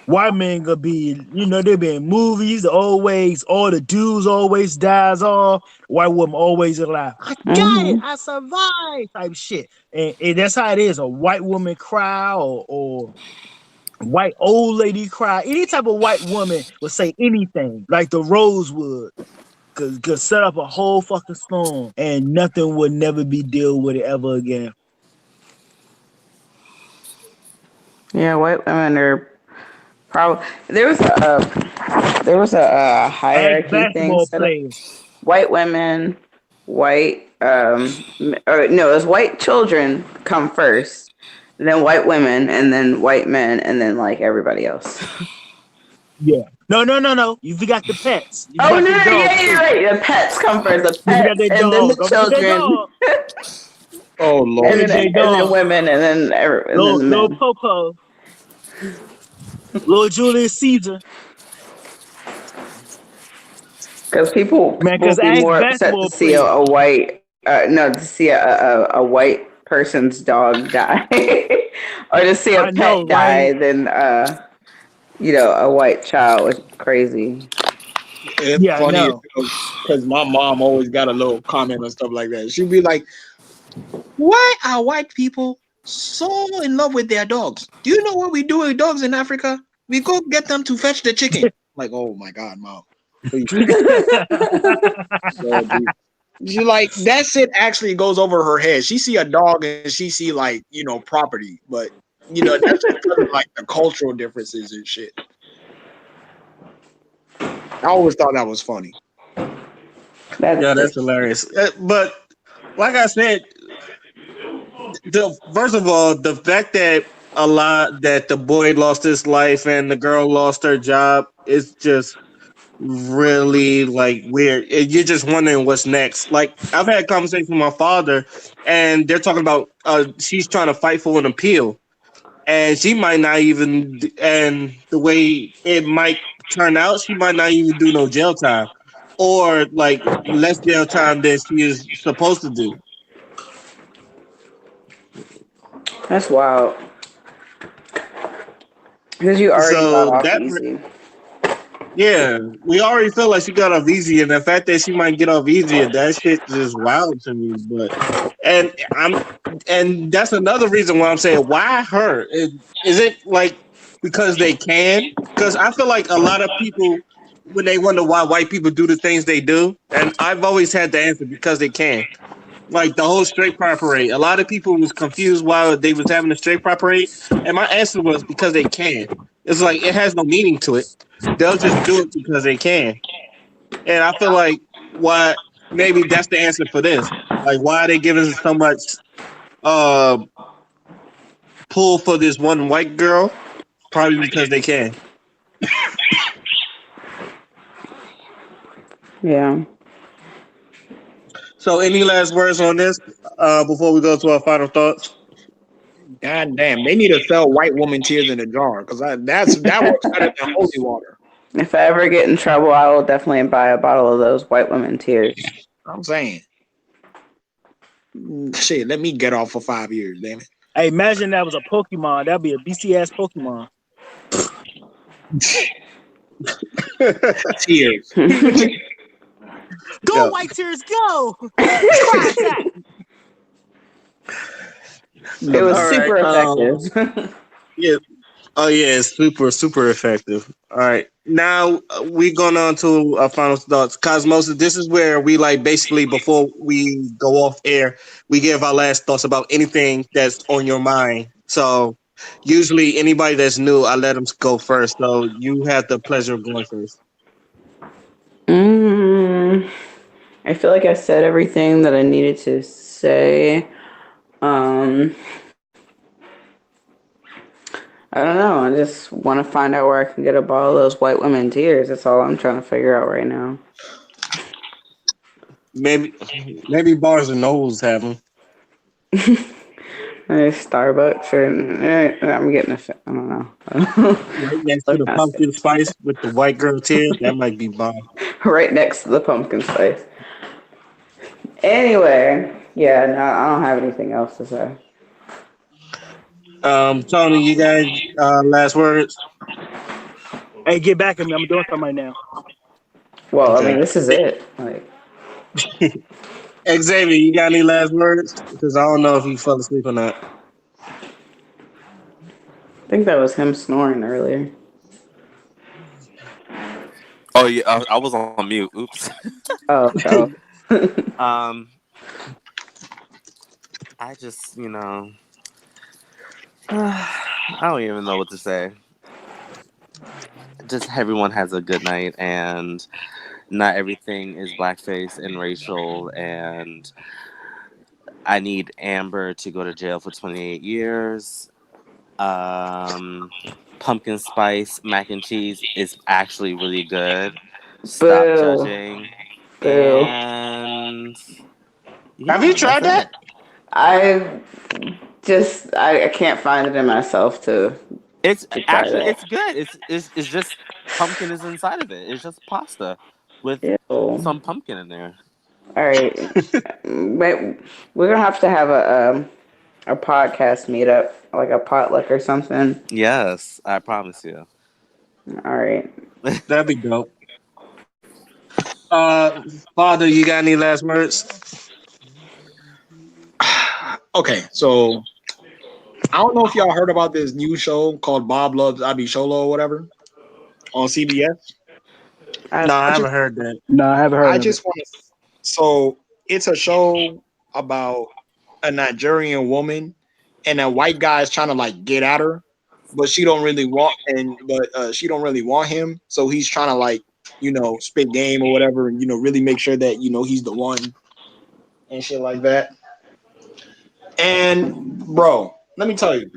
F: White men gonna be, they be in movies always. All the dudes always dies off. White woman always alive. I got it.
D: Hmm.
F: I survived. Type shit. And that's how it is. A white woman cry or white old lady cry. Any type of white woman will say anything, like the Rose would. Could set up a whole fucking storm and nothing would never be dealt with it ever again.
D: Yeah, white women are probably there was a
F: Ex
D: hierarchy thing
F: basketball
D: set up.
F: players.
D: White women, white or no, it was white children come first, then white women, and then white men, and then like everybody else.
F: Yeah. No, no, no, no. You forgot the pets. You
D: Oh
F: forgot
D: no,
F: the
D: yeah,
F: dogs
D: you're
F: too.
D: right. The pets come first. The
F: You forgot
D: pets,
F: that
D: and then the
F: dog. Don't forget that
D: children,
F: dog.
E: Oh
F: Don't
E: Lord.
F: forget that
D: and then
F: dog.
D: women, and then the
F: Little
D: men.
F: Popo. Little Julius Caesar.
D: Because people
F: Man,
D: people
F: because
D: would be
F: ex
D: more upset to
F: basketball
D: see
F: players.
D: a white no to see a white person's dog die or to see a
F: I know,
D: pet
F: right?
D: die than a white child was crazy.
E: It's
F: Yeah, I
E: funny
F: know.
E: because my mom always got a little comment and stuff like that. She'd be like, "Why are white people so in love with their dogs? Do you know what we do with dogs in Africa? We go get them to fetch the chicken." Like, oh my god, mom, please, Lord Jesus. She like that shit actually goes over her head. She see a dog and she see like property, but that's just because of like the cultural differences and shit. I always thought that was funny.
D: That's
A: Yeah,
D: for
A: that's hilarious. But like I said, first of all, the fact that the boy lost his life and the girl lost her job is just really like weird. You're just wondering what's next. Like I've had conversations with my father, and they're talking about she's trying to fight for an appeal, and she might not even. And the way it might turn out, she might not even do no jail time, or like less jail time than she is supposed to do.
D: that's wild because you already got
A: So
D: off
A: that
D: easy.
A: yeah, we already feel like she got off easy, and the fact that she might get off easier, that shit just wild to me. And I'm, and that's another reason why I'm saying why her? Is it like because they can? Because I feel like a lot of people when they wonder why white people do the things they do, and I've always had the answer because they can. Like the whole straight pride parade. A lot of people was confused why they was having a straight pride parade, and my answer was because they can. It's like it has no meaning to it. They'll just do it because they can. And I feel like why maybe that's the answer for this. Like why are they giving so much uh pull for this one white girl? Probably because they can.
D: Yeah.
A: So any last words on this before we go to our final thoughts?
E: God damn, they need to sell white woman tears in a jar because that works better than holy water.
D: If I ever get in trouble, I will definitely buy a bottle of those white women tears.
E: I'm saying, shit, let me get off for 5 years, damn
F: Hey, imagine that was a Pokemon. That'd be a BC ass Pokemon.
E: it. Tears.
F: Go
A: Yeah.
F: White Tears, go! Cry attack.
D: It was
A: All right.
D: super effective.
A: Yeah. Oh yeah, it's super effective. All right, now we going on to our final thoughts. Cosmosis, this is where we like basically before we go off air, we give our last thoughts about anything that's on your mind. So usually anybody that's new, I let them go first. So you have the pleasure of going first.
D: mm, I feel like I said everything that I needed to say. Um, I don't know. I just want to find out where I can get a bottle of those white women tears. That's all I'm trying to figure out right now.
A: Maybe Bars and Nobles have them
D: Starbucks or I'm getting a. I don't know.
A: right next to
D: Look
A: the
D: at
A: pumpkin spice with the white girl tear. That might be bomb.
D: right next to the pumpkin spice. Anyway, yeah, no, I don't have anything else to say.
A: Tony, you guys last words.
F: Hey, get back at me. I'm doing something right now.
D: Well, I
A: Okay.
D: mean, this is it. Like,
A: Xavier, you got any last words? Because I don't know if he fell asleep or not.
D: I think that was him snoring earlier.
C: Oh yeah, I was on mute. Oops.
D: Oh, so
C: um, I just I don't even know what to say. Just everyone has a good night, and not everything is blackface and racial. And I need Amber to go to jail for 28 years. Um, Pumpkin spice mac and cheese is actually really good. Stop
D: boo,
C: judging.
D: boo.
C: And
A: Have you
C: yeah, that's
A: tried
C: it.
A: that?
D: I I can't find it in myself
C: It's
D: to try
C: actually
D: that.
C: it's good. It's just pumpkin is inside of it. It's just pasta with
D: Ew.
C: some pumpkin in there.
D: All right, wait, we're gonna have to have a podcast meetup, like a potluck or something.
C: Yes, I promise you.
D: All right.
A: That'd be dope. Father, you got any last words?
E: Okay, so I don't know if y'all heard about this new show called Bob Loves Abby Sholo or whatever on CBS.
D: I
A: No, I
E: I
A: haven't
E: just
A: heard that.
F: No, I haven't heard
E: I
F: of it.
E: just want to. So it's a show about a Nigerian woman, and a white guy is trying to like get at her, but she don't really want him. So he's trying to like spit game or whatever, and really make sure that he's the one and shit like that. And bro, let me tell you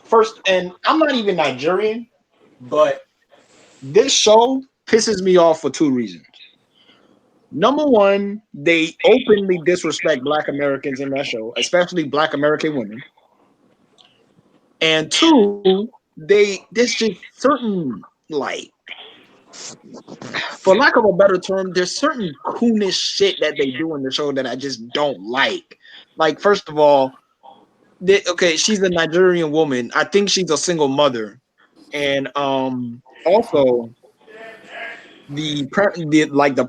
E: first, and I'm not even Nigerian, but this show pisses me off for two reasons. Number one, they openly disrespect Black Americans in that show, especially Black American women. And two, there's just certain like, for lack of a better term, there's certain coonish shit that they do in the show that I just don't like. Like, first of all, okay, she's a Nigerian woman. I think she's a single mother, and also the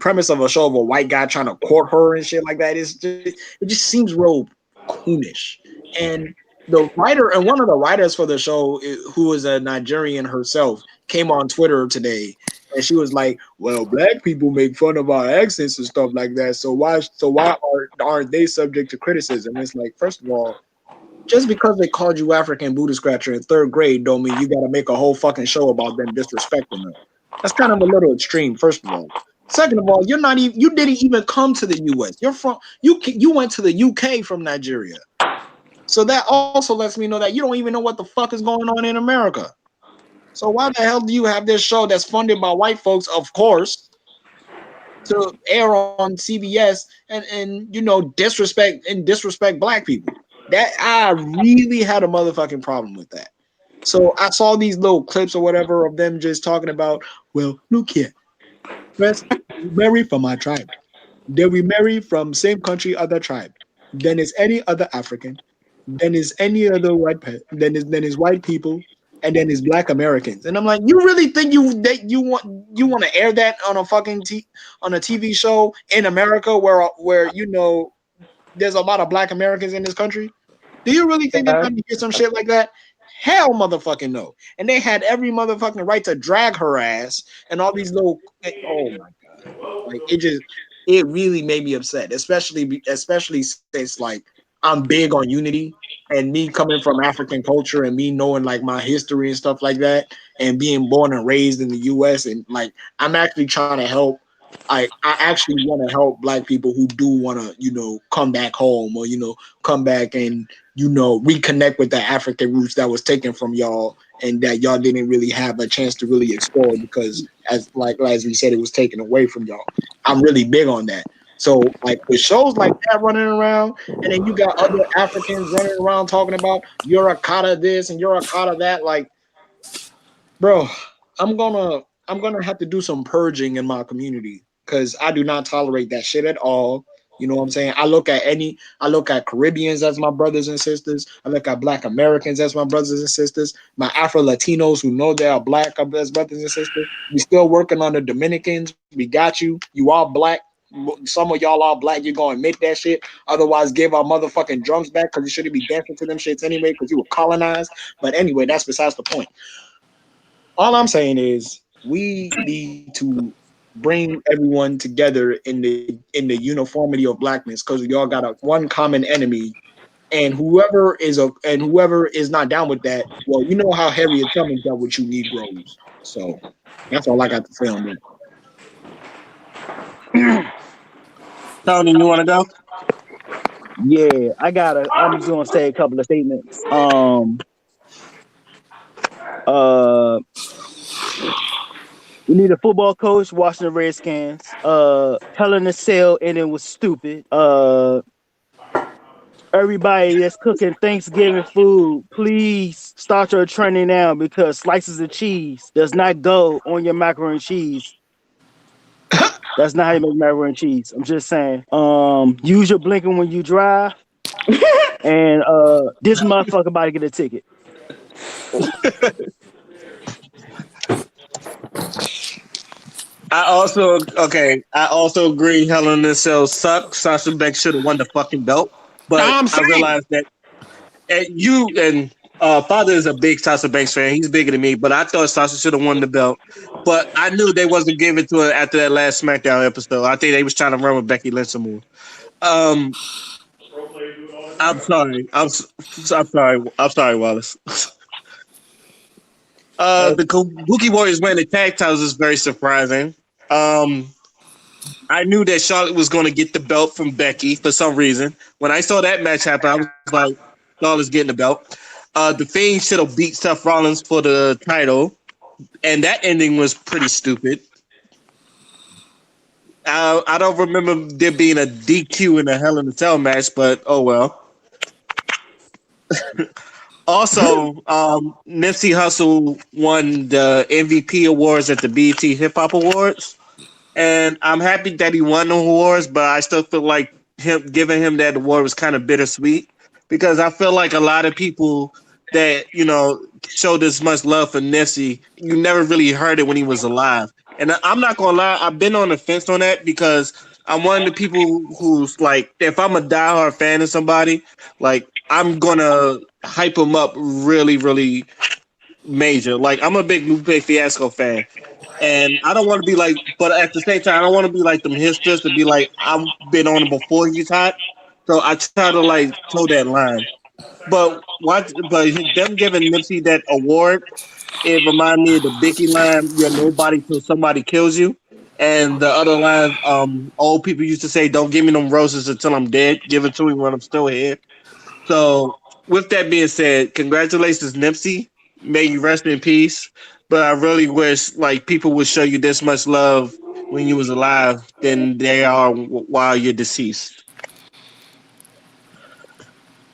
E: premise of a show of a white guy trying to court her and shit like that is just it just seems real coonish. And the writer and one of the writers for the show, who is a Nigerian herself, came on Twitter today and she was like, "Well, black people make fun of our accents and stuff like that. So why aren't they subject to criticism?" It's like, first of all, just because they called you African booty scratcher in third grade, don't mean you got to make a whole fucking show about them disrespecting them. That's kind of a little extreme. First of all. Second of all, you didn't even come to the U.S. You went to the U.K. from Nigeria. So that also lets me know that you don't even know what the fuck is going on in America. So why the hell do you have this show that's funded by white folks, of course, to air on CBS and disrespect black people? That I really had a motherfucking problem with that. So I saw these little clips or whatever of them just talking about, well, look here, first we marry from my tribe, then we marry from same country, other tribe, then is any other African, then is any other then is white people, and then is black Americans. And I'm like, you really think you want to air that on a on a TV show in America where there's a lot of black Americans in this country? Do you really think they're
D: Yeah.
E: going to hear some shit like that? Hell, motherfucking no. And they had every motherfucking right to drag her ass and all these little. Oh my god! Like it really made me upset, especially since like I'm big on unity, and me coming from African culture and me knowing like my history and stuff like that, and being born and raised in the U.S. and like I'm actually trying to help. I actually want to help black people who do want to come back home or come back and reconnect with the African roots that was taken from y'all and that y'all didn't really have a chance to really explore because as we said, it was taken away from y'all. I'm really big on that. So like with shows like that running around, and then you got other Africans running around talking about you're a Kata this and you're a Kata that, like, bro, I'm gonna have to do some purging in my community because I do not tolerate that shit at all. You know what I'm saying? I look at Caribbeans as my brothers and sisters. I look at Black Americans as my brothers and sisters. My Afro Latinos who know they are black as brothers and sisters. We still working on the Dominicans. We got you. You all black. Some of y'all are black. You're gonna admit that shit. Otherwise, give our motherfucking drums back because you shouldn't be dancing to them shits anyway because you were colonized. But anyway, that's besides the point. All I'm saying is we need to bring everyone together in the uniformity of blackness because we all got one common enemy. And whoever is not down with that, well, you know how Harriet Tubman dealt with you Negroes. So that's all I got to say on that.
A: Tony, you want to go?
F: Yeah, I'm just gonna say a couple of statements. Uh, we need a football coach, Washington Redskins. Hell in a Cell, and it was stupid. Everybody that's cooking Thanksgiving food, please start your training now because slices of cheese does not go on your macaroni and cheese. That's not how you make macaroni and cheese. I'm just saying. Use your blinker when you drive, and this motherfucker about to get a ticket.
A: I also agree. Helen and Cell suck. Sasha Banks should have won the fucking belt, but
E: I'm
A: I
E: saying,
A: realized that you and father is a big Sasha Banks fan. He's bigger than me, but I thought Sasha should have won the belt. But I knew they wasn't giving to her after that last SmackDown episode. I think they was trying to run with Becky Lynch some more. Um, I'm sorry. I'm sorry. I'm sorry, Wallace.
E: uh,
A: The Kabuki Warriors winning the tag titles is very surprising. Um, I knew that Charlotte was going to get the belt from Becky for some reason. When I saw that match happen, I was like, Charlotte's getting the belt. The Fiend should have beat Seth Rollins for the title, and that ending was pretty stupid. I don't remember there being a DQ in a Hell in a Cell match, but oh well. Also, Nipsey Hussle won the MVP awards at the BET Hip Hop Awards. And I'm happy that he won the awards, but I still feel like him giving him that award was kind of bittersweet because I feel like a lot of people that showed this much love for Nipsey, you never really heard it when he was alive. And I'm not gonna lie, I've been on the fence on that because I'm one of the people who's like, if I'm a diehard fan of somebody, like I'm gonna hype him up really, really major. Like I'm a big Lupe Fiasco fan, and I don't want to be like, but at the same time, I don't want to be like them hipsters to be like I've been on him before he's hot. So I try to like toe that line. But them giving Nipsey that award, it reminded me of the Biggie line, "You're nobody till somebody kills you," and the other line, old people used to say, "Don't give me them roses until I'm dead. Give it to me when I'm still here." So, with that being said, congratulations, Nipsey. May you rest in peace. But I really wish like people would show you this much love when you was alive than they are while you're deceased.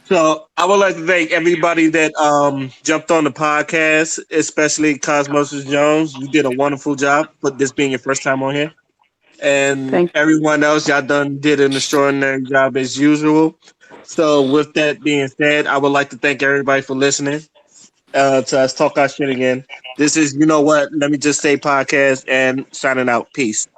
A: So I would like to thank everybody that jumped on the podcast, especially Cosmos Jones. You did a wonderful job, but this being your first time on here. And
D: Thank
A: everyone else, y'all done did an extraordinary job as usual. So with that being said, I would like to thank everybody for listening to us talk our shit again. This is, you know what, let me just say podcast and signing out. Peace.